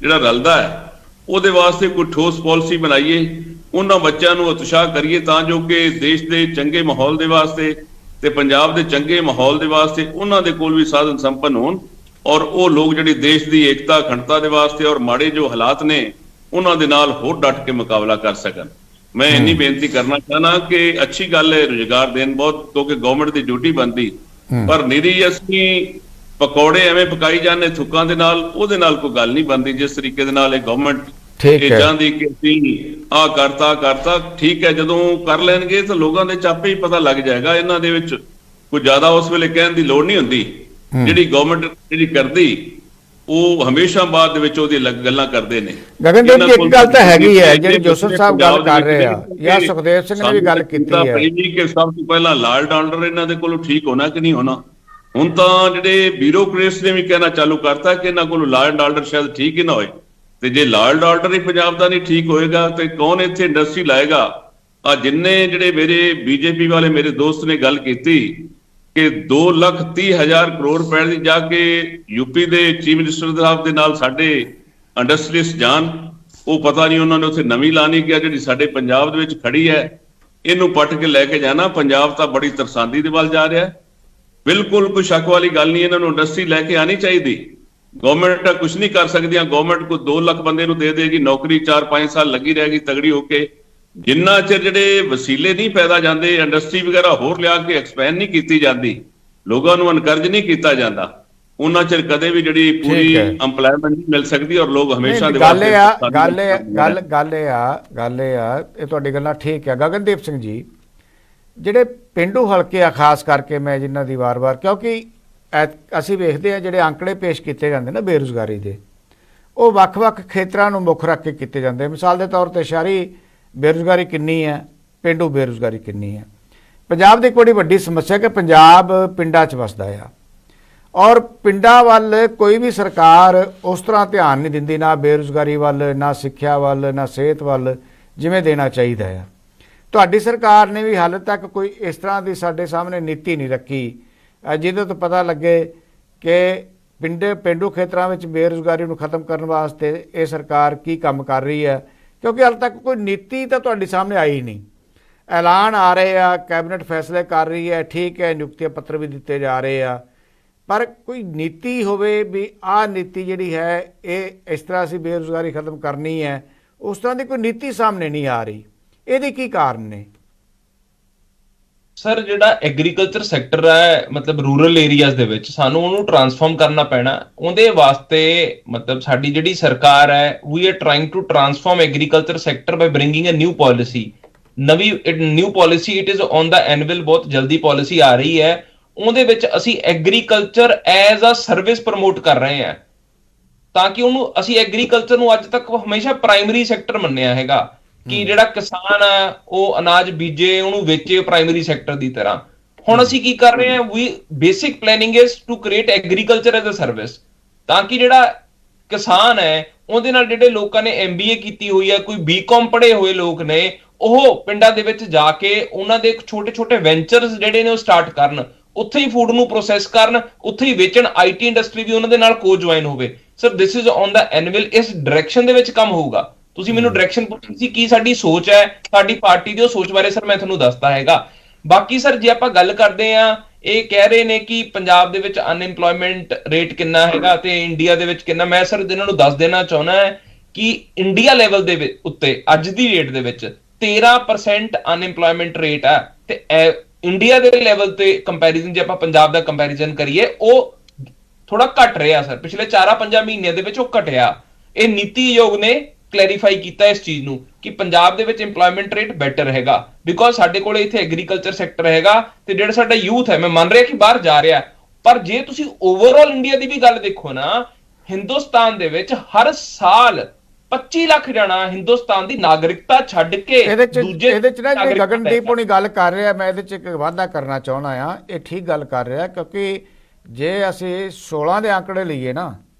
ਜਿਹੜਾ ਰਲਦਾ ਹੈ, ਉਹਦੇ ਵਾਸਤੇ ਕੋਈ ਠੋਸ ਪਾਲਿਸੀ ਬਣਾਈਏ, ਉਹਨਾਂ ਬੱਚਿਆਂ ਨੂੰ ਉਤਸ਼ਾਹ ਕਰੀਏ ਤਾਂ ਜੋ ਕਿ ਦੇਸ਼ ਦੇ ਚੰਗੇ ਮਾਹੌਲ ਦੇ ਵਾਸਤੇ ਤੇ ਪੰਜਾਬ ਦੇ ਚੰਗੇ ਮਾਹੌਲ ਦੇ ਵਾਸਤੇ ਉਹਨਾਂ ਦੇ ਕੋਲ ਵੀ ਸਾਧਨ ਸੰਪੰਨ ਹੋਣ ਔਰ ਉਹ ਲੋਕ ਜਿਹੜੀ ਦੇਸ਼ ਦੀ ਏਕਤਾ ਅਖੰਡਤਾ ਦੇ ਵਾਸਤੇ ਔਰ ਮਾੜੇ ਜੋ ਹਾਲਾਤ ਨੇ ਉਹਨਾਂ ਦੇ ਨਾਲ ਹੋਰ ਡਟ ਕੇ ਮੁਕਾਬਲਾ ਕਰ ਸਕਣ। ਮੈਂ ਇੰਨੀ ਬੇਨਤੀ ਕਰਨਾ ਚਾਹਨਾ ਕਿ ਅੱਛੀ ਗੱਲ ਹੈ ਰੁਜ਼ਗਾਰ ਦੇਣ ਬਹੁਤ, ਕਿਉਂਕਿ ਗਵਰਨਮੈਂਟ ਦੀ ਡਿਊਟੀ ਬਣਦੀ, ਪਰ ਨਿਰੀ ਅਸੀਂ ਪਕੌੜੇ ਐਵੇਂ ਪਕਾਈ ਜਾਂਦੇ ਥੁੱਕਾਂ ਦੇ ਨਾਲ, ਉਹਦੇ ਨਾਲ ਕੋਈ ਗੱਲ ਨਹੀਂ ਬਣਦੀ। ਜਿਸ ਤਰੀਕੇ ਦੇ ਨਾਲ ਇਹ ਗਵਰਨਮੈਂਟ ਇਹ ਚਾਹੁੰਦੀ ਕਿ ਅਸੀਂ ਆਹ ਕਰਤਾ ਠੀਕ ਹੈ, ਜਦੋਂ ਕਰ ਲੈਣਗੇ ਤਾਂ ਲੋਕਾਂ ਦੇ ਚਾਪੇ ਹੀ ਪਤਾ ਲੱਗ ਜਾਏਗਾ। ਇਹਨਾਂ ਦੇ ਵਿੱਚ ਕੋਈ ਜ਼ਿਆਦਾ ਉਸ ਵੇਲੇ ਕਹਿਣ ਦੀ ਲੋੜ ਨਹੀਂ ਹੁੰਦੀ। ਜਿਹੜੀ ਗਵਰਨਮੈਂਟ ਜਿਹੜੀ ਕਰਦੀ ਉਹ ਹਮੇਸ਼ਾ ਬਾਅਦ ਦੇ ਵਿੱਚ ਉਹਦੀ ਗੱਲਾਂ ਕਰਦੇ ਨੇ। ਗਗਨਦੀਪ ਜੀ, ਇੱਕ ਗੱਲ ਤਾਂ ਹੈਗੀ ਹੈ ਜਿਹੜੀ ਜੋਸਫ ਸਾਹਿਬ ਗੱਲ ਕਰ ਰਹੇ ਆ ਜਾਂ ਸੁਖਦੇਵ ਸਿੰਘ ਨੇ ਵੀ ਗੱਲ ਕੀਤੀ ਹੈ ਕਿ ਸਭ ਤੋਂ ਪਹਿਲਾਂ ਲਾਲ ਡਾਲਰ ਇਹਨਾਂ ਦੇ ਕੋਲੋਂ ਠੀਕ ਹੋਣਾ ਕਿ ਨਹੀਂ ਹੋਣਾ। ਹੁਣ ਤਾਂ ਜਿਹੜੇ ਬਿਊਰੋਕਰੇਟਸ ਨੇ ਵੀ ਕਹਿਣਾ ਚਾਲੂ ਕਰਤਾ ਕਿ ਇਹਨਾਂ ਕੋਲੋਂ ਲਾਲ ਡਾਲਰ ਸ਼ਾਇਦ ਠੀਕ ਹੀ ਨਾ ਹੋਏ, ਤੇ ਜੇ ਲਾਲ ਡਾਲਰ ਹੀ ਪੰਜਾਬ ਦਾ ਨਹੀਂ ਠੀਕ ਹੋਏਗਾ ਤੇ ਕੌਣ ਇੱਥੇ ਇੰਡਸਟਰੀ ਲਾਏਗਾ? ਆ ਜਿੰਨੇ ਜਿਹੜੇ ਮੇਰੇ ਬੀਜੇਪੀ ਵਾਲੇ ਮੇਰੇ ਦੋਸਤ ਨੇ ਗੱਲ ਕੀਤੀ ਕਿ 2,30,000 ਕਰੋੜ ਰੁਪਏ ਦੀ ਜਾ ਕੇ ਯੂਪੀ ਦੇ ਚੀਫ ਮਿਨਿਸਟਰ ਸਾਹਿਬ ਦੇ ਨਾਲ ਸਾਡੇ ਇੰਡਸਟਰੀਜ਼ ਜਾਣ, ਉਹ ਪਤਾ ਨਹੀਂ ਉਹਨਾਂ ਨੇ ਉੱਥੇ ਨਵੀਂ ਲਾਣੀ ਕਿਹਾ ਜਿਹੜੀ ਸਾਡੇ ਪੰਜਾਬ ਦੇ ਵਿੱਚ ਖੜੀ ਹੈ, ਇਹਨੂੰ ਪੱਟ ਕੇ ਲੈ ਕੇ ਜਾਣਾ। ਪੰਜਾਬ ਤਾਂ ਬੜੀ ਤਰਸਾਂਦੀ ਦੇ ਵੱਲ ਜਾ ਰਿਹਾ। ਬਿਲਕੁਲ ਕੋਈ ਸ਼ੱਕ ਵਾਲੀ ਗੱਲ ਨਹੀਂ, ਇਹਨਾਂ ਨੂੰ ਇੰਡਸਟਰੀ ਲੈ ਕੇ ਆਣੀ ਚਾਹੀਦੀ। ਗਵਰਨਮੈਂਟ ਕੁਝ ਨਹੀਂ ਕਰ ਸਕਦੀਆਂ। ਗਵਰਨਮੈਂਟ ਕੋਈ 2 ਲੱਖ ਬੰਦੇ ਨੂੰ ਦੇ ਦੇਗੀ ਨੌਕਰੀ, 4-5 ਸਾਲ ਲੱਗੀ ਰਹੇਗੀ ਤਗੜੀ ਹੋ ਕੇ। ਜਿੰਨਾ ਚਿਰ ਜਿਹੜੇ ਵਸੀਲੇ ਨਹੀਂ ਪੈਦਾ ਜਾਂਦੇ, ਇੰਡਸਟਰੀ ਵਗੈਰਾ ਹੋਰ ਲਿਆ ਕੇ ਐਕਸਪੈਂਡ ਨਹੀਂ ਕੀਤੀ ਜਾਂਦੀ, ਲੋਕਾਂ ਨੂੰ ਅਨਕਰਜ ਨਹੀਂ ਕੀਤਾ ਜਾਂਦਾ, ਉਹਨਾਂ ਚਿਰ ਕਦੇ ਵੀ ਜਿਹੜੀ ਪੂਰੀ ਐਮਪਲੋਇਮੈਂਟ ਨਹੀਂ ਮਿਲ ਸਕਦੀ ਔਰ ਲੋਕ ਹਮੇਸ਼ਾ ਦੇ ਗੱਲ ਇਹ ਆ ਇਹ ਤੁਹਾਡੀ ਗੱਲਾਂ ਠੀਕ ਹੈ। ਗਗਨਦੀਪ ਸਿੰਘ ਜੀ, ਜਿਹੜੇ ਪਿੰਡੂ ਹਲਕੇ ਆ ਖਾਸ ਕਰਕੇ ਮੈਂ ਜਿਨ੍ਹਾਂ ਦੀ ਵਾਰ-ਵਾਰ, ਕਿਉਂਕਿ ਅਸੀਂ ਵੇਖਦੇ ਹਾਂ ਜਿਹੜੇ ਅੰਕੜੇ ਪੇਸ਼ ਕੀਤੇ ਜਾਂਦੇ ਨਾ ਬੇਰੁਜ਼ਗਾਰੀ ਦੇ, ਉਹ ਵੱਖ-ਵੱਖ ਖੇਤਰਾਂ ਨੂੰ ਮੁੱਖ ਰੱਖ ਕੇ ਕੀਤੇ ਜਾਂਦੇ। ਮਿਸਾਲ ਦੇ ਤੌਰ ਤੇ ਸ਼ਹਿਰੀ ਬੇਰੁਜ਼ਗਾਰੀ ਕਿੰਨੀ ਹੈ, ਪੇਂਡੂ ਬੇਰੁਜ਼ਗਾਰੀ ਕਿੰਨੀ ਹੈ। ਪੰਜਾਬ ਦੀ ਇੱਕ ਬੜੀ ਵੱਡੀ ਸਮੱਸਿਆ ਕਿ ਪੰਜਾਬ ਪਿੰਡਾਂ 'ਚ ਵਸਦਾ ਆ ਔਰ ਪਿੰਡਾਂ ਵੱਲ ਕੋਈ ਵੀ ਸਰਕਾਰ ਉਸ ਤਰ੍ਹਾਂ ਧਿਆਨ ਨਹੀਂ ਦਿੰਦੀ, ਨਾ ਬੇਰੁਜ਼ਗਾਰੀ ਵੱਲ, ਨਾ ਸਿੱਖਿਆ ਵੱਲ, ਨਾ ਸਿਹਤ ਵੱਲ, ਜਿਵੇਂ ਦੇਣਾ ਚਾਹੀਦਾ ਆ। ਤੁਹਾਡੀ ਸਰਕਾਰ ਨੇ ਵੀ ਹਾਲੇ ਤੱਕ ਕੋਈ ਇਸ ਤਰ੍ਹਾਂ ਦੀ ਸਾਡੇ ਸਾਹਮਣੇ ਨੀਤੀ ਨਹੀਂ ਰੱਖੀ ਜਿਹਦੇ ਤੋਂ ਪਤਾ ਲੱਗੇ ਕਿ ਪੇਂਡੂ ਖੇਤਰਾਂ ਵਿੱਚ ਬੇਰੁਜ਼ਗਾਰੀ ਨੂੰ ਖਤਮ ਕਰਨ ਵਾਸਤੇ ਇਹ ਸਰਕਾਰ ਕੀ ਕੰਮ ਕਰ ਰਹੀ ਹੈ, ਕਿਉਂਕਿ ਹਾਲੇ ਤੱਕ ਕੋਈ ਨੀਤੀ ਤਾਂ ਤੁਹਾਡੇ ਸਾਹਮਣੇ ਆਈ ਨਹੀਂ। ਐਲਾਨ ਆ ਰਹੇ ਆ, ਕੈਬਨਿਟ ਫੈਸਲੇ ਕਰ ਰਹੀ ਹੈ, ਠੀਕ ਹੈ, ਨਿਯੁਕਤੀਆਂ ਪੱਤਰ ਵੀ ਦਿੱਤੇ ਜਾ ਰਹੇ ਆ, ਪਰ ਕੋਈ ਨੀਤੀ ਹੋਵੇ ਵੀ ਆਹ ਨੀਤੀ ਜਿਹੜੀ ਹੈ ਇਹ ਇਸ ਤਰ੍ਹਾਂ ਅਸੀਂ ਬੇਰੁਜ਼ਗਾਰੀ ਖਤਮ ਕਰਨੀ ਹੈ, ਉਸ ਤਰ੍ਹਾਂ ਦੀ ਕੋਈ ਨੀਤੀ ਸਾਹਮਣੇ ਨਹੀਂ ਆ ਰਹੀ। ਇਹਦੇ ਕੀ ਕਾਰਨ ਨੇ? ਸਰ, ਜਿਹੜਾ ਐਗਰੀਕਲਚਰ ਸੈਕਟਰ ਹੈ ਮਤਲਬ ਰੂਰਲ ਏਰੀਆਜ਼ ਦੇ ਵਿੱਚ ਸਾਨੂੰ ਉਹਨੂੰ ਟਰਾਂਸਫਾਰਮ ਕਰਨਾ ਪੈਣਾ। ਉਹਦੇ ਵਾਸਤੇ ਮਤਲਬ ਸਾਡੀ ਜਿਹੜੀ ਸਰਕਾਰ ਹੈ we are trying to transform agriculture sector by bringing a new policy. ਨਵੀਂ new policy it is on the annual, ਬਹੁਤ ਜਲਦੀ ਪਾਲਿਸੀ ਆ ਰਹੀ ਹੈ। ਉਹਦੇ ਵਿੱਚ ਅਸੀਂ agriculture as a service promote ਕਰ ਰਹੇ ਹਾਂ ਤਾਂ ਕਿ ਉਹਨੂੰ ਅਸੀਂ ਐਗਰੀਕਲਚਰ ਨੂੰ ਅੱਜ ਤੱਕ ਹਮੇਸ਼ਾ ਪ੍ਰਾਇਮਰੀ ਸੈਕਟਰ ਮੰਨਿਆ ਹੈਗਾ ਕਿ ਜਿਹੜਾ ਕਿਸਾਨ ਆ ਉਹ ਅਨਾਜ ਬੀਜੇ ਉਹਨੂੰ ਵੇਚੇ ਪ੍ਰਾਇਮਰੀ ਸੈਕਟਰ ਦੀ ਤਰ੍ਹਾਂ। ਹੁਣ ਅਸੀਂ ਕੀ ਕਰ ਰਹੇ ਹਾਂ, we basic planning is to create agriculture as a service ਤਾਂ ਕਿ ਜਿਹੜਾ ਕਿਸਾਨ ਹੈ ਉਹਦੇ ਨਾਲ ਜਿਹੜੇ ਲੋਕਾਂ ਨੇ MBA ਕੀਤੀ ਹੋਈ ਹੈ, ਕੋਈ BCom ਪੜ੍ਹੇ ਹੋਏ ਲੋਕ ਨੇ, ਉਹ ਪਿੰਡਾਂ ਦੇ ਵਿੱਚ ਜਾ ਕੇ ਉਹਨਾਂ ਦੇ ਛੋਟੇ-ਛੋਟੇ ਵੈਂਚਰਸ ਜਿਹੜੇ ਨੇ ਉਹ ਸਟਾਰਟ ਕਰਨ, ਉੱਥੇ ਹੀ ਫੂਡ ਨੂੰ ਪ੍ਰੋਸੈਸ ਕਰਨ, ਉੱਥੇ ਹੀ ਵੇਚਣ। IT ਇੰਡਸਟਰੀ ਵੀ ਉਹਨਾਂ ਦੇ ਨਾਲ ਕੋ-ਜੁਆਇਨ ਹੋਵੇ। Sir, this is on the annual. ਇਸ ਡਾਇਰੈਕਸ਼ਨ ਦੇ ਵਿੱਚ ਕੰਮ ਹੋਊਗਾ। ਤੁਸੀਂ ਮੈਨੂੰ ਡਾਇਰੈਕਸ਼ਨ ਪੁੱਛੀ ਸੀ ਕੀ ਸਾਡੀ ਸੋਚ ਹੈ, ਸਾਡੀ ਪਾਰਟੀ ਦੀ ਉਹ ਸੋਚ ਬਾਰੇ ਸਰ ਮੈਂ ਤੁਹਾਨੂੰ ਦੱਸਦਾ ਹੈਗਾ। ਬਾਕੀ ਸਰ ਜੇ ਆਪਾਂ ਗੱਲ ਕਰਦੇ ਆ, ਇਹ ਕਹਿ ਰਹੇ ਨੇ ਕਿ ਪੰਜਾਬ ਦੇ ਵਿੱਚ ਅਨਇੰਪਲੋਇਮੈਂਟ ਰੇਟ ਕਿੰਨਾ ਹੈਗਾ ਤੇ ਇੰਡੀਆ ਦੇ ਵਿੱਚ ਕਿੰਨਾ। ਮੈਂ ਸਰ ਇਹਨਾਂ ਨੂੰ ਦੱਸ ਦੇਣਾ ਚਾਹੁੰਦਾ ਹੈ ਕਿ ਇੰਡੀਆ ਲੈਵਲ ਦੇ ਉੱਤੇ ਅੱਜ ਦੀ ਰੇਟ ਦੇ ਵਿੱਚ 13% ਅਨਇੰਪਲੋਇਮੈਂਟ ਰੇਟ ਹੈ ਤੇ ਇੰਡੀਆ ਦੇ ਲੈਵਲ ਤੇ ਕੰਪੈਰੀਜ਼ਨ, ਜੇ ਆਪਾਂ ਪੰਜਾਬ ਦਾ ਕੰਪੈਰੀਜ਼ਨ ਕਰੀਏ, ਉਹ ਥੋੜਾ ਘਟ ਰਿਹਾ ਸਰ। ਪਿਛਲੇ 4-5 ਮਹੀਨਿਆਂ ਦੇ ਵਿੱਚ ਉਹ ਘਟਿਆ। ਇਹ ਨੀਤੀ ਆਯੋਗ ਨੇ ਕਲੈਰੀਫਾਈ ਕੀਤਾ ਇਸ ਚੀਜ਼ ਨੂੰ ਕਿ ਪੰਜਾਬ ਦੇ ਵਿੱਚ ਇੰਪਲੋਇਮੈਂਟ ਰੇਟ ਬੈਟਰ ਹੈਗਾ, ਬਿਕੋਜ਼ ਸਾਡੇ ਕੋਲੇ ਇੱਥੇ ਐਗਰੀਕਲਚਰ ਸੈਕਟਰ ਹੈਗਾ ਤੇ ਜਿਹੜਾ ਸਾਡਾ ਯੂਥ ਹੈ, ਮੈਂ ਮੰਨ ਰਿਹਾ ਕਿ ਬਾਹਰ ਜਾ ਰਿਹਾ, ਪਰ ਜੇ ਤੁਸੀਂ ਓਵਰਆਲ ਇੰਡੀਆ ਦੀ ਵੀ ਗੱਲ ਦੇਖੋ ਨਾ, ਹਿੰਦੁਸਤਾਨ ਦੇ ਵਿੱਚ ਹਰ ਸਾਲ 25 ਲੱਖ ਜਣਾ ਹਿੰਦੁਸਤਾਨ ਦੀ ਨਾਗਰਿਕਤਾ ਛੱਡ ਕੇ ਇਹਦੇ ਚ ਨਾ ਨਾਗਰਿਕਤਾ ਗਗਨਦੀਪ ਹੁਣੀ ਗੱਲ ਕਰ ਰਿਹਾ, ਮੈਂ ਇਹਦੇ ਚ ਇੱਕ ਵਾਅਦਾ ਕਰਨਾ ਚਾਹੁੰਦਾ ਆ। ਇਹ ਠੀਕ ਗੱਲ ਕਰ ਰਿਹਾ, ਕਿਉਂਕਿ ਜੇ ਅਸੀਂ 16 ਦੇ ਆંકੜੇ ਲਈਏ ਨਾ,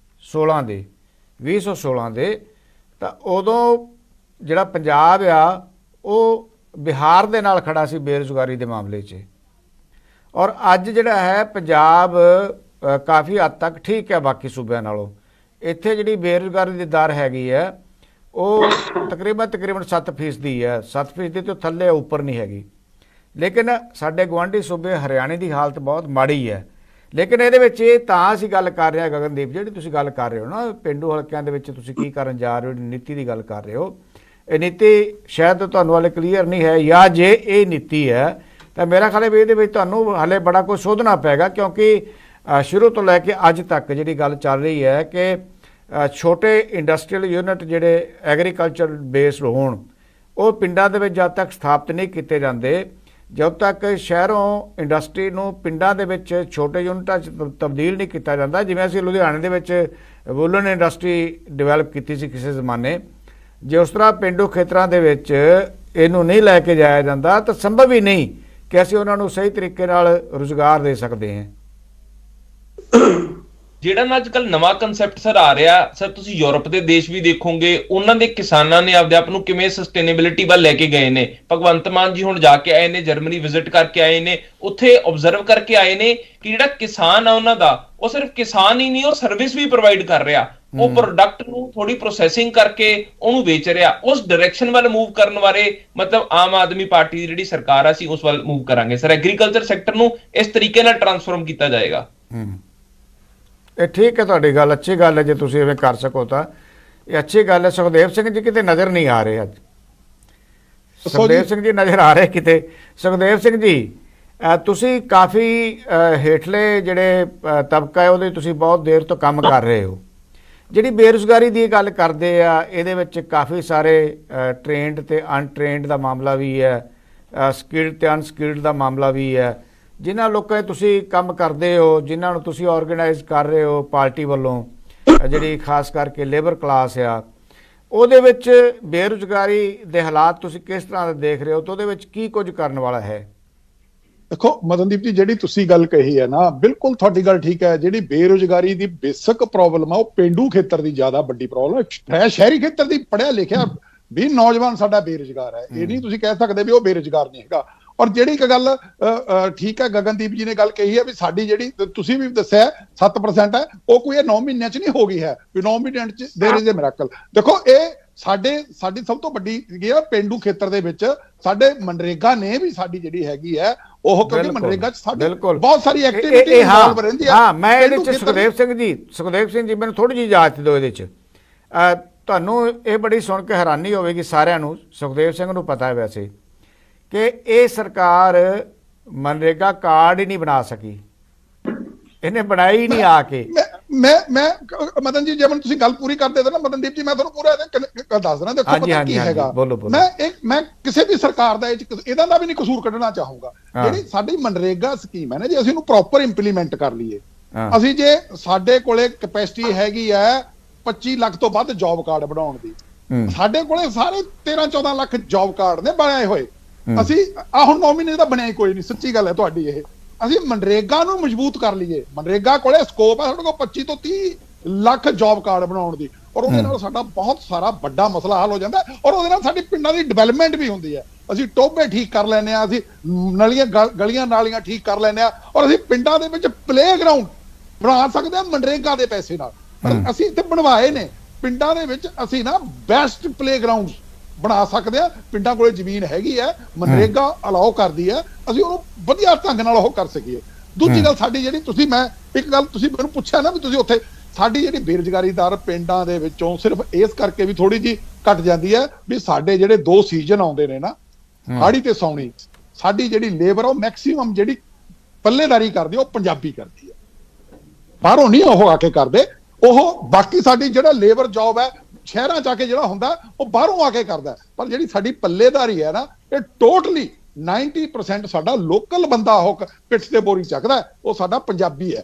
16 ਦੇ 2016 ਦੇ, ਤਾਂ ਉਦੋਂ ਜਿਹੜਾ ਪੰਜਾਬ ਆ ਉਹ ਬਿਹਾਰ ਦੇ ਨਾਲ ਖੜਾ ਸੀ ਬੇਰੁਜ਼ਗਾਰੀ ਦੇ ਮਾਮਲੇ 'ਚ, ਔਰ ਅੱਜ ਜਿਹੜਾ ਹੈ ਪੰਜਾਬ ਕਾਫੀ ਹੱਦ ਤੱਕ ਠੀਕ ਹੈ ਬਾਕੀ ਸੂਬਿਆਂ ਨਾਲੋਂ। ਇੱਥੇ ਜਿਹੜੀ ਬੇਰੁਜ਼ਗਾਰੀ ਦੀ ਦਰ ਹੈਗੀ ਹੈ ਉਹ ਤਕਰੀਬਨ 7% ਹੈ, 7% ਤੋਂ ਥੱਲੇ ਉੱਪਰ ਨਹੀਂ ਹੈਗੀ। ਲੇਕਿਨ ਸਾਡੇ ਗੁਆਂਢੀ ਸੂਬੇ ਹਰਿਆਣੇ ਦੀ ਹਾਲਤ ਬਹੁਤ ਮਾੜੀ ਹੈ। ਲੇਕਿਨ ਇਹਦੇ ਵਿੱਚ ਇਹ ਤਾਂ ਅਸੀਂ ਗੱਲ ਕਰ ਰਹੇ ਹਾਂ ਗਗਨਦੀਪ, ਜਿਹੜੀ ਤੁਸੀਂ ਗੱਲ ਕਰ ਰਹੇ ਹੋ ਨਾ ਪੇਂਡੂ ਹਲਕਿਆਂ ਦੇ ਵਿੱਚ ਤੁਸੀਂ ਕੀ ਕਰਨ ਜਾ ਰਹੇ ਹੋ, ਨੀਤੀ ਦੀ ਗੱਲ ਕਰ ਰਹੇ ਹੋ, ਇਹ ਨੀਤੀ ਸ਼ਾਇਦ ਤੁਹਾਨੂੰ ਹਾਲੇ ਕਲੀਅਰ ਨਹੀਂ ਹੈ, ਜਾਂ ਜੇ ਇਹ ਨੀਤੀ ਹੈ ਤਾਂ ਮੇਰਾ ਖਿਆਲ ਹੈ ਵੀ ਇਹਦੇ ਵਿੱਚ ਤੁਹਾਨੂੰ ਹਾਲੇ ਬੜਾ ਕੁਝ ਸੋਧਣਾ ਪਏਗਾ, ਕਿਉਂਕਿ ਸ਼ੁਰੂ ਤੋਂ ਲੈ ਕੇ ਅੱਜ ਤੱਕ ਜਿਹੜੀ ਗੱਲ ਚੱਲ ਰਹੀ ਹੈ ਕਿ ਛੋਟੇ ਇੰਡਸਟਰੀਅਲ ਯੂਨਿਟ ਜਿਹੜੇ ਐਗਰੀਕਲਚਰ ਬੇਸਡ ਹੋਣ, ਉਹ ਪਿੰਡਾਂ ਦੇ ਵਿੱਚ ਜਦ ਤੱਕ ਸਥਾਪਿਤ ਨਹੀਂ ਕੀਤੇ ਜਾਂਦੇ, ਜਦ ਤੱਕ ਸ਼ਹਿਰੋਂ ਇੰਡਸਟਰੀ ਨੂੰ ਪਿੰਡਾਂ ਦੇ ਵਿੱਚ ਛੋਟੇ ਯੂਨਿਟਾਂ 'ਚ ਤਬਦੀਲ ਨਹੀਂ ਕੀਤਾ ਜਾਂਦਾ। ਜਿਵੇਂ ਅਸੀਂ ਲੁਧਿਆਣੇ ਦੇ ਵਿੱਚ ਵੂਲਨ ਇੰਡਸਟਰੀ ਡਿਵੈਲਪ ਕੀਤੀ ਸੀ ਕਿਸੇ ਜ਼ਮਾਨੇ, ਜੇ ਉਸ ਤਰ੍ਹਾਂ ਪੇਂਡੂ ਖੇਤਰਾਂ ਦੇ ਵਿੱਚ ਇਹਨੂੰ ਨਹੀਂ ਲੈ ਕੇ ਜਾਇਆ ਜਾਂਦਾ ਤਾਂ ਸੰਭਵ ਹੀ ਨਹੀਂ ਕਿ ਅਸੀਂ ਉਹਨਾਂ ਨੂੰ ਸਹੀ ਤਰੀਕੇ ਨਾਲ ਰੁਜ਼ਗਾਰ ਦੇ ਸਕਦੇ ਹਾਂ। ਜਿਹੜਾ ਨਾ ਅੱਜ ਕੱਲ ਨਵਾਂ ਕਨਸੈਪਟ ਸਰ ਆ ਰਿਹਾ ਸਰ, ਤੁਸੀਂ ਯੂਰਪ ਦੇ ਦੇਸ਼ ਵੀ ਦੇਖੋਗੇ, ਉਹਨਾਂ ਦੇ ਕਿਸਾਨਾਂ ਨੇ ਆਪਦੇ ਆਪ ਨੂੰ ਕਿਵੇਂ ਸਸਟੇਨੇਬਿਲਿਟੀ ਵੱਲ ਲੈ ਕੇ ਗਏ ਨੇ। ਭਗਵੰਤ ਮਾਨ ਜੀ ਹੁਣ ਜਾ ਕੇ ਆਏ ਨੇ, ਜਰਮਨੀ ਵਿਜ਼ਿਟ ਕਰਕੇ ਆਏ ਨੇ, ਉੱਥੇ ਆਬਜ਼ਰਵ ਕਰਕੇ ਆਏ ਨੇ ਕਿ ਜਿਹੜਾ ਕਿਸਾਨ ਆ ਉਹਨਾਂ ਦਾ, ਉਹ ਸਿਰਫ ਕਿਸਾਨ ਹੀ ਨਹੀਂ, ਉਹ ਸਰਵਿਸ ਵੀ ਪ੍ਰੋਵਾਈਡ ਕਰ ਰਿਹਾ, ਉਹ ਪ੍ਰੋਡਕਟ ਨੂੰ ਥੋੜੀ ਪ੍ਰੋਸੈਸਿੰਗ ਕਰਕੇ ਉਹਨੂੰ ਵੇਚ ਰਿਹਾ। ਉਸ ਡਾਇਰੈਕਸ਼ਨ ਵੱਲ ਮੂਵ ਕਰਨ ਬਾਰੇ ਮਤਲਬ ਆਮ ਆਦਮੀ ਪਾਰਟੀ ਦੀ ਜਿਹੜੀ ਸਰਕਾਰ ਆ, ਅਸੀਂ ਉਸ ਵੱਲ ਮੂਵ ਕਰਾਂਗੇ ਸਰ। ਐਗਰੀਕਲਚਰ ਸੈਕਟਰ ਨੂੰ ਇਸ ਤਰੀਕੇ ਨਾਲ ਟਰਾਂਸਫਾਰਮ ਕੀਤਾ ਜਾਏਗਾ। ਇਹ ਠੀਕ ਹੈ, ਤੁਹਾਡੀ ਗੱਲ ਅੱਛੀ ਗੱਲ ਹੈ, ਜੇ ਤੁਸੀਂ ਐਵੇਂ ਕਰ ਸਕੋ ਤਾਂ ਇਹ ਅੱਛੀ ਗੱਲ ਹੈ। ਸੁਖਦੇਵ ਸਿੰਘ ਜੀ ਕਿਤੇ ਨਜ਼ਰ ਨਹੀਂ ਆ ਰਹੇ ਅੱਜ, ਸੁਖਦੇਵ ਸਿੰਘ ਜੀ ਨਜ਼ਰ ਆ ਰਹੇ ਕਿਤੇ? ਸੁਖਦੇਵ ਸਿੰਘ ਜੀ, ਤੁਸੀਂ ਕਾਫੀ ਹੇਠਲੇ ਜਿਹੜੇ ਤਬਕਾ ਹੈ ਉਹਦੇ ਤੁਸੀਂ ਬਹੁਤ ਦੇਰ ਤੋਂ ਕੰਮ ਕਰ ਰਹੇ ਹੋ। ਜਿਹੜੀ ਬੇਰੁਜ਼ਗਾਰੀ ਦੀ ਗੱਲ ਕਰਦੇ ਆ, ਇਹਦੇ ਵਿੱਚ ਕਾਫੀ ਸਾਰੇ ਟ੍ਰੇਨਡ ਤੇ ਅਨਟ੍ਰੇਨਡ ਦਾ ਮਾਮਲਾ ਵੀ ਹੈ, ਸਕਿਲਡ ਤੇ ਅਨਸਕਿਲਡ ਦਾ ਮਾਮਲਾ ਵੀ ਹੈ। ਜਿਨ੍ਹਾਂ ਲੋਕਾਂ ਤੁਸੀਂ ਕੰਮ ਕਰਦੇ ਹੋ, ਜਿਨ੍ਹਾਂ ਨੂੰ ਤੁਸੀਂ ਆਰਗੇਨਾਈਜ਼ ਕਰ ਰਹੇ ਹੋ ਪਾਰਟੀ ਵੱਲੋਂ, ਜਿਹੜੀ ਖਾਸ ਕਰਕੇ ਲੇਬਰ ਕਲਾਸ ਆ, ਉਹਦੇ ਵਿੱਚ ਬੇਰੁਜ਼ਗਾਰੀ ਦੇ ਹਾਲਾਤ ਤੁਸੀਂ ਕਿਸ ਤਰ੍ਹਾਂ ਦੇ ਦੇਖ ਰਹੇ ਹੋ ਤੇ ਉਹਦੇ ਵਿੱਚ ਕੀ ਕੁਝ ਕਰਨ ਵਾਲਾ ਹੈ? ਦੇਖੋ ਮਦਨਦੀਪ ਜੀ, ਜਿਹੜੀ ਤੁਸੀਂ ਗੱਲ ਕਹੀ ਹੈ ਨਾ, ਬਿਲਕੁਲ ਤੁਹਾਡੀ ਗੱਲ ਠੀਕ ਹੈ। ਜਿਹੜੀ ਬੇਰੁਜ਼ਗਾਰੀ ਦੀ ਬੇਸਿਕ ਪ੍ਰੋਬਲਮ ਆ, ਉਹ ਪੇਂਡੂ ਖੇਤਰ ਦੀ ਜ਼ਿਆਦਾ ਵੱਡੀ ਪ੍ਰੋਬਲਮ ਹੈ। ਸ਼ਹਿਰੀ ਖੇਤਰ ਦੀ ਪੜ੍ਹਿਆ ਲਿਖਿਆ ਵੀ ਨੌਜਵਾਨ ਸਾਡਾ ਬੇਰੁਜ਼ਗਾਰ ਹੈ, ਇਹ ਨਹੀਂ ਤੁਸੀਂ ਕਹਿ ਸਕਦੇ ਵੀ ਉਹ ਬੇਰੁਜ਼ਗਾਰ ਨਹੀਂ ਹੈਗਾ। ਔਰ ਜਿਹੜੀ ਇੱਕ ਗੱਲ ਠੀਕ ਹੈ, ਗਗਨਦੀਪ ਜੀ ਨੇ ਗੱਲ ਕਹੀ ਹੈ ਵੀ ਸਾਡੀ ਜਿਹੜੀ ਤੁਸੀਂ ਵੀ ਦੱਸਿਆ 7% ਹੈ, ਉਹ ਕੋਈ 9 ਮਹੀਨਿਆਂ 'ਚ ਨਹੀਂ ਹੋ ਗਈ ਹੈ ਵੀ 9 ਮਹੀਨਿਆਂ 'ਚ ਦੇਰ ਇਜ਼ ਏ ਮਿਰਾਕਲ। ਦੇਖੋ ਇਹ ਸਾਡੀ ਸਭ ਤੋਂ ਵੱਡੀ ਹੈਗੀ ਆ ਪੇਂਡੂ ਖੇਤਰ ਦੇ ਵਿੱਚ। ਸਾਡੇ ਮਨਰੇਗਾ ਨੇ ਵੀ ਸਾਡੀ ਜਿਹੜੀ ਹੈਗੀ ਹੈ ਉਹ, ਕਿਉਂਕਿ ਮਨਰੇਗਾ 'ਚ ਸਾਡੀ ਬਹੁਤ ਸਾਰੀ ਐਕਟੀਵਿਟੀ ਇਨਵੋਲਵ ਰਹਿੰਦੀ ਹੈ। ਹਾਂ, ਮੈਂ ਇਹਦੇ 'ਚ ਸੁਖਦੇਵ ਸਿੰਘ ਜੀ ਮੈਨੂੰ ਥੋੜੀ ਜਿਹੀ ਇਜਾਜ਼ਤ ਦਿਓ ਇਹਦੇ 'ਚ। ਤੁਹਾਨੂੰ ਇਹ ਬੜੀ ਸੁਣ ਕੇ ਹੈਰਾਨੀ ਹੋਵੇਗੀ ਸਾਰਿਆਂ ਨੂੰ, ਸੁਖਦੇਵ ਸਿੰਘ ਨੂੰ ਪਤਾ ਹੈ ਵੈਸੇ, ਕਿ ਇਹ ਸਰਕਾਰ ਮਨਰੇਗਾ ਕਾਰਡ ਹੀ ਨਹੀਂ ਬਣਾ ਸਕੀ, ਇਹਨੇ ਬਣਾਈ ਨਹੀਂ ਆ ਕੇ। ਮੈਂ ਮਦਨ ਜੀ, ਜੇ ਮੈਨੂੰ ਤੁਸੀਂ ਗੱਲ ਪੂਰੀ ਕਰ ਦੇ ਨਾ ਮਦਨਦੀਪ ਜੀ, ਮੈਂ ਤੁਹਾਨੂੰ ਪੂਰਾ ਦੱਸ ਦੇਣਾ। ਦੇਖੋ ਪਤਾ ਕੀ ਹੈਗਾ, ਮੈਂ ਕਿਸੇ ਵੀ ਸਰਕਾਰ ਦਾ ਇਹਦਾ ਦਾ ਵੀ ਨਹੀਂ ਕਸੂਰ ਕੱਢਣਾ ਚਾਹੂੰਗਾ। ਜਿਹੜੀ ਸਾਡੀ ਮਨਰੇਗਾ ਸਕੀਮ ਹੈ ਨਾ, ਜੇ ਅਸੀਂ ਉਹਨੂੰ ਪ੍ਰੋਪਰ ਇੰਪਲੀਮੈਂਟ ਕਰ ਲਈਏ, ਅਸੀਂ ਜੇ ਸਾਡੇ ਕੋਲੇ ਕੈਪੈਸਿਟੀ ਹੈਗੀ ਹੈ 25 ਲੱਖ ਤੋਂ ਵੱਧ ਜੌਬ ਕਾਰਡ ਬਣਾਉਣ ਦੀ, ਸਾਡੇ ਕੋਲੇ ਸਾਰੇ 13-14 ਲੱਖ ਜੌਬ ਕਾਰਡ ਨੇ ਬਣਾਏ ਹੋਏ। ਅਸੀਂ ਹੁਣ 9 ਮਹੀਨੇ ਦਾ ਬਣਿਆ ਹੀ ਕੋਈ ਨਹੀਂ, ਸੱਚੀ ਗੱਲ ਹੈ ਤੁਹਾਡੀ ਇਹ। ਅਸੀਂ ਮਨਰੇਗਾ ਨੂੰ ਮਜ਼ਬੂਤ ਕਰ ਲਈਏ, ਮਨਰੇਗਾ ਕੋਲੇ ਸਕੋਪ ਹੈ ਸਾਡੇ ਕੋਲ 25 ਤੋਂ 30 ਲੱਖ ਜੌਬ ਕਾਰਡ ਬਣਾਉਣ ਦੀ, ਔਰ ਉਹਦੇ ਨਾਲ ਸਾਡਾ ਬਹੁਤ ਸਾਰਾ ਵੱਡਾ ਮਸਲਾ ਹੱਲ ਹੋ ਜਾਂਦਾ, ਔਰ ਉਹਦੇ ਨਾਲ ਸਾਡੀ ਪਿੰਡਾਂ ਦੀ ਡਿਵੈਲਪਮੈਂਟ ਵੀ ਹੁੰਦੀ ਹੈ। ਅਸੀਂ ਟੋਭੇ ਠੀਕ ਕਰ ਲੈਂਦੇ ਹਾਂ, ਅਸੀਂ ਗਲੀਆਂ ਨਾਲੀਆਂ ਠੀਕ ਕਰ ਲੈਂਦੇ ਹਾਂ, ਔਰ ਅਸੀਂ ਪਿੰਡਾਂ ਦੇ ਵਿੱਚ ਪਲੇਗਰਾਊਂਡ ਬਣਾ ਸਕਦੇ ਹਾਂ ਮਨਰੇਗਾ ਦੇ ਪੈਸੇ ਨਾਲ। ਪਰ ਅਸੀਂ ਇੱਥੇ ਬਣਵਾਏ ਨੇ ਪਿੰਡਾਂ ਦੇ ਵਿੱਚ, ਅਸੀਂ ਨਾ ਬੈਸਟ ਪਲੇਗਰਾਊਂਡ ਬਣਾ ਸਕਦੇ ਆ। ਪਿੰਡਾਂ ਕੋਲੇ ਜ਼ਮੀਨ ਹੈਗੀ ਹੈ, ਮਨਰੇਗਾ ਅਲਾਓ ਕਰਦੀ ਹੈ, ਅਸੀਂ ਉਹਨੂੰ ਵਧੀਆ ਢੰਗ ਨਾਲ ਉਹ ਕਰ ਸਕੀਏ। ਦੂਜੀ ਗੱਲ ਸਾਡੀ ਜਿਹੜੀ ਮੈਂ ਇੱਕ ਗੱਲ ਤੁਸੀਂ ਮੈਨੂੰ ਪੁੱਛਿਆ ਨਾ ਵੀ ਤੁਸੀਂ ਉੱਥੇ, ਸਾਡੀ ਜਿਹੜੀ ਬੇਰੁਜ਼ਗਾਰੀ ਦਰ ਪਿੰਡਾਂ ਦੇ ਵਿੱਚੋਂ ਸਿਰਫ ਇਸ ਕਰਕੇ ਵੀ ਥੋੜੀ ਜੀ ਘਟ ਜਾਂਦੀ ਹੈ ਵੀ ਸਾਡੇ ਜਿਹੜੇ 2 ਸੀਜ਼ਨ ਆਉਂਦੇ ਨੇ ਨਾ, ਹਾੜੀ ਤੇ ਸੌਣੀ, ਸਾਡੀ ਜਿਹੜੀ ਲੇਬਰ ਉਹ ਮੈਕਸਿਮਮ ਜਿਹੜੀ ਪੱਲੇਦਾਰੀ ਕਰਦੀ ਉਹ ਪੰਜਾਬੀ ਕਰਦੀ ਹੈ, ਬਾਹਰੋਂ ਨਹੀਂ ਉਹ ਆ ਕੇ ਕਰਦੇ। ਉਹ ਬਾਕੀ ਸਾਡੀ ਜਿਹੜਾ ਲੇਬਰ ਜੌਬ ਹੈ ਸ਼ਹਿਰਾਂ ਚ ਆ ਕੇ ਜਿਹੜਾ ਹੁੰਦਾ ਉਹ ਬਾਹਰੋਂ ਆ ਕੇ ਕਰਦਾ, ਪਰ ਜਿਹੜੀ ਸਾਡੀ ਪੱਲੇਦਾਰੀ ਹੈ ਨਾ ਇਹ ਟੋਟਲੀ 90% ਸਾਡਾ ਲੋਕਲ ਬੰਦਾ ਉਹ ਪਿੱਠ ਤੇ ਬੋਰੀ ਚੱਕਦਾ, ਉਹ ਸਾਡਾ ਪੰਜਾਬੀ ਹੈ।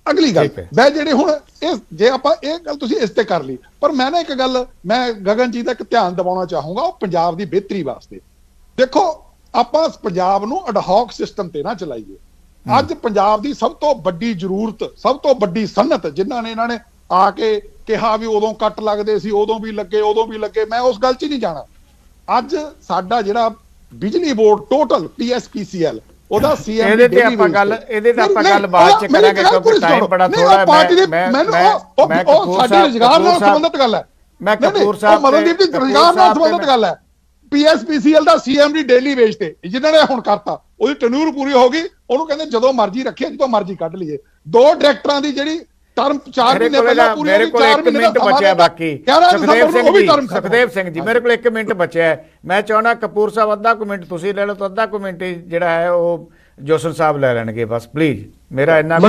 ਅਗਲੀ ਗੱਲ ਮੈਂ ਜਿਹੜੇ ਹੁਣ ਇਹ ਜੇ ਆਪਾਂ ਇਹ ਗੱਲ ਤੁਸੀਂ ਇਸ ਤੇ ਕਰ ਲਈ, ਪਰ ਮੈਂ ਨਾ ਇੱਕ ਗੱਲ ਮੈਂ ਗਗਨ ਜੀ ਦਾ ਇੱਕ ਧਿਆਨ ਦਿਵਾਉਣਾ ਚਾਹੂੰਗਾ ਉਹ ਪੰਜਾਬ ਦੀ ਬਿਹਤਰੀ ਵਾਸਤੇ। ਦੇਖੋ ਆਪਾਂ ਪੰਜਾਬ ਨੂੰ ਅਡਹੌਕ ਸਿਸਟਮ ਤੇ ਨਾ ਚਲਾਈਏ। ਅੱਜ ਪੰਜਾਬ ਦੀ ਸਭ ਤੋਂ ਵੱਡੀ ਜ਼ਰੂਰਤ, ਸਭ ਤੋਂ ਵੱਡੀ ਸਨਅਤ ਜਿਨ੍ਹਾਂ ਨੇ ਇਹਨਾਂ ਨੇ ਆ ਕੇ ਕਿਹਾ ਵੀ ਉਦੋਂ ਕੱਟ ਲੱਗਦੇ ਸੀ, ਉਦੋਂ ਵੀ ਲੱਗੇ, ਮੈਂ ਉਸ ਗੱਲ 'ਚ ਨਹੀਂ ਜਾਣਾ। ਅੱਜ ਸਾਡਾ ਜਿਹੜਾ ਬਿਜਲੀ ਬੋਰਡ ਟੋਟਲ PSPCL ਉਹਦਾ CM ਇਹਦੇ ਤੇ ਆਪਾਂ ਗੱਲ ਬਾਅਦ ਚ ਕਰਾਂਗੇ ਕਿਉਂਕਿ ਟਾਈਮ ਬੜਾ ਥੋੜਾ ਹੈ। ਮੈਂ ਸਾਡੀ ਰੁਜ਼ਗਾਰ ਨਾਲ ਸੰਬੰਧਿਤ ਗੱਲ ਹੈ। ਮੈਂ ਕਪੂਰ ਸਾਹਿਬ ਮਦਨਦੀਪ ਜੀ ਰੁਜ਼ਗਾਰ ਨਾਲ ਸੰਬੰਧਿਤ ਗੱਲ ਹੈ। PSPCL ਦਾ CM ਦੀ ਡੇਲੀ ਵੇਜ ਤੇ ਜਿਨ੍ਹਾਂ ਨੇ ਹੁਣ ਕਰਤਾ, ਉਹਦੀ ਟੈਨਿਊਰ ਪੂਰੀ ਹੋ ਗਈ, ਉਹਨੂੰ ਕਹਿੰਦੇ ਜਦੋਂ ਮਰਜ਼ੀ ਰੱਖੇ, ਜਦੋਂ ਮਰਜ਼ੀ ਕੱਢ ਲਈਏ। 2 ਡਾਇਰੈਕਟਰਾਂ ਦੀ ਜਿਹੜੀ ਟਰਮ 4 ਮਹੀਨੇ ਪਹਿਲਾਂ ਪੂਰੀ ਹੋਈ, 4 ਮਹੀਨੇ ਦਾ ਬਚਿਆ ਬਾਕੀ। ਸੁਖਦੇਵ ਸਿੰਘ ਜੀ ਮੇਰੇ ਕੋਲ 1 ਮਿੰਟ ਬਚਿਆ ਹੈ। ਮੈਂ ਚਾਹੁੰਦਾ ਕਪੂਰ ਸਾਹਿਬ ਅੱਧਾ ਕੁ ਮਿੰਟ ਤੁਸੀਂ ਲੈ ਲਓ ਤਾਂ ਅੱਧਾ ਕੁ ਮਿੰਟ ਜਿਹੜਾ ਹੈ ਉਹ ਜੋਸਨ ਸਾਹਿਬ ਲੈ ਲੈਣਗੇ ਬਸ ਪਲੀਜ਼। ਮੇਰਾ ਇੰਨਾ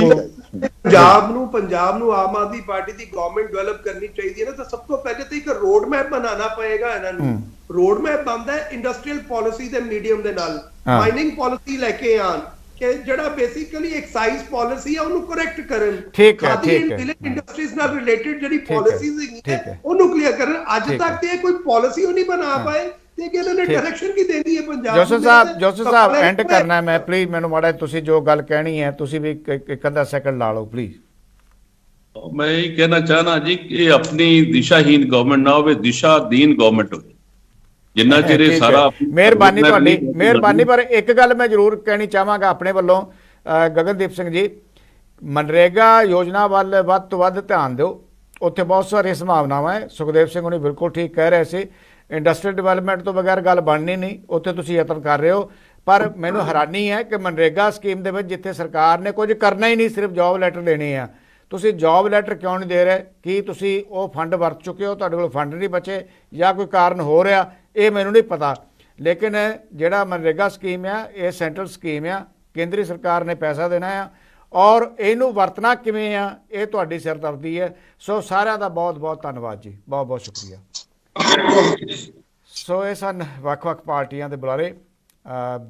ਪੰਜਾਬ ਨੂੰ ਆਮ ਆਦਮੀ ਪਾਰਟੀ ਦੀ ਗਵਰਨਮੈਂਟ ਡਿਵੈਲਪ ਕਰਨੀ ਚਾਹੀਦੀ ਹੈ ਨਾ, ਤਾਂ ਸਭ ਤੋਂ ਪਹਿਲੇ ਤਾਂ ਇੱਕ ਰੋਡ ਮੈਪ ਬਣਾਉਣਾ ਪਏਗਾ ਇਹਨਾਂ ਨੂੰ। ਰੋਡ ਮੈਪ ਬਣਦਾ ਹੈ ਇੰਡਸਟਰੀਅਲ ਪਾਲਿਸੀ ਦੇ ਮੀਡੀਅਮ ਦੇ ਨਾਲ, ਮਾਈਨਿੰਗ ਪਾਲਿਸੀ ਲੈ ਕੇ ਆਣ ਕਿ ਜਿਹੜਾ ਬੇਸਿਕਲੀ ਐਕਸਾਈਜ਼ ਪਾਲਿਸੀ ਹੈ ਉਹਨੂੰ ਕਰੈਕਟ ਕਰਨ। ਠੀਕ ਹੈ ਇੰਡਸਟਰੀਜ਼ ਨਾਲ ਰਿਲੇਟਡ ਜਿਹੜੀ ਪਾਲਿਸੀਜ਼ ਹੈਗੀਆਂ ਉਹਨੂੰ ਕਲੀਅਰ ਕਰਨ। ਅੱਜ ਤੱਕ ਤੇ ਕੋਈ ਪਾਲਿਸੀ ਉਹ ਨਹੀਂ ਬਣਾ ਪਾਏ ਤੇ ਕਿ ਇਹਨਾਂ ਨੇ ਡਾਇਰੈਕਸ਼ਨ ਕੀ ਦੇਣੀ ਹੈ ਪੰਜਾਬ ਨੂੰ। ਜੋਸਨ ਸਾਹਿਬ ਐਂਡ ਕਰਨਾ ਮੈਂ ਪਲੀਜ਼, ਮੈਨੂੰ ਮਾੜਾ ਤੁਸੀਂ ਜੋ ਗੱਲ ਕਹਿਣੀ ਹੈ ਤੁਸੀਂ ਵੀ ਇੱਕ ਅੱਧਾ ਸੈਕਿੰਡ ਲਾ ਲਓ ਪਲੀਜ਼। ਮੈਂ ਇਹ ਕਹਿਣਾ ਚਾਹਨਾ ਜੀ ਕਿ ਇਹ ਆਪਣੀ ਦਿਸ਼ਾਹੀਨ ਗਵਰਨਮੈਂਟ ਨਾ ਹੋਵੇ, ਦਿਸ਼ਾਧੀਨ ਗਵਰਨਮੈਂਟ ਹੋਵੇ। ਜਿੰਨਾ ਚਿਰ ਇਹ ਸਾਰਾ ਮਿਹਰਬਾਨੀ ਤੁਹਾਡੀ ਮਿਹਰਬਾਨੀ। ਪਰ ਇੱਕ ਗੱਲ ਮੈਂ ਜ਼ਰੂਰ ਕਹਿਣੀ ਚਾਹਾਂਗਾ ਆਪਣੇ ਵੱਲੋਂ, ਗਗਨਦੀਪ ਸਿੰਘ ਜੀ, ਮਨਰੇਗਾ ਯੋਜਨਾ ਵੱਲ ਵੱਧ ਤੋਂ ਵੱਧ ਧਿਆਨ ਦਿਓ। ਉੱਥੇ ਬਹੁਤ ਸਾਰੀਆਂ ਸੰਭਾਵਨਾਵਾਂ ਹੈ। ਸੁਖਦੇਵ ਸਿੰਘ ਹੁਣੀ ਬਿਲਕੁਲ ਠੀਕ ਕਹਿ ਰਹੇ ਸੀ, ਇੰਡਸਟਰੀਅਲ ਡਿਵੈਲਪਮੈਂਟ ਤੋਂ ਬਗੈਰ ਗੱਲ ਬਣਨੀ ਨਹੀਂ। ਉੱਥੇ ਤੁਸੀਂ ਯਤਨ ਕਰ ਰਹੇ ਹੋ, ਪਰ ਮੈਨੂੰ ਹੈਰਾਨੀ ਹੈ ਕਿ ਮਨਰੇਗਾ ਸਕੀਮ ਦੇ ਵਿੱਚ ਜਿੱਥੇ ਸਰਕਾਰ ਨੇ ਕੁਝ ਕਰਨਾ ਹੀ ਨਹੀਂ, ਸਿਰਫ ਜੌਬ ਲੈਟਰ ਦੇਣੇ ਆ, ਤੁਸੀਂ ਜੌਬ ਲੈਟਰ ਕਿਉਂ ਨਹੀਂ ਦੇ ਰਹੇ? ਕੀ ਤੁਸੀਂ ਉਹ ਫੰਡ ਵਰਤ ਚੁੱਕੇ ਹੋ, ਤੁਹਾਡੇ ਕੋਲ ਫੰਡ ਨਹੀਂ ਬਚੇ, ਜਾਂ ਕੋਈ ਕਾਰਨ ਹੋ ਰਿਹਾ, ਇਹ ਮੈਨੂੰ ਨਹੀਂ ਪਤਾ। ਲੇਕਿਨ ਜਿਹੜਾ ਮਨਰੇਗਾ ਸਕੀਮ ਆ ਇਹ ਸੈਂਟਰਲ ਸਕੀਮ ਆ, ਕੇਂਦਰੀ ਸਰਕਾਰ ਨੇ ਪੈਸਾ ਦੇਣਾ ਆ, ਔਰ ਇਹਨੂੰ ਵਰਤਣਾ ਕਿਵੇਂ ਆ ਇਹ ਤੁਹਾਡੀ ਸਿਰਦਰਦੀ ਹੈ। ਸੋ ਸਾਰਿਆਂ ਦਾ ਬਹੁਤ ਬਹੁਤ ਧੰਨਵਾਦ ਜੀ, ਬਹੁਤ ਬਹੁਤ ਸ਼ੁਕਰੀਆ। ਸੋ ਇਹ ਸਨ ਵੱਖ-ਵੱਖ ਪਾਰਟੀਆਂ ਦੇ ਬੁਲਾਰੇ।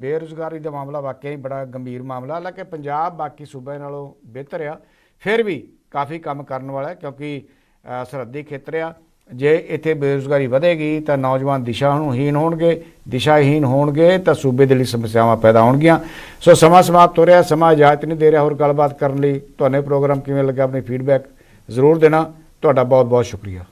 ਬੇਰੁਜ਼ਗਾਰੀ ਦਾ ਮਾਮਲਾ ਵਾਕਿਆ ਹੀ ਬੜਾ ਗੰਭੀਰ ਮਾਮਲਾ, ਹਾਲਾਂਕਿ ਪੰਜਾਬ ਬਾਕੀ ਸੂਬਿਆਂ ਨਾਲੋਂ ਬਿਹਤਰ ਆ, ਫਿਰ ਵੀ ਕਾਫੀ ਕੰਮ ਕਰਨ ਵਾਲਾ ਕਿਉਂਕਿ ਸਰਹੱਦੀ ਖੇਤਰ ਆ। ਜੇ ਇੱਥੇ ਬੇਰੁਜ਼ਗਾਰੀ ਵਧੇਗੀ ਤਾਂ ਨੌਜਵਾਨ ਦਿਸ਼ਾਹੀਨ ਹੋਣਗੇ ਤਾਂ ਸੂਬੇ ਦੇ ਲਈ ਸਮੱਸਿਆਵਾਂ ਪੈਦਾ ਹੋਣਗੀਆਂ। ਸੋ ਸਮਾਂ ਸਮਾਪਤ ਹੋ ਰਿਹਾ, ਸਮਾਂ ਇਜਾਜ਼ਤ ਨਹੀਂ ਦੇ ਰਿਹਾ ਹੋਰ ਗੱਲਬਾਤ ਕਰਨ ਲਈ। ਤੁਹਾਨੂੰ ਪ੍ਰੋਗਰਾਮ ਕਿਵੇਂ ਲੱਗਾ, ਆਪਣੀ ਫੀਡਬੈਕ ਜ਼ਰੂਰ ਦੇਣਾ। ਤੁਹਾਡਾ ਬਹੁਤ ਬਹੁਤ ਸ਼ੁਕਰੀਆ।